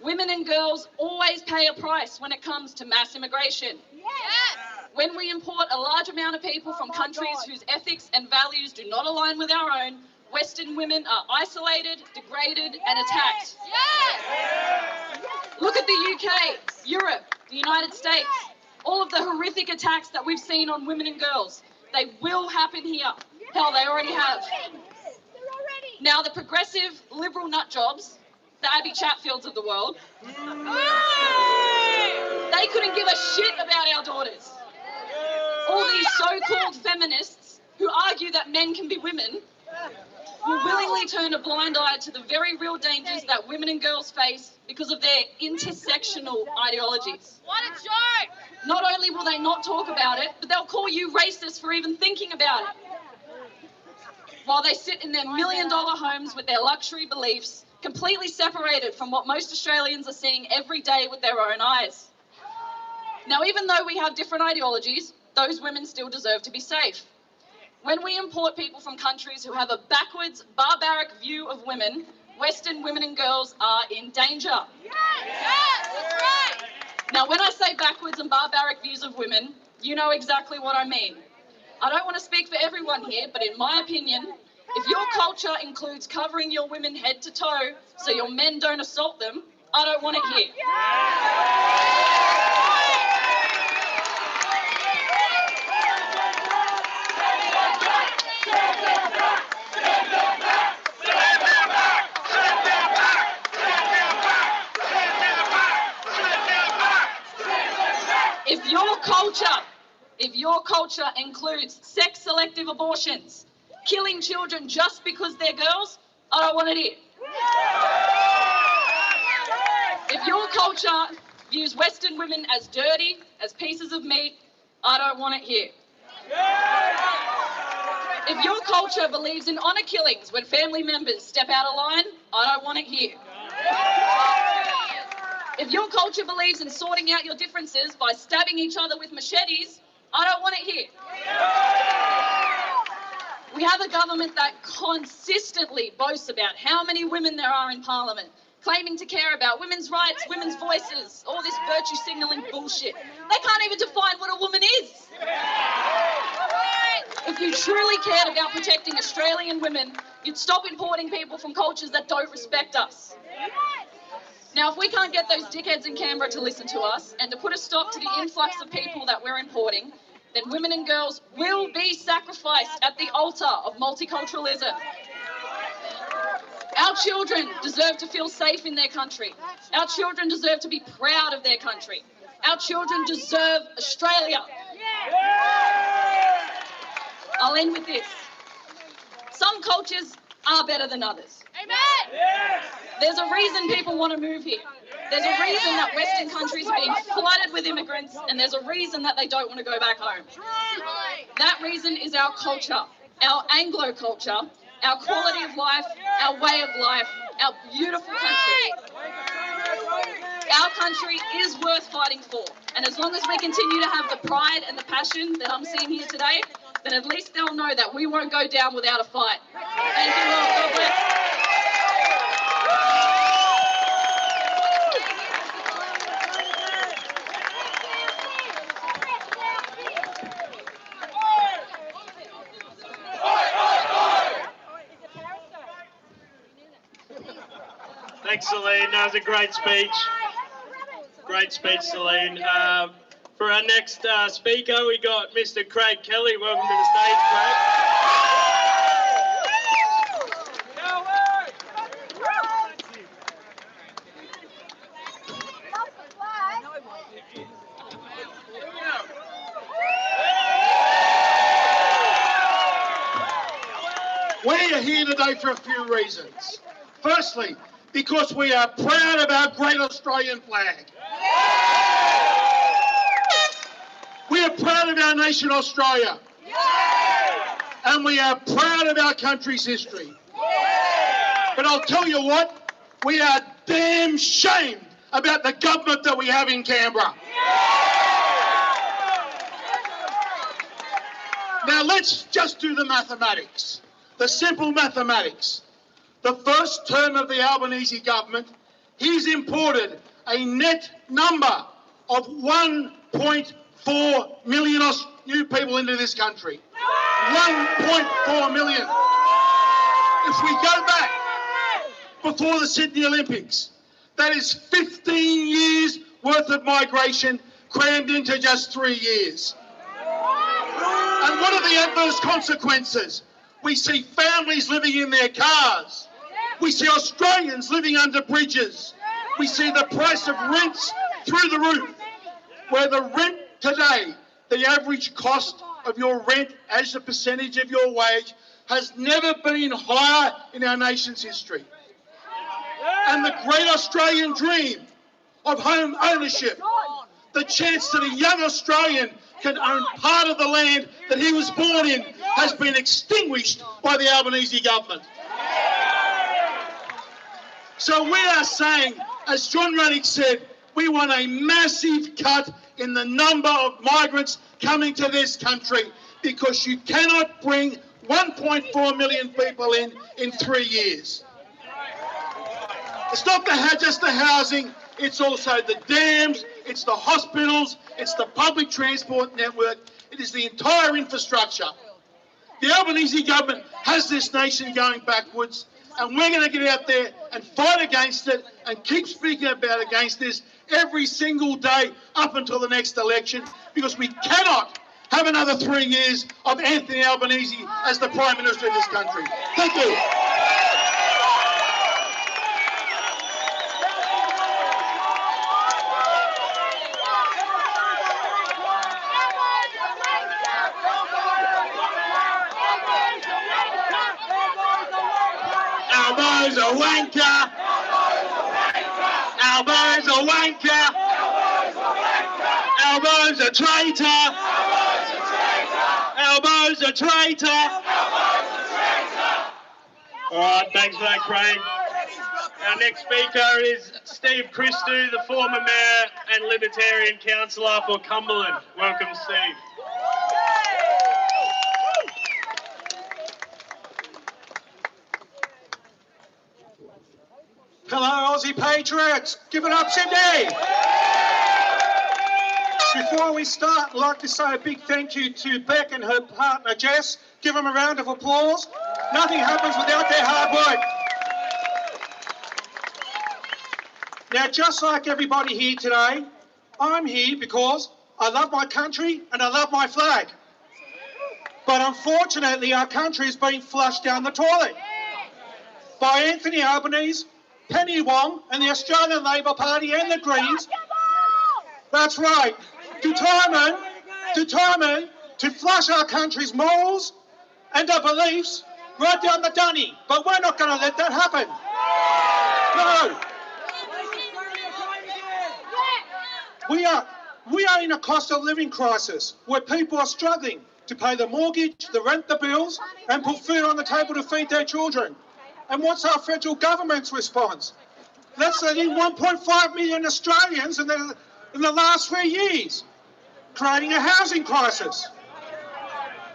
Speaker 13: Women and girls always pay a price when it comes to mass immigration. Yes. When we import a large amount of people from countries whose ethics and values do not align with our own, Western women are isolated, degraded, and attacked. Yes. Look at the UK, Europe, the United States, all of the horrific attacks that we've seen on women and girls. They will happen here. Hell, they already have. Now, the progressive, liberal nut jobs, the Abby Chatfields of the world, they couldn't give a shit about our daughters. All these so-called feminists who argue that men can be women will willingly turn a blind eye to the very real dangers that women and girls face because of their intersectional ideologies.
Speaker 22: What a joke!
Speaker 13: Not only will they not talk about it, but they'll call you racist for even thinking about it. While they sit in their million-dollar homes with their luxury beliefs, completely separated from what most Australians are seeing every day with their own eyes. Now, even though we have different ideologies, those women still deserve to be safe. When we import people from countries who have a backwards, barbaric view of women, Western women and girls are in danger.
Speaker 22: Yes, that's right.
Speaker 13: Now, when I say backwards and barbaric views of women, you know exactly what I mean. I don't want to speak for everyone here, but in my opinion, if your culture includes covering your women head to toe so your men don't assault them, I don't want it here. If your culture includes sex-selective abortions, killing children just because they're girls, I don't want it here. If your culture views Western women as dirty, as pieces of meat, I don't want it here. If your culture believes in honour killings when family members step out of line, I don't want it here. If your culture believes in sorting out your differences by stabbing each other with machetes, I don't want it here. We have a government that consistently boasts about how many women there are in Parliament, claiming to care about women's rights, women's voices, all this virtue signalling bullshit. They can't even define what a woman is. If you truly cared about protecting Australian women, you'd stop importing people from cultures that don't respect us. Now, if we can't get those dickheads in Canberra to listen to us and to put a stop to the influx of people that we're importing, then women and girls will be sacrificed at the altar of multiculturalism. Our children deserve to feel safe in their country. Our children deserve to be proud of their country. Our children deserve Australia. I'll end with this. Some cultures are better than others. Amen. There's a reason people want to move here. There's a reason that Western countries are being flooded with immigrants, and there's a reason that they don't want to go back home. That reason is our culture, our Anglo culture, our quality of life, our way of life, our beautiful country. Our country is worth fighting for, and as long as we continue to have the pride and the passion that I'm seeing here today, then at least they'll know that we won't go down without a fight. Thank you all. God bless.
Speaker 5: Thanks, Celine. That was a great speech. Great speech, Celine. For our next speaker, we got Mr. Craig Kelly. Welcome to the stage, Craig.
Speaker 11: We are here today for a few reasons. Firstly, because we are proud of our great Australian flag. We are proud of our nation, Australia. And we are proud of our country's history. But I'll tell you what, we are damn shamed about the government that we have in Canberra. Now let's just do the mathematics, the simple mathematics. The first term of the Albanese government, he's imported a net number of 1.4 million new people into this country. 1.4 million. If we go back before the Sydney Olympics, that is 15 years worth of migration crammed into just 3 years. And what are the adverse consequences? We see families living in their cars. We see Australians living under bridges. We see the price of rents through the roof. Where the rent today, the average cost of your rent as a percentage of your wage has never been higher in our nation's history. And the great Australian dream of home ownership, the chance that a young Australian can own part of the land that he was born in, has been extinguished by the Albanese government. So we are saying, as John Rennick said, we want a massive cut in the number of migrants coming to this country, because you cannot bring 1.4 million people in 3 years. It's not just the housing, it's also the dams, it's the hospitals, it's the public transport network, it is the entire infrastructure. The Albanese government has this nation going backwards, and we're going to get out there and fight against it and keep speaking against this every single day up until the next election, because we cannot have another 3 years of Anthony Albanese as the Prime Minister of this country. Thank you.
Speaker 8: Albo's a wanker. Albo's a wanker. Albo's a traitor. Albo's a traitor. All right, thanks for that, Craig. Our next speaker is Steve Christou, the former mayor and Libertarian councillor for Cumberland. Welcome, Steve.
Speaker 14: Hello, Aussie Patriots. Give it up, Sydney. Before we start, I'd like to say a big thank you to Beck and her partner, Jess. Give them a round of applause. Nothing happens without their hard work. Now, just like everybody here today, I'm here because I love my country and I love my flag. But unfortunately, our country is being flushed down the toilet by Anthony Albanese, Penny Wong and the Australian Labor Party and the Greens. That's right, determined to flush our country's morals and our beliefs right down the dunny. But we're not going to let that happen. No. We are in a cost of living crisis where people are struggling to pay the mortgage, the rent, the bills, and put food on the table to feed their children. And what's our federal government's response? Let's let in 1.5 million Australians in the last 3 years, creating a housing crisis,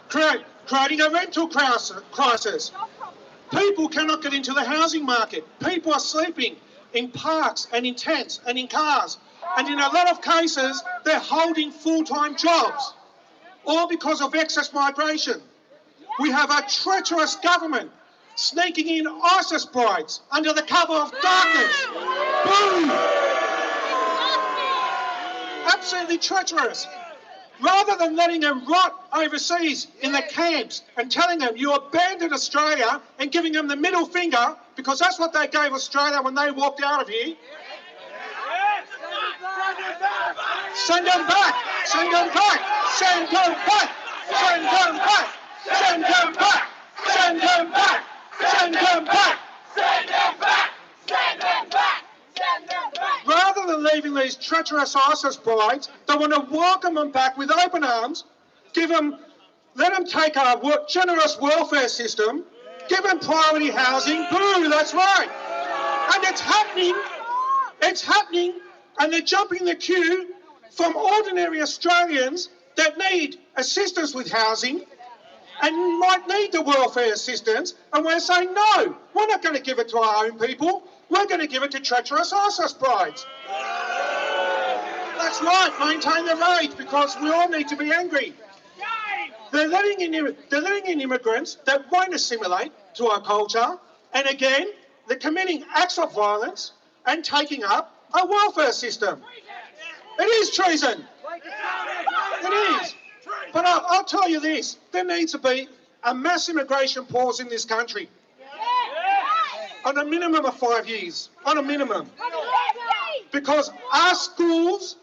Speaker 14: creating a rental crisis. People cannot get into the housing market. People are sleeping in parks and in tents and in cars. And in a lot of cases, they're holding full-time jobs, all because of excess migration. We have a treacherous government sneaking in ISIS brides under the cover of darkness. Boom! Absolutely treacherous. Rather than letting them rot overseas in the camps and telling them you abandoned Australia and giving them the middle finger, because that's what they gave Australia when they walked out of here. Send them back! Send them back! Send them back! Send them back! Send them back! Send them back! Send them back! Send them back! Send them back! Send them back! Rather than leaving these treacherous ISIS brides, they want to welcome them back with open arms, let them take our generous welfare system, give them priority housing. Boo, that's right. And it's happening, and they're jumping the queue from ordinary Australians that need assistance with housing and might need the welfare assistance, and we're saying, no, we're not going to give it to our own people, we're going to give it to treacherous ISIS brides. That's right, maintain the rage, because we all need to be angry. They're letting in immigrants that won't assimilate to our culture, and again, they're committing acts of violence and taking up our welfare system. It is treason. It is. But I'll tell you this, there needs to be a mass immigration pause in this country. On a minimum of 5 years. On a minimum. Because our schools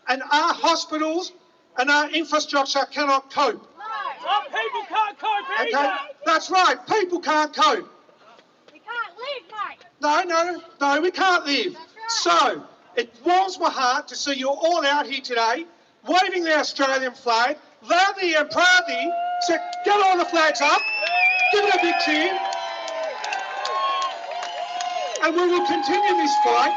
Speaker 14: and our hospitals and our infrastructure cannot cope.
Speaker 22: People can't cope either.
Speaker 14: Okay? That's right, people can't cope.
Speaker 22: We can't live, mate.
Speaker 14: No, we can't live. So, it warms my heart to see you all out here today, waving the Australian flag, loudly and proudly. So get all the flags up, give it a big cheer, and we will continue this fight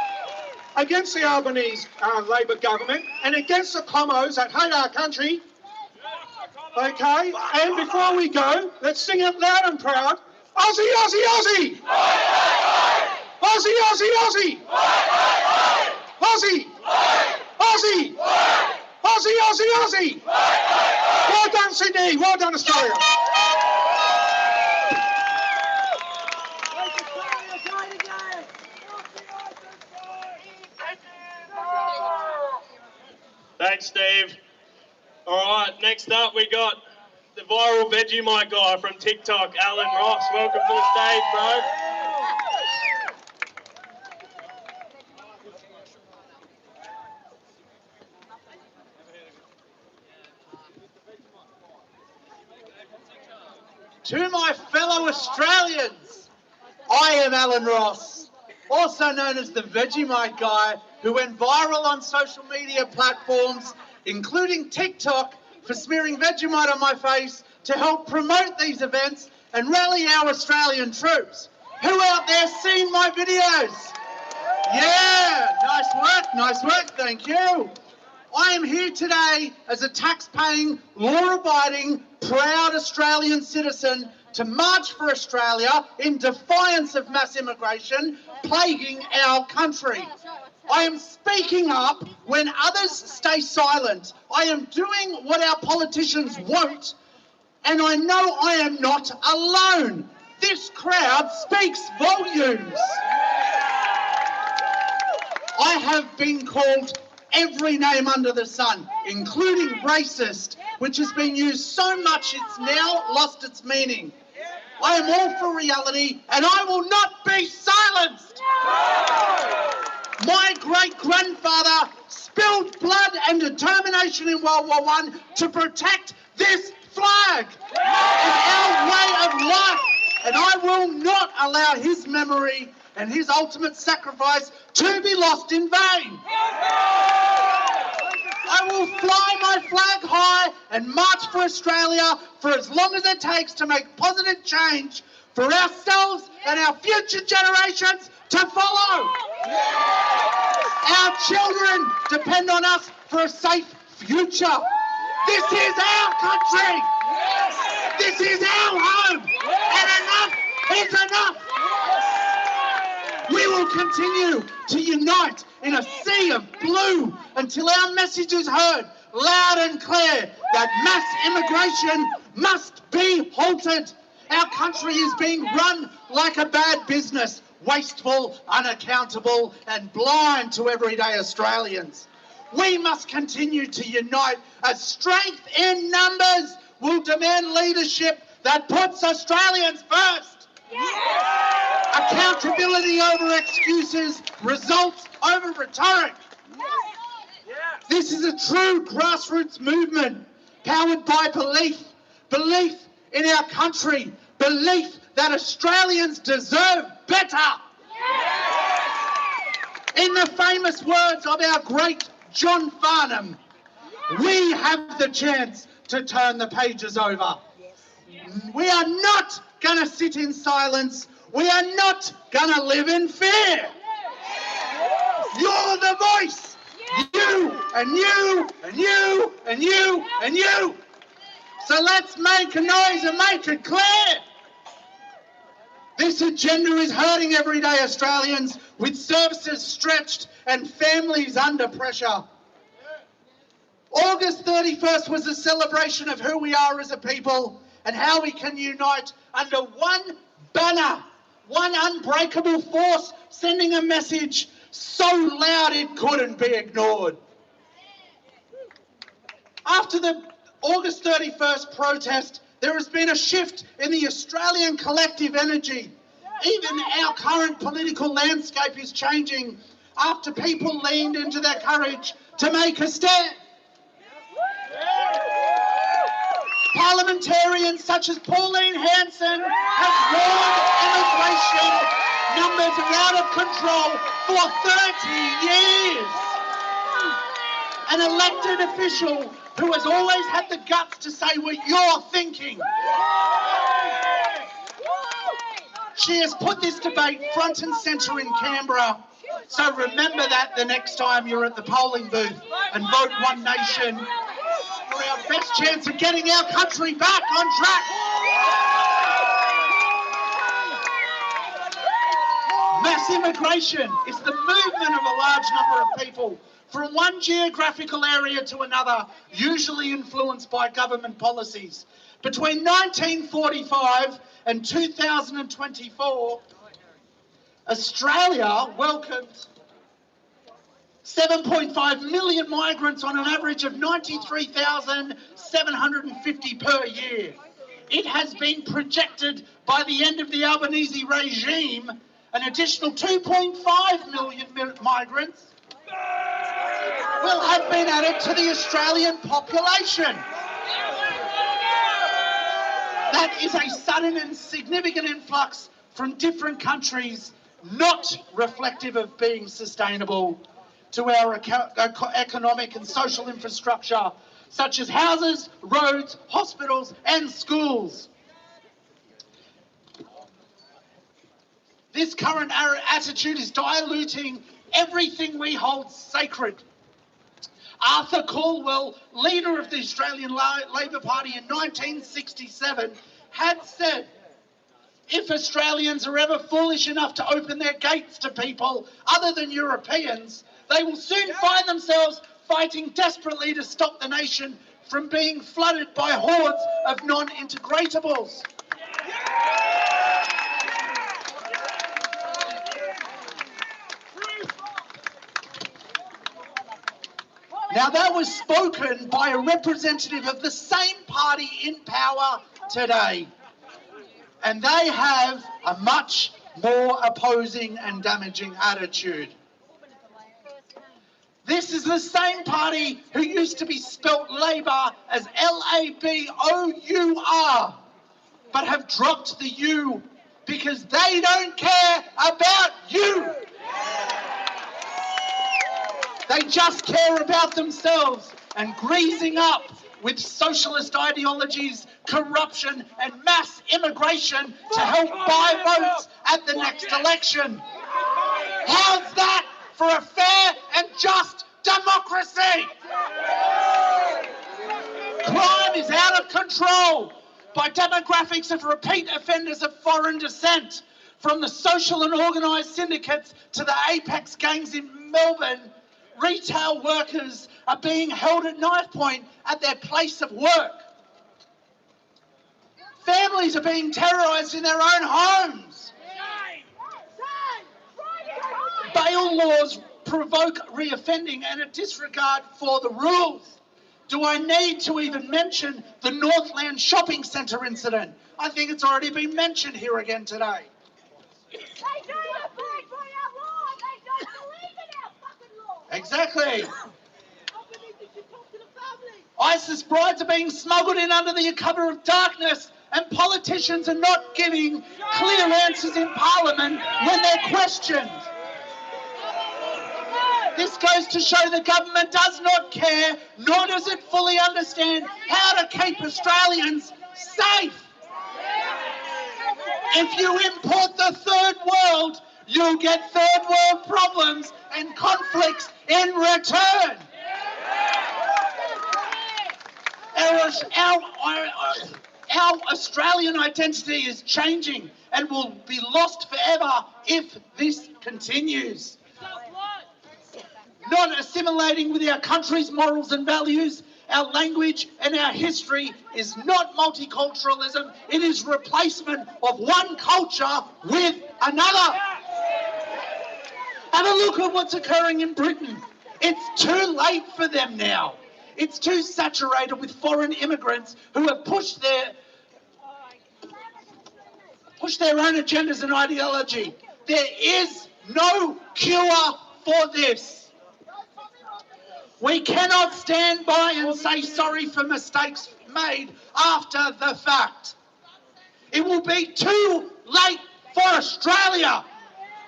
Speaker 14: against the Albanese Labor government and against the commos that hate our country. Okay, and before we go, let's sing it loud and proud. Aussie, Aussie, Aussie! Aussie, Aussie, Aussie! Aussie! Aussie! Aussie, Aussie, Aussie! Well done, Sydney. Well done, Australia.
Speaker 5: Thanks, Steve. All right, next up we got the viral Vegemite guy from TikTok, Alan Ross. Welcome to the stage, bro.
Speaker 15: To my fellow Australians, I am Alan Ross, also known as the Vegemite guy, who went viral on social media platforms, including TikTok, for smearing Vegemite on my face to help promote these events and rally our Australian troops. Who out there seen my videos? Yeah, nice work, thank you. I am here today as a tax-paying, law-abiding, proud Australian citizen to march for Australia in defiance of mass immigration plaguing our country. I am speaking up when others stay silent. I am doing what our politicians won't, and I know I am not alone. This crowd speaks volumes. I have been called every name under the sun, including racist, which has been used so much it's now lost its meaning. I am all for reality, and I will not be silenced. My great-grandfather spilled blood and determination in World War I to protect this flag and our way of life, and I will not allow his memory and his ultimate sacrifice to be lost in vain. I will fly my flag high and march for Australia for as long as it takes to make positive change for ourselves and our future generations to follow. Our children depend on us for a safe future. This is our country. This is our home. And enough is enough. We will continue to unite in a sea of blue until our message is heard loud and clear that mass immigration must be halted. Our country is being run like a bad business, wasteful, unaccountable, and blind to everyday Australians. We must continue to unite as strength in numbers will demand leadership that puts Australians first. Accountability over excuses, results over rhetoric. This is a true grassroots movement powered by belief in our country, belief that Australians deserve better. In the famous words of our great John Farnham, we have the chance to turn the pages over. We are not going to sit in silence. We are not going to live in fear. You're the voice. You and you and you and you and you. So let's make a noise and make it clear. This agenda is hurting everyday Australians with services stretched and families under pressure. August 31st was a celebration of who we are as a people and how we can unite under one banner, one unbreakable force, sending a message so loud it couldn't be ignored. After the August 31st protest, there has been a shift in the Australian collective energy. Even our current political landscape is changing after people leaned into their courage to make a stand. Parliamentarians such as Pauline Hanson have warned immigration numbers are out of control for 30 years. An elected official who has always had the guts to say what you're thinking. She has put this debate front and centre in Canberra. So remember that the next time you're at the polling booth and vote One Nation for our best chance of getting our country back on track. Mass immigration is the movement of a large number of people from one geographical area to another, usually influenced by government policies. Between 1945 and 2024, Australia welcomed 7.5 million migrants on an average of 93,750 per year. It has been projected by the end of the Albanese regime, an additional 2.5 million migrants will have been added to the Australian population. That is a sudden and significant influx from different countries, not reflective of being sustainable to our economic and social infrastructure, such as houses, roads, hospitals and schools. This current attitude is diluting everything we hold sacred. Arthur Caldwell, leader of the Australian Labor Party in 1967, had said, if Australians are ever foolish enough to open their gates to people other than Europeans, they will soon find themselves fighting desperately to stop the nation from being flooded by hordes of non-integratables. Now that was spoken by a representative of the same party in power today. And they have a much more opposing and damaging attitude. This is the same party who used to be spelt Labour as L-A-B-O-U-R, but have dropped the U because they don't care about you. They just care about themselves and greasing up with socialist ideologies, corruption and mass immigration to help buy votes at the next election. How's that for a fair and just democracy? Crime is out of control by demographics of repeat offenders of foreign descent. From the social and organised syndicates to the apex gangs in Melbourne, retail workers are being held at knife point at their place of work. Families are being terrorised in their own homes. Bail laws provoke reoffending and a disregard for the rules. Do I need to even mention the Northland Shopping Centre incident? I think it's already been mentioned here again today. Exactly. ISIS brides are being smuggled in under the cover of darkness, and politicians are not giving clear answers in Parliament when they're questioned. This goes to show the government does not care, nor does it fully understand how to keep Australians safe. If you import the third world, you'll get third world problems and conflicts in return. Our Australian identity is changing and will be lost forever if this continues. Not assimilating with our country's morals and values, our language and our history is not multiculturalism, it is replacement of one culture with another. Have a look at what's occurring in Britain. It's too late for them now. It's too saturated with foreign immigrants who have pushed their own agendas and ideology. There is no cure for this. We cannot stand by and say sorry for mistakes made after the fact. It will be too late for Australia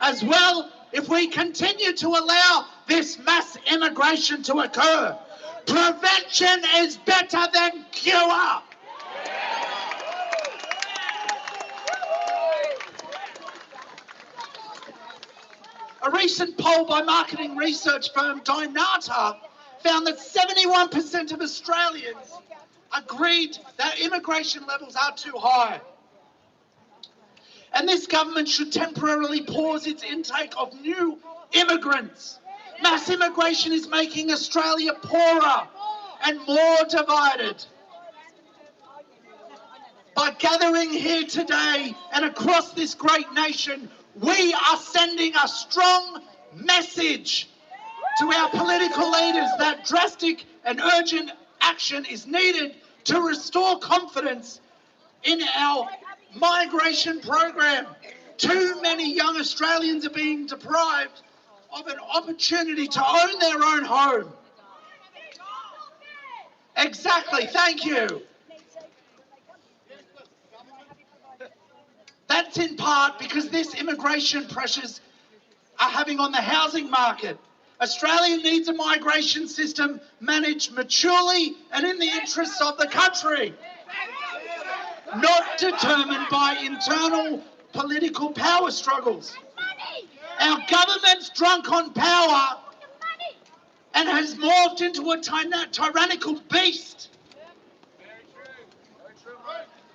Speaker 15: as well if we continue to allow this mass immigration to occur. Prevention is better than cure. A recent poll by marketing research firm Dynata found that 71% of Australians agreed that immigration levels are too high. And this government should temporarily pause its intake of new immigrants. Mass immigration is making Australia poorer and more divided. By gathering here today and across this great nation, we are sending a strong message to our political leaders that drastic and urgent action is needed to restore confidence in our migration program. Too many young Australians are being deprived of an opportunity to own their own home. Exactly, thank you. That That's in part because this immigration pressures are having on the housing market. Australia needs a migration system managed maturely and in the interests of the country, not determined by internal political power struggles. Our government's drunk on power and has morphed into a tyrannical beast,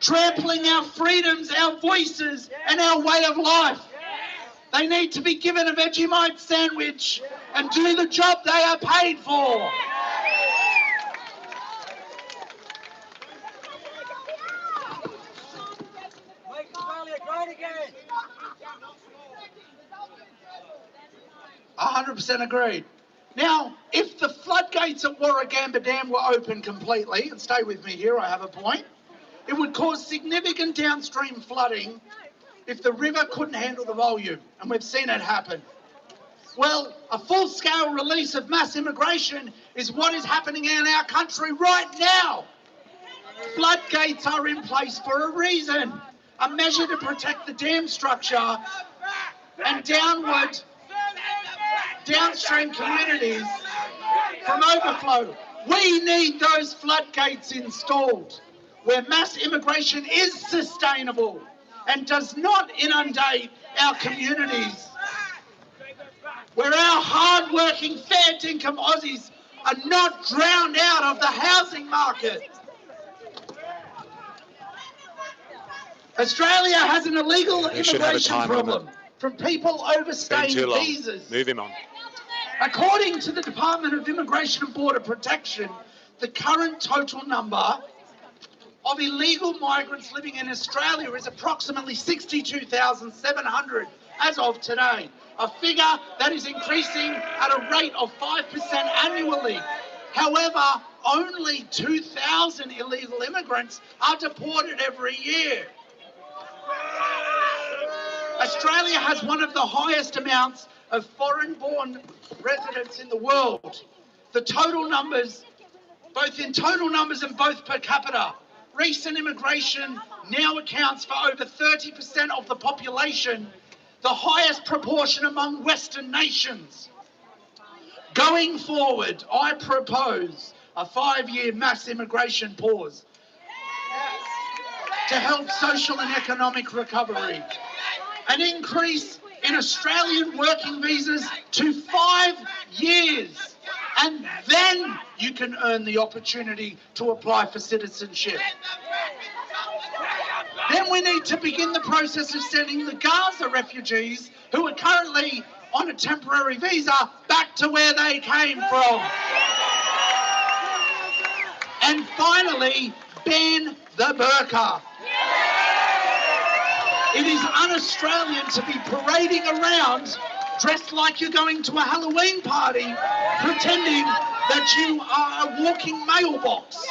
Speaker 15: trampling our freedoms, our voices, and our way of life. They need to be given a Vegemite sandwich and do the job they are paid for.
Speaker 22: Make Australia great again.
Speaker 15: 100% agreed. Now, if the floodgates at Warragamba Dam were open completely, and stay with me here, I have a point, it would cause significant downstream flooding if the river couldn't handle the volume, and we've seen it happen. Well, a full-scale release of mass immigration is what is happening in our country right now. Floodgates are in place for a reason, a measure to protect the dam structure and downstream communities from overflow. We need those floodgates installed where mass immigration is sustainable and does not inundate our communities, where our hard-working, fair dinkum Aussies are not drowned out of the housing market. Australia has an illegal immigration problem from people overstaying visas.
Speaker 1: Move him on.
Speaker 15: According to the Department of Immigration and Border Protection, the current total number of illegal migrants living in Australia is approximately 62,700 as of today, a figure that is increasing at a rate of 5% annually. However, only 2,000 illegal immigrants are deported every year. Australia has one of the highest amounts of foreign-born residents in the world. The total numbers, both in total numbers and both per capita, recent immigration now accounts for over 30% of the population, the highest proportion among Western nations. Going forward, I propose a 5-year mass immigration pause to help social and economic recovery, an increase in Australian working visas to 5 years, and then you can earn the opportunity to apply for citizenship. Then we need to begin the process of sending the Gaza refugees who are currently on a temporary visa back to where they came from. And finally, ban the burqa. It is un-Australian to be parading around dressed like you're going to a Halloween party, pretending that you are a walking mailbox.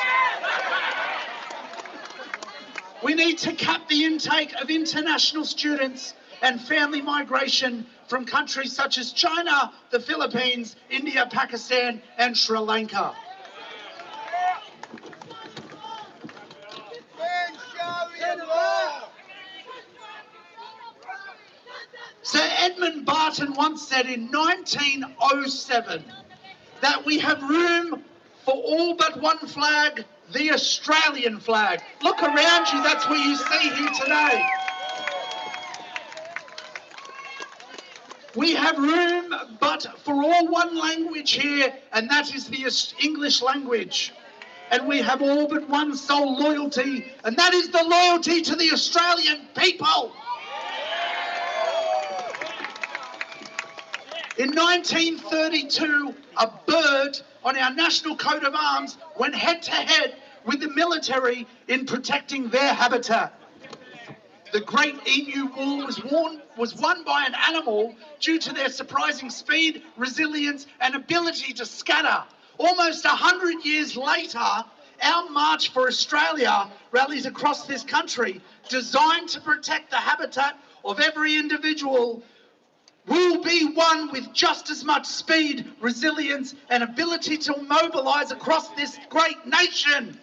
Speaker 15: We need to cap the intake of international students and family migration from countries such as China, the Philippines, India, Pakistan, and Sri Lanka. Sir Edmund Barton once said in 1907 that we have room for all but one flag, the Australian flag. Look around you, that's what you see here today. We have room but for all one language here, and that is the English language. And we have all but one sole loyalty, and that is the loyalty to the Australian people. In 1932, a bird on our national coat of arms went head-to-head with the military in protecting their habitat. The Great Emu War was won by an animal due to their surprising speed, resilience, and ability to scatter. Almost 100 years later, our March for Australia rallies across this country, designed to protect the habitat of every individual, will be one with just as much speed, resilience, and ability to mobilise across this great nation.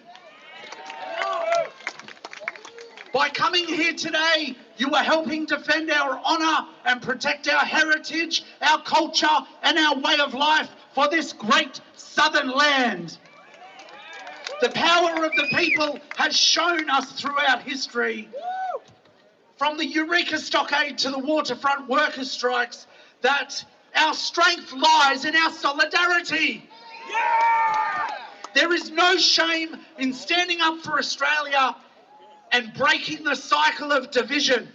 Speaker 15: By coming here today, You are helping defend our honour and protect our heritage, our culture and our way of life for this great southern land. The power of the people has shown us throughout history, from the Eureka Stockade to the waterfront workers' strikes, that our strength lies in our solidarity. There is no shame in standing up for Australia and breaking the cycle of division.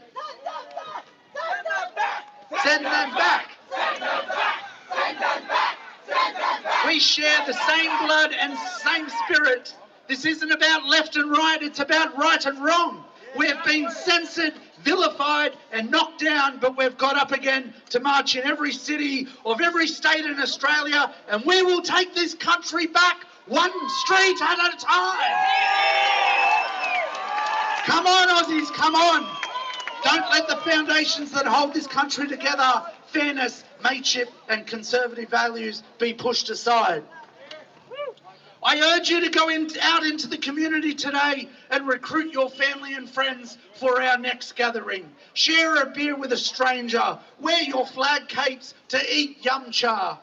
Speaker 15: Send them back. Send them back. Send them back. Send them back. We share the same blood and same spirit. This isn't about left and right, it's about right and wrong. We've been censored, vilified and knocked down, but we've got up again to march in every city of every state in Australia, and we will take this country back one street at a time. Come on, Aussies, come on. Don't let the foundations that hold this country together, fairness, mateship and conservative values, be pushed aside. I urge you to go out into the community today and recruit your family and friends for our next gathering. Share a beer with a stranger. Wear your flag capes to eat yum cha.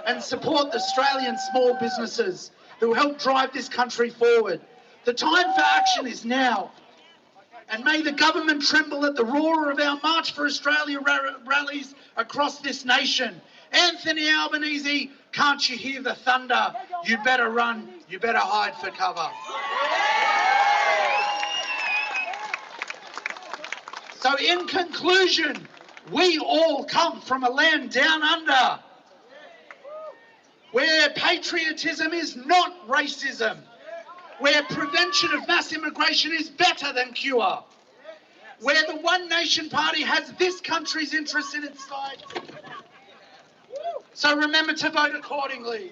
Speaker 15: And support the Australian small businesses who help drive this country forward. The time for action is now. And may the government tremble at the roar of our March for Australia rallies across this nation. Anthony Albanese, can't you hear the thunder? You better run, you better hide for cover. So in conclusion, we all come from a land down under, where patriotism is not racism, where prevention of mass immigration is better than cure, where the One Nation Party has this country's interests in its sight. So remember to vote accordingly.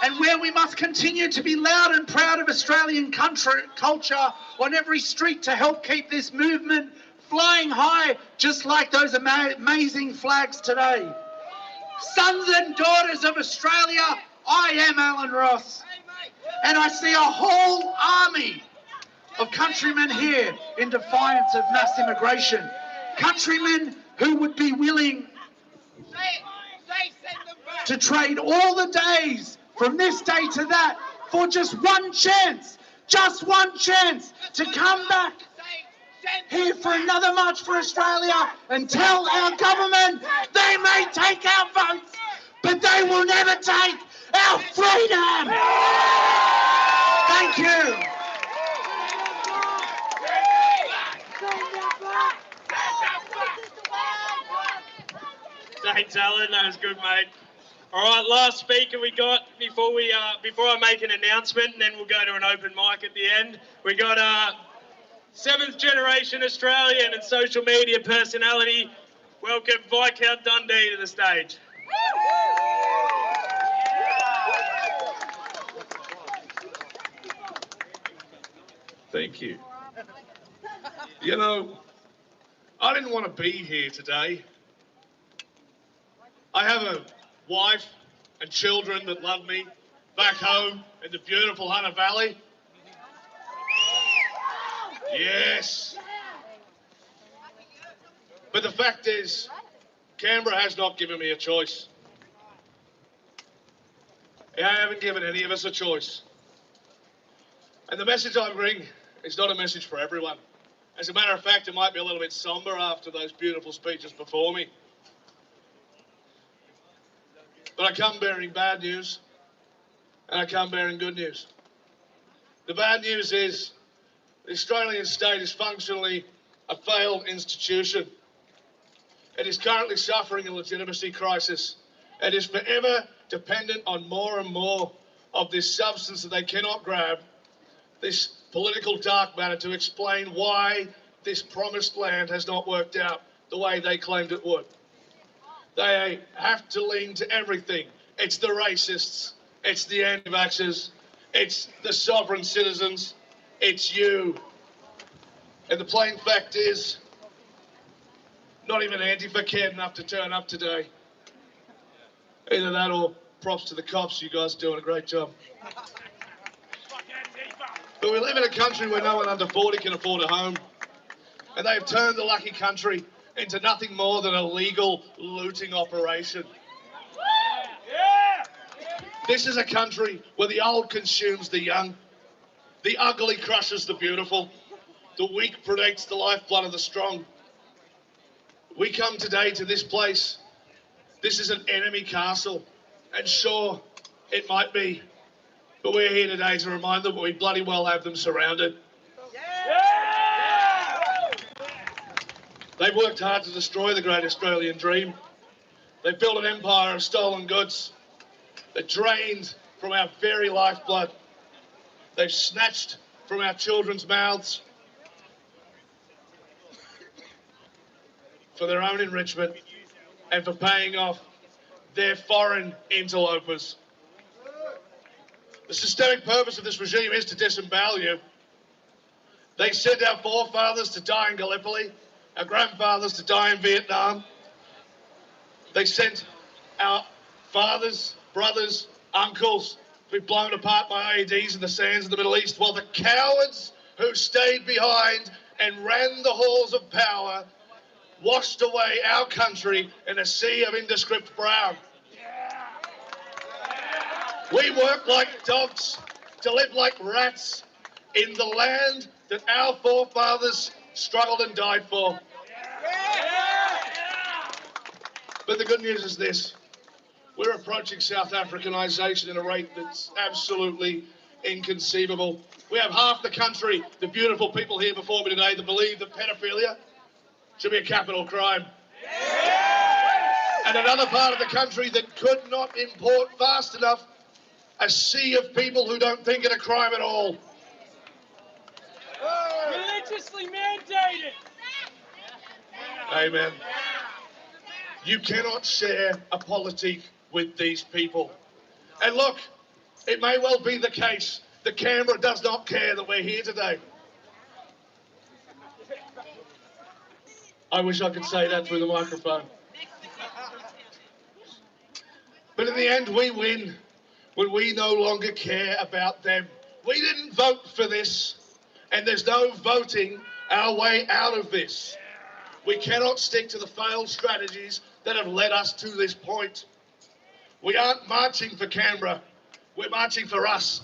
Speaker 15: And where we must continue to be loud and proud of Australian culture on every street to help keep this movement flying high, just like those amazing flags today. Sons and daughters of Australia, I am Alan Ross. And I see a whole army of countrymen here in defiance of mass immigration. Countrymen who would be willing to trade all the days from this day to that for just one chance to come back here for another March for Australia and tell our government they may take our votes, but they will never take our freedom. Thank you.
Speaker 5: Thanks, Alan. That was good, mate. All right, last speaker we got before I make an announcement, and then we'll go to an open mic at the end. We got seventh generation Australian and social media personality. Welcome Viscount Dundee to the stage.
Speaker 11: Thank you. You know, I didn't want to be here today. I have a wife and children that love me back home in the beautiful Hunter Valley. Yes. But the fact is, Canberra has not given me a choice. I haven't given any of us a choice. And the message I bring is not a message for everyone. As a matter of fact, it might be a little bit somber after those beautiful speeches before me. But I come bearing bad news, and I come bearing good news. The bad news is the Australian state is functionally a failed institution. It is currently suffering a legitimacy crisis. It is forever dependent on more and more of this substance that they cannot grab, this political dark matter, to explain why this promised land has not worked out the way they claimed it would. They have to lean to everything. It's the racists, it's the anti-vaxxers, it's the sovereign citizens, it's you. And the plain fact is, not even Antifa cared enough to turn up today. Either that or props to the cops. You guys are doing a great job. But we live in a country where no one under 40 can afford a home. And they've turned the lucky country into nothing more than a legal looting operation. This is a country where the old consumes the young, the ugly crushes the beautiful, the weak protects the lifeblood of the strong. We come today to this place. This is an enemy castle, and sure, it might be, but we're here today to remind them that we bloody well have them surrounded. They've worked hard to destroy the great Australian dream. They've built an empire of stolen goods that drained from our very lifeblood. They've snatched from our children's mouths for their own enrichment and for paying off their foreign interlopers. The systemic purpose of this regime is to disembowel you. They sent our forefathers to die in Gallipoli, our grandfathers to die in Vietnam. They sent our fathers, brothers, uncles to be blown apart by IEDs in the sands of the Middle East, while the cowards who stayed behind and ran the halls of power washed away our country in a sea of indescript brown. We work like dogs to live like rats in the land that our forefathers struggled and died for. But the good news is this. We're approaching South Africanisation at a rate that's absolutely inconceivable. We have half the country, the beautiful people here before me today, that believe that pedophilia should be a capital crime. And another part of the country that could not import fast enough a sea of people who don't think it a crime at all.
Speaker 5: Religiously mandated.
Speaker 11: Amen. You cannot share a politique with these people. And look, it may well be the case that Canberra does not care that we're here today. I wish I could say that through the microphone. But in the end, we win when we no longer care about them. We didn't vote for this, and there's no voting our way out of this. We cannot stick to the failed strategies that have led us to this point. We aren't marching for Canberra. We're marching for us.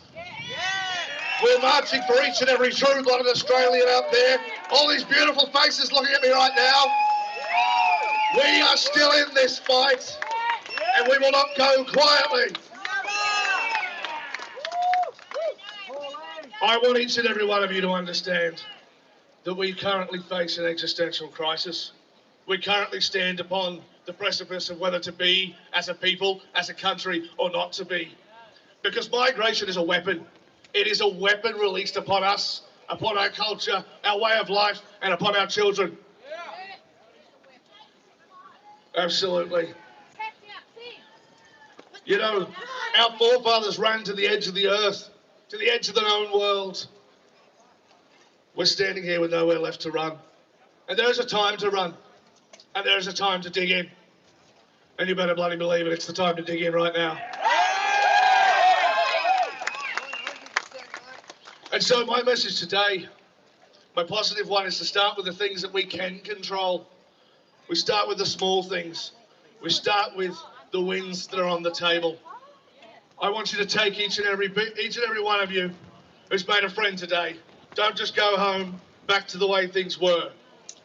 Speaker 11: We're marching for each and every true-blooded Australian out there. All these beautiful faces looking at me right now. We are still in this fight, and we will not go quietly. I want each and every one of you to understand that we currently face an existential crisis. We currently stand upon the precipice of whether to be as a people, as a country, or not to be. Because migration is a weapon. It is a weapon released upon us, upon our culture, our way of life, and upon our children. Absolutely. You know, our forefathers ran to the edge of the earth, to the edge of the known world. We're standing here with nowhere left to run. And there's a time to run. And there's a time to dig in. And you better bloody believe it, it's the time to dig in right now. And so my message today, my positive one, is to start with the things that we can control. We start with the small things. We start with the wins that are on the table. I want you to take each and every one of you who's made a friend today. Don't just go home back to the way things were.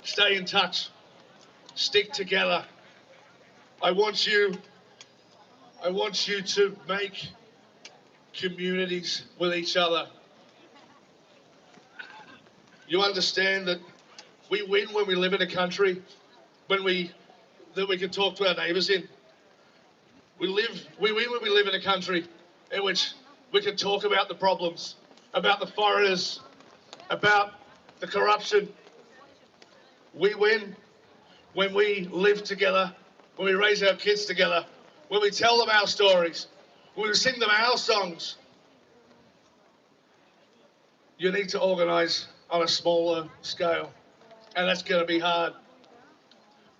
Speaker 11: Stay in touch. Stick together. I want you to make communities with each other. You understand that we win when we live in a country that we can talk to our neighbours in. We win when we live in a country in which we can talk about the problems, about the foreigners, about the corruption. We win when we live together, when we raise our kids together, when we tell them our stories, when we sing them our songs. You need to organise on a smaller scale, and that's going to be hard,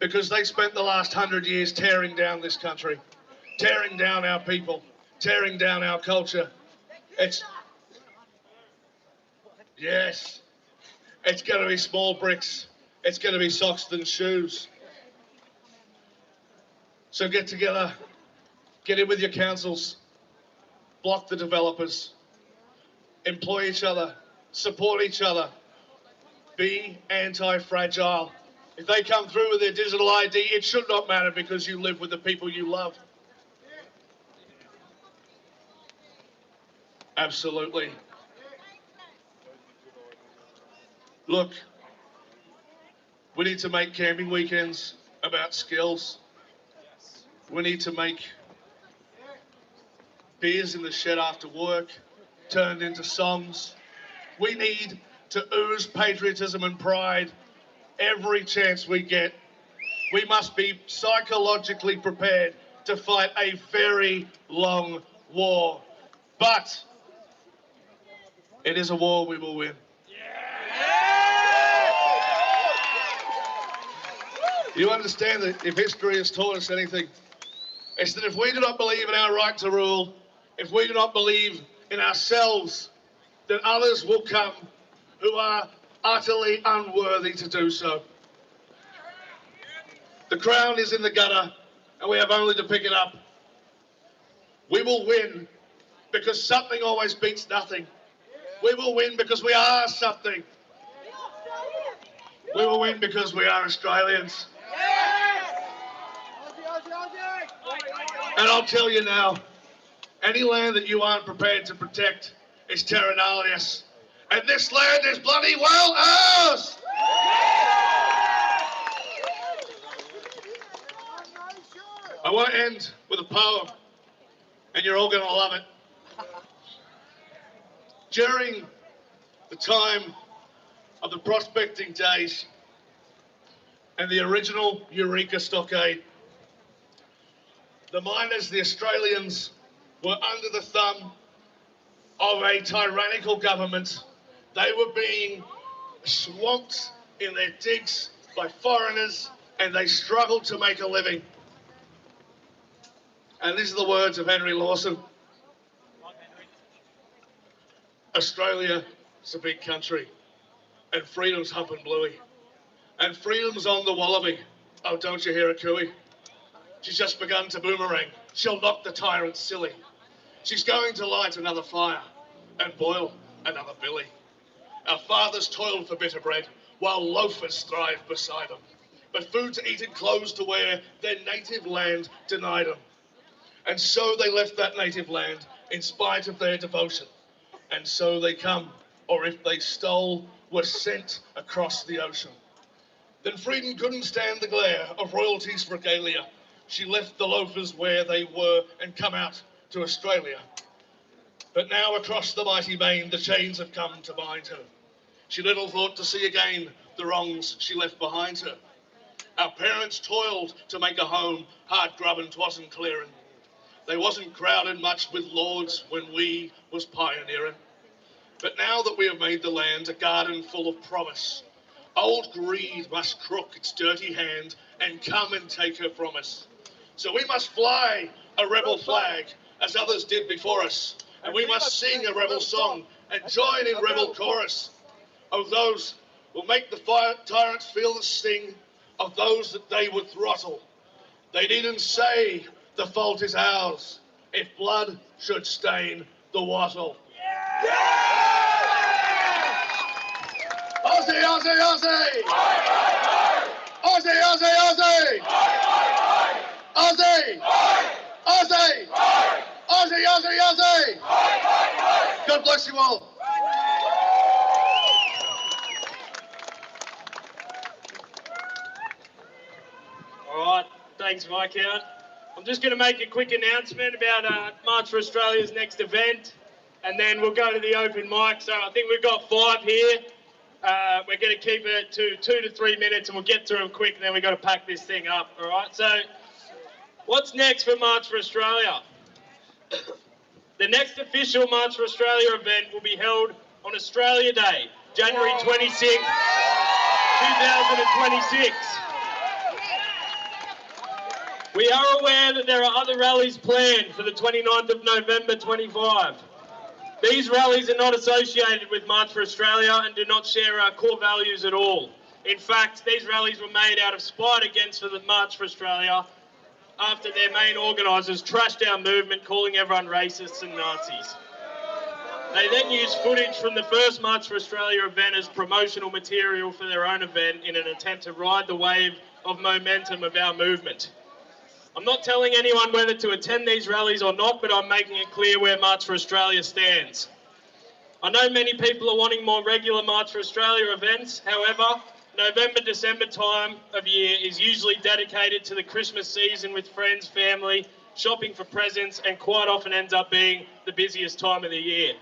Speaker 11: because they spent the last 100 years tearing down this country, tearing down our people, tearing down our culture. Yes, it's going to be small bricks. It's going to be socks and shoes. So get together, get in with your councils, block the developers, employ each other, support each other, be anti-fragile. If they come through with their digital ID, it should not matter because you live with the people you love. Absolutely. Look, we need to make camping weekends about skills. We need to make beers in the shed after work turned into songs. We need to ooze patriotism and pride every chance we get. We must be psychologically prepared to fight a very long war. But it is a war we will win. You understand that if history has taught us anything, it's that if we do not believe in our right to rule, if we do not believe in ourselves, then others will come who are utterly unworthy to do so. The crown is in the gutter, and we have only to pick it up. We will win because something always beats nothing. We will win because we are something. We will win because we are Australians. And I'll tell you now, any land that you aren't prepared to protect is terra nullius. And this land is bloody well ours! I want to end with a poem, and you're all going to love it. During the time of the prospecting days and the original Eureka Stockade, the miners, the Australians, were under the thumb of a tyrannical government. They were being swamped in their digs by foreigners, and they struggled to make a living. And these are the words of Henry Lawson. Australia is a big country, and freedom's humping bluey, and freedom's on the wallaby. Oh, don't you hear a cooey? She's just begun to boomerang. She'll knock the tyrant silly. She's going to light another fire and boil another billy. Our fathers toiled for bitter bread while loafers thrived beside them. But food to eat and clothes to wear, their native land denied them. And so they left that native land in spite of their devotion. And so they come, or if they stole, were sent across the ocean. Then freedom couldn't stand the glare of royalty's regalia. She left the loafers where they were and come out to Australia. But now across the mighty main, the chains have come to bind her. She little thought to see again the wrongs she left behind her. Our parents toiled to make a home, hard grubbing 'twasn't clearing. They wasn't crowded much with lords when we was pioneering. But now that we have made the land a garden full of promise, old greed must crook its dirty hand and come and take her from us. So we must fly a rebel flag as others did before us, and we must sing a rebel song and join in rebel chorus. Oh, those will make the tyrants feel the sting of those that they would throttle. They needn't say the fault is ours if blood should stain the wattle. Aussie, Aussie, Aussie! Aussie, Aussie, Aussie! Aussie! Aussie! Aussie, Aussie, Aussie! God bless you all.
Speaker 5: All right, thanks, Viscount. I'm just going to make a quick announcement about March for Australia's next event, and then we'll go to the open mic. So I think we've got 5 here. We're going to keep it to 2 to 3 minutes, and we'll get through them quick, and then we've got to pack this thing up, all right? So what's next for March for Australia? The next official March for Australia event will be held on Australia Day, January 26, 2026. We are aware that there are other rallies planned for the 29th of November 25. These rallies are not associated with March for Australia and do not share our core values at all. In fact, these rallies were made out of spite against the March for Australia after their main organisers trashed our movement, calling everyone racists and Nazis. They then used footage from the first March for Australia event as promotional material for their own event in an attempt to ride the wave of momentum of our movement. I'm not telling anyone whether to attend these rallies or not, but I'm making it clear where March for Australia stands. I know many people are wanting more regular March for Australia events. However, November, December time of year is usually dedicated to the Christmas season with friends, family, shopping for presents, and quite often ends up being the busiest time of the year.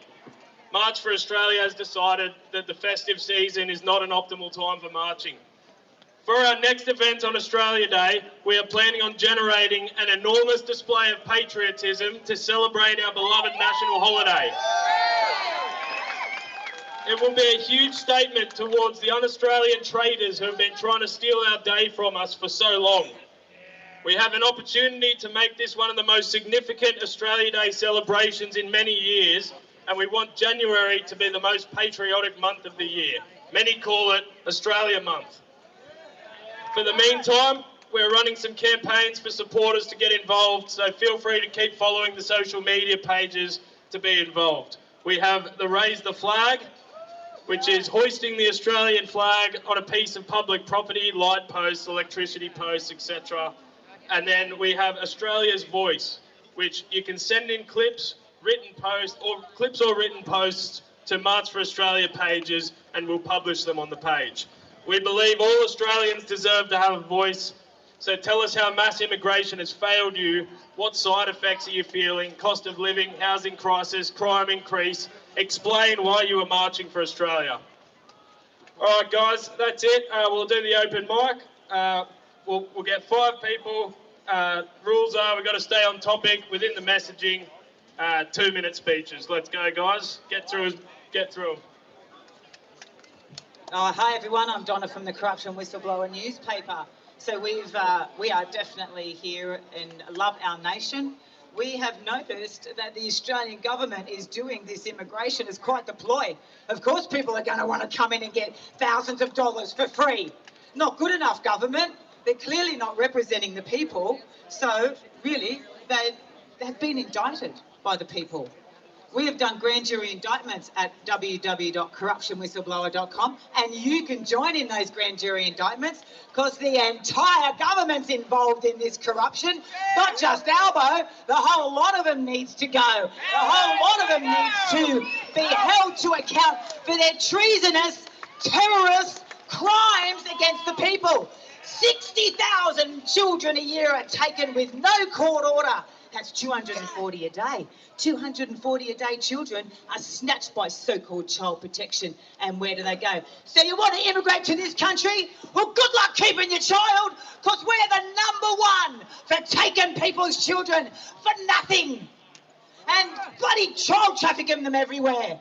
Speaker 5: March for Australia has decided that the festive season is not an optimal time for marching. For our next event on Australia Day, we are planning on generating an enormous display of patriotism to celebrate our beloved national holiday. It will be a huge statement towards the un-Australian traitors who have been trying to steal our day from us for so long. We have an opportunity to make this one of the most significant Australia Day celebrations in many years, and we want January to be the most patriotic month of the year. Many call it Australia Month. For the meantime, we're running some campaigns for supporters to get involved, so feel free to keep following the social media pages to be involved. We have the Raise the Flag, which is hoisting the Australian flag on a piece of public property, light posts, electricity posts, etc. And then we have Australia's Voice, which you can send in clips, written posts, or clips or written posts to March for Australia pages, and we'll publish them on the page. We believe all Australians deserve to have a voice, so tell us how mass immigration has failed you, what side effects are you feeling, cost of living, housing crisis, crime increase. Explain why you are marching for Australia. All right, guys, that's it. We'll do the open mic. We'll get 5 people. Rules are we've got to stay on topic within the messaging. 2-minute speeches. Let's go, guys. Get through them.
Speaker 9: Hi everyone, I'm Donna from the Corruption Whistleblower newspaper. So we are definitely here and love our nation. We have noticed that the Australian government is doing this immigration as quite the ploy. Of course people are going to want to come in and get thousands of dollars for free. Not good enough, government. They're clearly not representing the people. So really, they have been indicted by the people. We have done grand jury indictments at www.corruptionwhistleblower.com, and you can join in those grand jury indictments because the entire government's involved in this corruption, not just Albo. The whole lot of them needs to go. The whole lot of them needs to be held to account for their treasonous, terrorist crimes against the people. 60,000 children a year are taken with no court order. That's 240 a day. 240 a day children are snatched by so-called child protection. And where do they go? So you want to immigrate to this country? Well, good luck keeping your child, because we're the #1 for taking people's children for nothing. And bloody child trafficking them everywhere.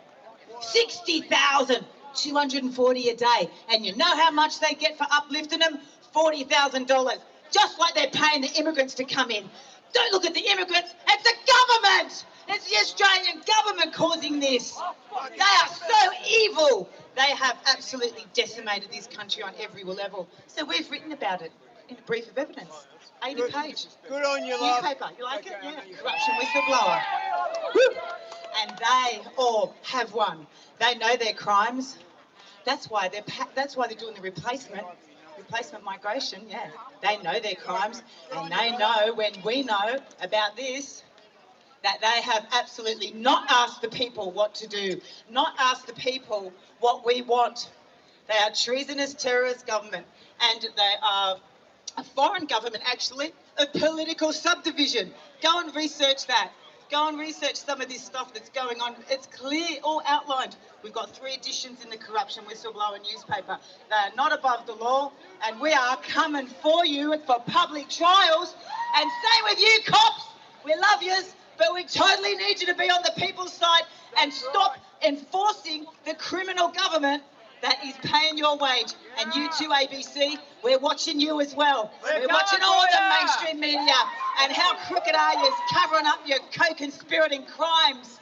Speaker 9: 60,000, 240 a day. And you know how much they get for uplifting them? $40,000. Just like they're paying the immigrants to come in. Don't look at the immigrants, it's the government! It's the Australian government causing this. They are so evil. They have absolutely decimated this country on every level. So we've written about it in a brief of evidence. 80 pages.
Speaker 4: Good on you, love.
Speaker 9: Newspaper, you like it? Yeah, Corruption Whistleblower. Woo. And they all have one. They know their crimes. That's why they're doing the replacement migration, yeah. They know their crimes, and they know when we know about this, that they have absolutely not asked the people what to do, not asked the people what we want. They are treasonous terrorist government, and they are a foreign government, actually, a political subdivision. Go and research that. Go and research some of this stuff that's going on. It's clear, all outlined. We've got 3 editions in the Corruption Whistleblower newspaper. They are not above the law, and we are coming for you for public trials. And same with you, cops. We love yous, but we totally need you to be on the people's side and stop enforcing the criminal government
Speaker 2: that is paying your wage. And you too, ABC, we're watching you as well. We're watching all the mainstream media. And how crooked are you covering up your co-conspirating crimes?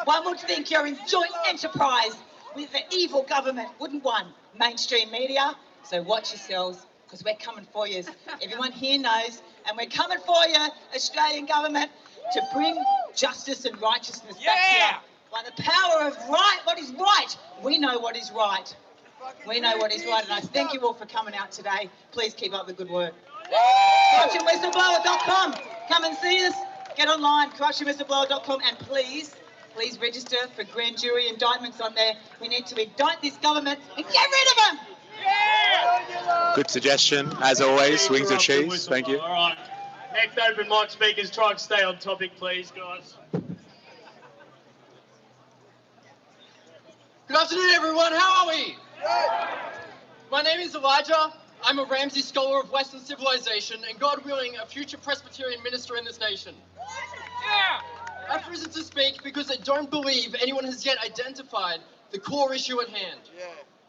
Speaker 2: One would think you're in joint enterprise with the evil government, wouldn't one? Mainstream media. So watch yourselves, because we're coming for you. Everyone here knows. And we're coming for you, Australian government, to bring justice and righteousness back here. By the power of right, what is right. We know what is right. We know what is right, and I thank you all for coming out today. Please keep up the good work. CorruptionWhistleblower.com. Come and see us. Get online, CorruptionWhistleblower.com, and please register for grand jury indictments on there. We need to indict this government and get rid of them.
Speaker 1: Good suggestion, as always. Wings of cheese. Thank you.
Speaker 5: All right. Next open mic speakers, try and stay on topic, please, guys.
Speaker 16: Good afternoon, everyone. How are we? My name is Elijah. I'm a Ramsey Scholar of Western Civilization and, God willing, a future Presbyterian minister in this nation. I've risen to speak because I don't believe anyone has yet identified the core issue at hand.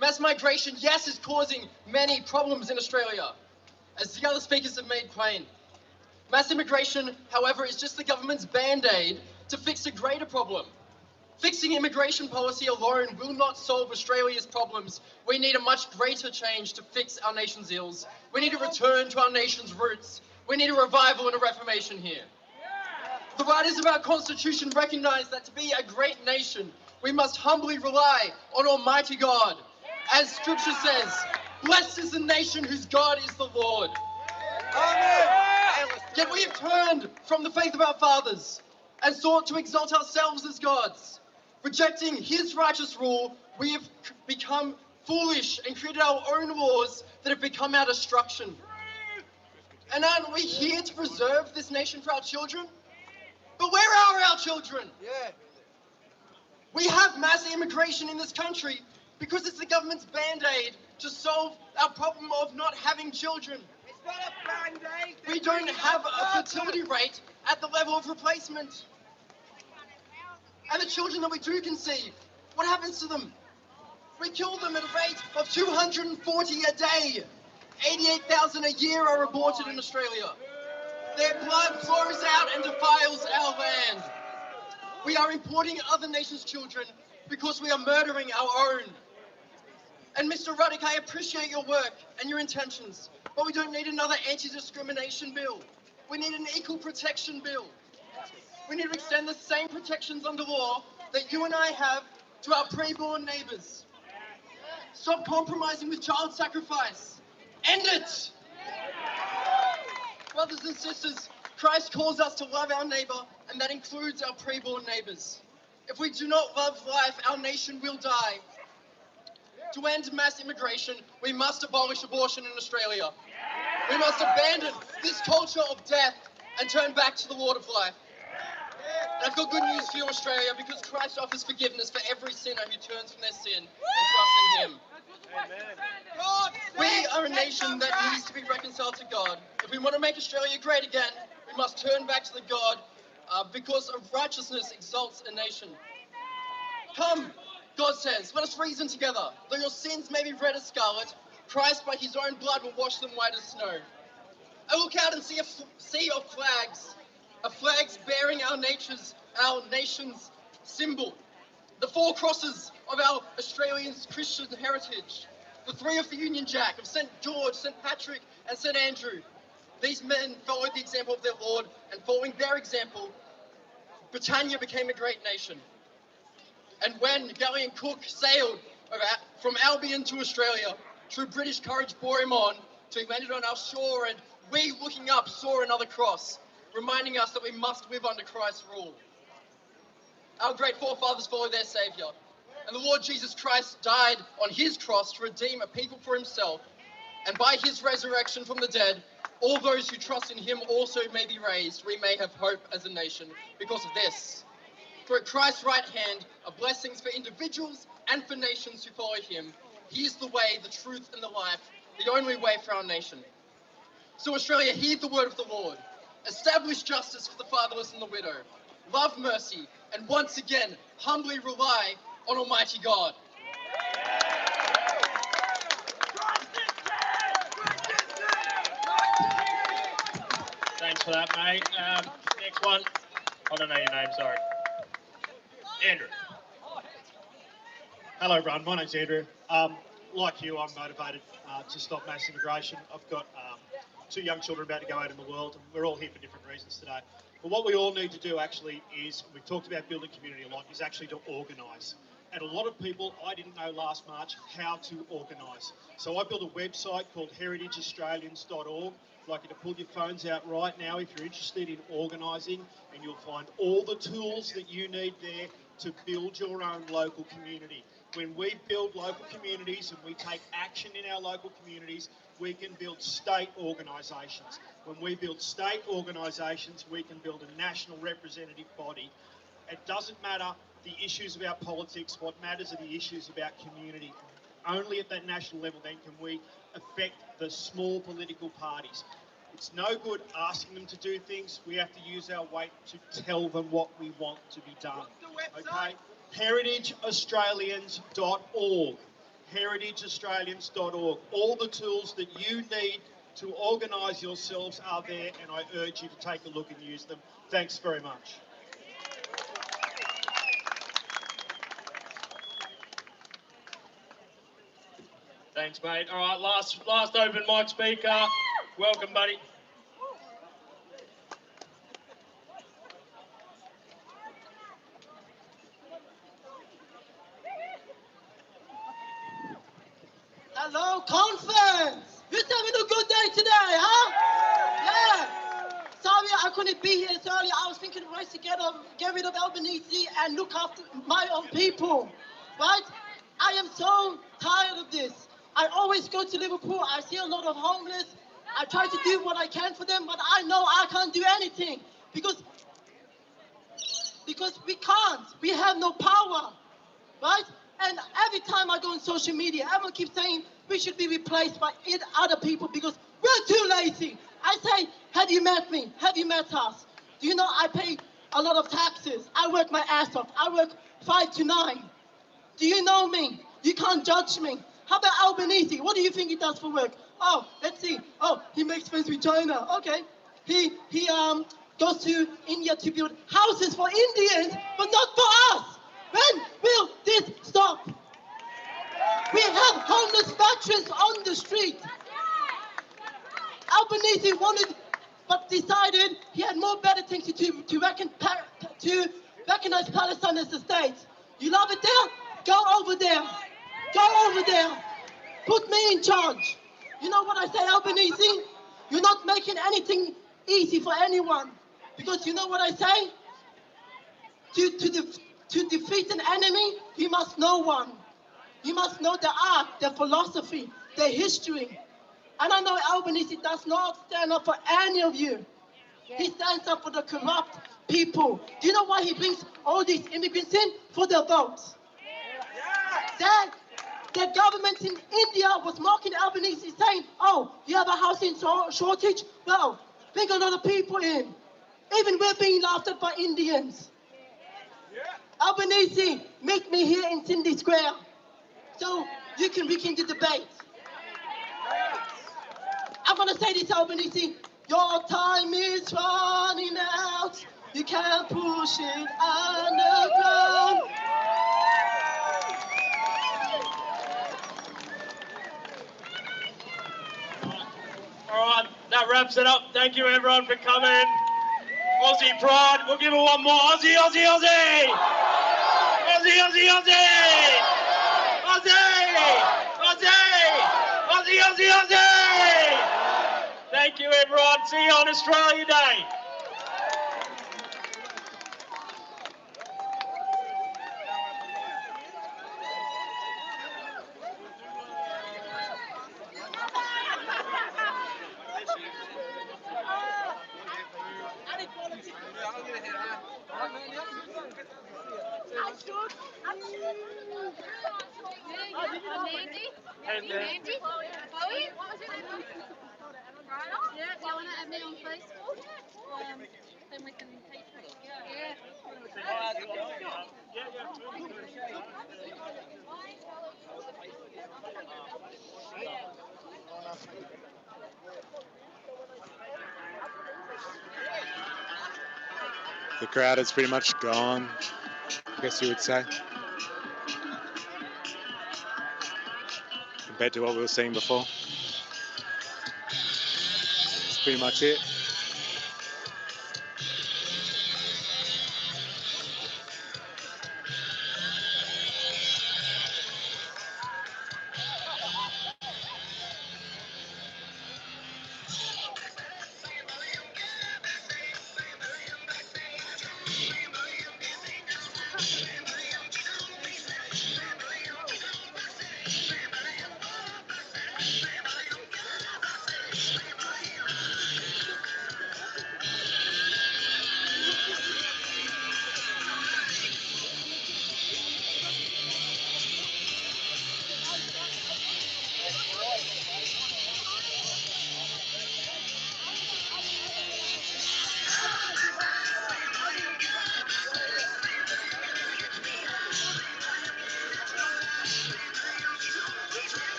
Speaker 16: Mass migration, yes, is causing many problems in Australia, as the other speakers have made plain. Mass immigration, however, is just the government's band-aid to fix a greater problem. Fixing immigration policy alone will not solve Australia's problems. We need a much greater change to fix our nation's ills. We need a return to our nation's roots. We need a revival and a reformation here. The writers of our Constitution recognize that to be a great nation, we must humbly rely on Almighty God. As Scripture says, blessed is the nation whose God is the Lord. Yet we have turned from the faith of our fathers and sought to exalt ourselves as gods. Rejecting his righteous rule, we have become foolish and created our own laws that have become our destruction. And aren't we here to preserve this nation for our children? But where are our children? We have mass immigration in this country because it's the government's band-aid to solve our problem of not having children.
Speaker 4: It's not a band-aid.
Speaker 16: We don't have a fertility rate at the level of replacement. And the children that we do conceive, what happens to them? We kill them at a rate of 240 a day. 88,000 a year are aborted in Australia. Their blood flows out and defiles our land. We are importing other nations' children because we are murdering our own. And Mr. Ruddock, I appreciate your work and your intentions, but we don't need another anti-discrimination bill. We need an equal protection bill. We need to extend the same protections under law that you and I have to our preborn neighbours. Stop compromising with child sacrifice. End it! Brothers and sisters, Christ calls us to love our neighbour, and that includes our preborn neighbours. If we do not love life, our nation will die. To end mass immigration, we must abolish abortion in Australia. We must abandon this culture of death and turn back to the Lord of life. And I've got good news for you, Australia, because Christ offers forgiveness for every sinner who turns from their sin and trusts in him. We are a nation that needs to be reconciled to God. If we want to make Australia great again, we must turn back to the God because of righteousness exalts a nation. Come, God says, let us reason together. Though your sins may be red as scarlet, Christ by his own blood will wash them white as snow. I look out and see a sea of flags bearing our nation's symbol. The four crosses of our Australian Christian heritage. The three of the Union Jack, of St. George, St. Patrick, and St. Andrew. These men followed the example of their Lord, and following their example, Britannia became a great nation. And when Galleon Cook sailed from Albion to Australia, true British courage bore him on till he landed on our shore, and we, looking up, saw another cross, reminding us that we must live under Christ's rule. Our great forefathers followed their Saviour, and the Lord Jesus Christ died on his cross to redeem a people for himself, and by his resurrection from the dead, all those who trust in him also may be raised. We may have hope as a nation because of this. For at Christ's right hand are blessings for individuals and for nations who follow him. He is the way, the truth, and the life, the only way for our nation. So Australia, heed the word of the Lord. Establish justice for the fatherless and the widow. Love mercy, and once again, humbly rely on Almighty God.
Speaker 5: Thanks for that, mate. Next one. I don't know your name, sorry. Andrew.
Speaker 18: Hello, everyone. My name's Andrew. Like you, I'm motivated to stop mass immigration. I've got 2 young children about to go out in the world, and we're all here for different reasons today. But what we all need to do actually is, we've talked about building community a lot, is actually to organise. And a lot of people, I didn't know last March how to organise. So I built a website called heritageaustralians.org. I'd like you to pull your phones out right now if you're interested in organising, and you'll find all the tools that you need there to build your own local community. When we build local communities and we take action in our local communities, we can build state organisations. When we build state organisations, we can build a national representative body. It doesn't matter the issues about politics, what matters are the issues about community. Only at that national level then can we affect the small political parties. It's no good asking them to do things. We have to use our weight to tell them what we want to be done. Okay? heritageaustralians.org. heritageaustralians.org. All the tools that you need to organise yourselves are there, and I urge you to take a look and use them. Thanks very much.
Speaker 5: Thanks, mate. All right, last open mic speaker. Welcome, buddy.
Speaker 15: Hello, conference! Who's having a good day today, huh? Yeah. Sorry I couldn't be here earlier. I was thinking of ways to get rid of Albanese and look after my own people, right? I am so tired of this. I always go to Liverpool. I see a lot of homeless. I try to do what I can for them, but I know I can't do anything because we can't. We have no power, right? And every time I go on social media, everyone keeps saying we should be replaced by other people because we're too lazy. I say, have you met me? Have you met us? Do you know I pay a lot of taxes? I work my ass off. I work 5 to 9. Do you know me? You can't judge me. How about Albanese? What do you think he does for work? Oh, let's see. Oh, he makes friends with China. Okay. He goes to India to build houses for Indians, but not for us. When will this stop? We have homeless veterans on the street. Albanese wanted, but decided he had more better things to do to recognize Palestine as a state. You love it there? Go over there. Go over there. Put me in charge. You know what I say, Albanese? You're not making anything easy for anyone. Because you know what I say? To defeat an enemy, you must know one. You must know the art, the philosophy, the history. And I know Albanese does not stand up for any of you. He stands up for the corrupt people. Do you know why he brings all these immigrants in? For their votes. The government in India was mocking Albanese, saying, oh, you have a housing shortage? Well, bring a lot of people in. Even we're being laughed at by Indians. Albanese, meet me here in Cindy Square so we can begin the debate. I'm going to say this, Albanese. Your time is running out. You can't push it underground.
Speaker 5: All right, that wraps it up. Thank you, everyone, for coming. Aussie pride. We'll give it one more. Aussie, Aussie, Aussie! Aussie, Aussie, Aussie! Aussie! Aussie! Aussie, Aussie, Aussie! Thank you, everyone. See you on Australia Day.
Speaker 19: Mandy? Chloe? What was your name? Yeah, do you want to add me on Facebook? Then we can take it. Yeah.
Speaker 1: The crowd is pretty much gone, I guess you would say, compared to what we were seeing before. That's pretty much it.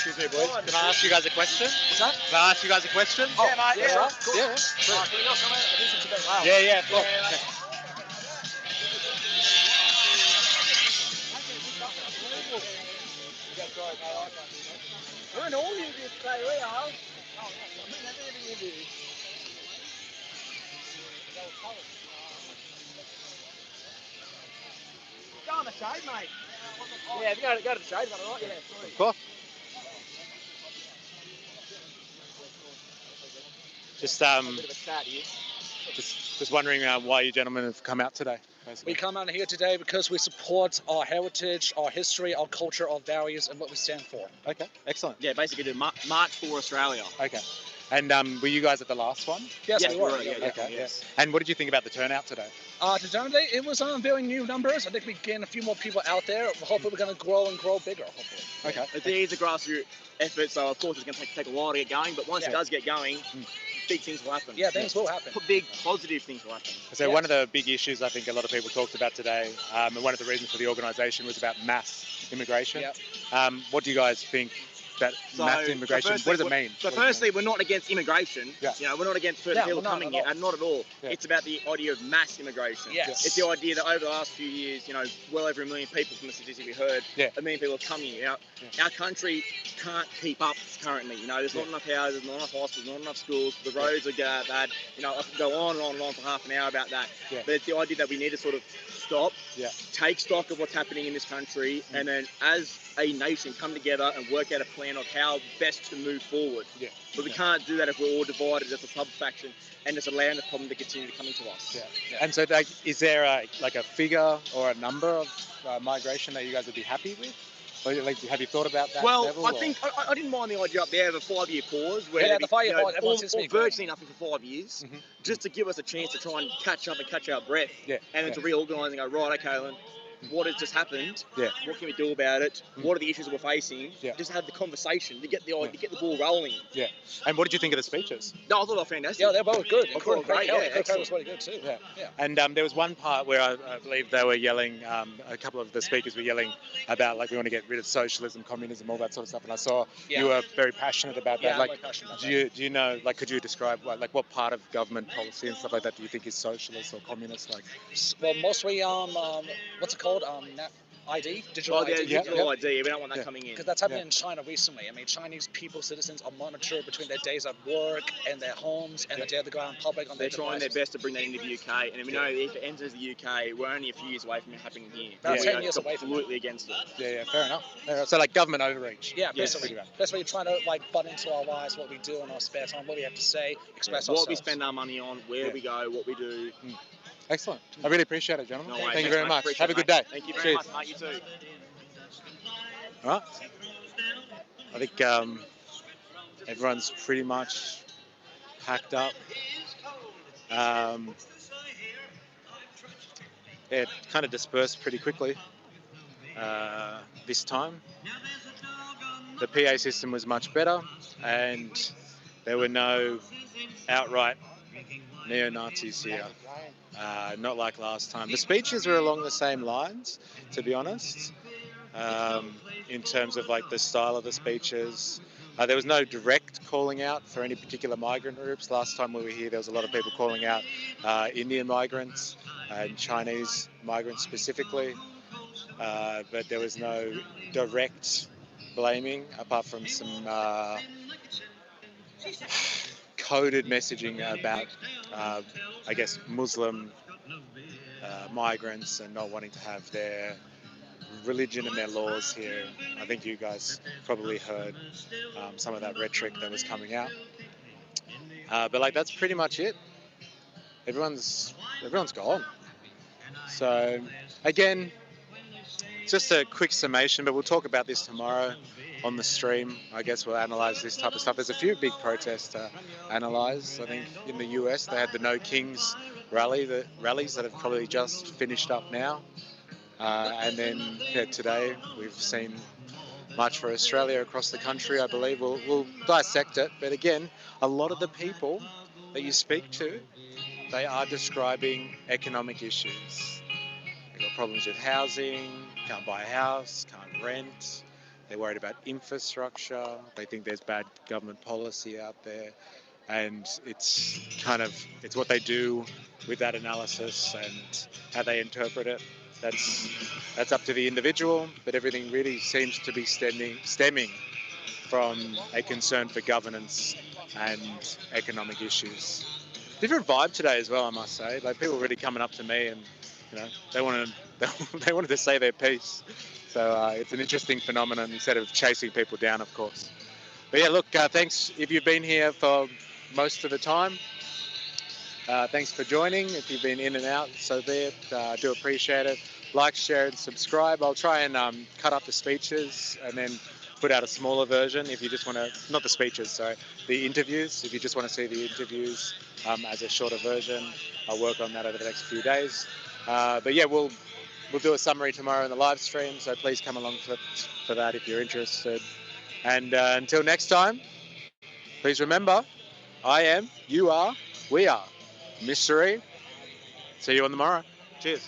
Speaker 10: Excuse me, boys. Can I ask you guys a question?
Speaker 20: What's that?
Speaker 10: Can I ask you guys a question?
Speaker 20: Oh, yeah, mate. Yeah,
Speaker 10: right.
Speaker 20: cool.
Speaker 10: Yeah.
Speaker 20: Can we go somewhere? This is a bit loud.
Speaker 10: Yeah. Cool.
Speaker 20: Yeah, we're in all of this play, we are. Go on the shade, mate. Yeah, if you go to the shade, is that alright? Yeah, sorry.
Speaker 10: Of course. Just
Speaker 20: A bit of a chat here.
Speaker 1: just wondering why you gentlemen have come out today. Basically.
Speaker 20: We come out here today because we support our heritage, our history, our culture, our values, and what we stand for.
Speaker 1: Okay, excellent.
Speaker 20: Yeah, basically the March for Australia.
Speaker 1: Okay. And were you guys at the last one?
Speaker 20: Yes, we were.
Speaker 1: Yeah.
Speaker 20: Okay. Yes.
Speaker 1: And what did you think about the turnout today?
Speaker 20: Today it was very new numbers. I think we gained a few more people out there. Hopefully we're going to grow and grow bigger, hopefully.
Speaker 1: Okay.
Speaker 20: It is a grassroots effort, so of course it's going to take a while to get going, but once it does get going, big things will happen. Yeah, things will happen. Big positive things will happen.
Speaker 1: So one of the big issues I think a lot of people talked about today, and one of the reasons for the organisation was about mass immigration. What do you guys think that mass immigration, what does it mean?
Speaker 20: So firstly, we're not against immigration.
Speaker 1: Yeah.
Speaker 20: You know, we're not against certain people coming here, and not at all.
Speaker 1: Yeah.
Speaker 20: It's about the idea of mass immigration.
Speaker 1: Yes.
Speaker 20: It's the idea that over the last few years, you know, well over 1 million people from the statistic we heard, 1 million people have come here. Now, our country can't keep up currently. You know, there's not enough houses, not enough hospitals, not enough schools. The roads are bad. You know, I could go on and on and on for half an hour about that.
Speaker 1: Yeah.
Speaker 20: But it's the idea that we need to sort of stop, take stock of what's happening in this country, and then as a nation come together and work out a plan of how best to move forward.
Speaker 1: Yeah.
Speaker 20: But we can't do that if we're all divided as a sub-faction and just allowing the problem to continue coming to us.
Speaker 1: Yeah. And so, like, is there a figure or a number of migration that you guys would be happy with? Or, like, have you thought about that?
Speaker 20: Well,
Speaker 1: level,
Speaker 20: I think I didn't mind the idea up there of a 5-year pause where the 5-year pause, everyone seems to be virtually nothing for 5 years, just to give us a chance to try and catch up and catch our breath, and then to reorganise and go, right, okay, then what has just happened.
Speaker 1: Yeah.
Speaker 20: What can we do about it? What are the issues we're facing?
Speaker 1: Yeah.
Speaker 20: Just have the conversation to get the ball rolling.
Speaker 1: Yeah. And what did you think of the speeches?
Speaker 20: No, I thought they were fantastic.
Speaker 12: Yeah, they're both good.
Speaker 20: I thought they were great. Yeah,
Speaker 12: Croker was
Speaker 20: excellent.
Speaker 12: really good too.
Speaker 1: Yeah.
Speaker 12: Yeah.
Speaker 1: And there was one part where I believe they were yelling, a couple of the speakers were yelling about like we want to get rid of socialism, communism, all that sort of stuff. And I saw
Speaker 12: Yeah.
Speaker 1: you were very passionate about that.
Speaker 12: Yeah, I'm
Speaker 1: like,
Speaker 12: very passionate about
Speaker 1: do you know, like, could you describe what part of government policy and stuff like that do you think is socialist or communist? Like,
Speaker 12: Well, mostly what's it called? ID, digital ID.
Speaker 20: Digital ID. We don't want that coming in.
Speaker 12: Because that's happening in China recently. I mean, Chinese people, citizens, are monitored between their days at work and their homes and the day they go out in public on
Speaker 20: They're
Speaker 12: their
Speaker 20: trying their
Speaker 12: devices.
Speaker 20: best to bring that into the UK, and we know if it enters the UK, we're only a few years away from it happening here.
Speaker 12: About
Speaker 20: we
Speaker 12: 10
Speaker 20: are
Speaker 12: years away from it.
Speaker 20: completely against it.
Speaker 1: Yeah, fair enough. So like government overreach.
Speaker 12: Yeah,
Speaker 20: Yes.
Speaker 12: basically. Basically trying to like butt into our lives, what we do in our spare time, what we have to say, express
Speaker 20: What
Speaker 12: ourselves.
Speaker 20: we spend our money on, where we go, what we do.
Speaker 1: Excellent. I really appreciate it, gentlemen.
Speaker 20: No worries.
Speaker 1: Thank you
Speaker 20: Thanks,
Speaker 1: very
Speaker 20: mate.
Speaker 1: much.
Speaker 20: Appreciate
Speaker 1: Have a
Speaker 20: it,
Speaker 1: good
Speaker 20: mate.
Speaker 1: day.
Speaker 20: Thank you very
Speaker 1: Cheers.
Speaker 20: much, mate. You too.
Speaker 1: All right. I think everyone's pretty much packed up. It kind of dispersed pretty quickly this time. The PA system was much better, and there were no outright neo-Nazis here. Not like last time. The speeches were along the same lines, to be honest, in terms of like the style of the speeches. There was no direct calling out for any particular migrant groups. Last time we were here, there was a lot of people calling out Indian migrants and Chinese migrants specifically, but there was no direct blaming apart from some coded messaging about, I guess, Muslim migrants and not wanting to have their religion and their laws here. I think you guys probably heard some of that rhetoric that was coming out. But like that's pretty much it. Everyone's gone. So again, just a quick summation, but we'll talk about this tomorrow on the stream. I guess we'll analyse this type of stuff. There's a few big protests to analyse. I think in the US they had the No Kings rallies that have probably just finished up now. And then today we've seen March for Australia across the country, I believe. We'll dissect it. But again, a lot of the people that you speak to, they are describing economic issues. They've got problems with housing, can't buy a house, can't rent. They're worried about infrastructure. They think there's bad government policy out there. And it's what they do with that analysis and how they interpret it. That's up to the individual, but everything really seems to be stemming from a concern for governance and economic issues. Different vibe today as well, I must say. Like people really coming up to me and they wanted to say their piece. So it's an interesting phenomenon instead of chasing people down, of course. But yeah, look, thanks if you've been here for most of the time. Thanks for joining. If you've been in and out, so be it. I do appreciate it. Like, share, and subscribe. I'll try and cut up the speeches and then put out a smaller version if you just want to, not the speeches, sorry, the interviews. If you just want to see the interviews as a shorter version, I'll work on that over the next few days. But yeah, we'll do a summary tomorrow in the live stream, so please come along for that if you're interested. And until next time, please remember, I am, you are, we are. Mystery. See you on tomorrow. Cheers.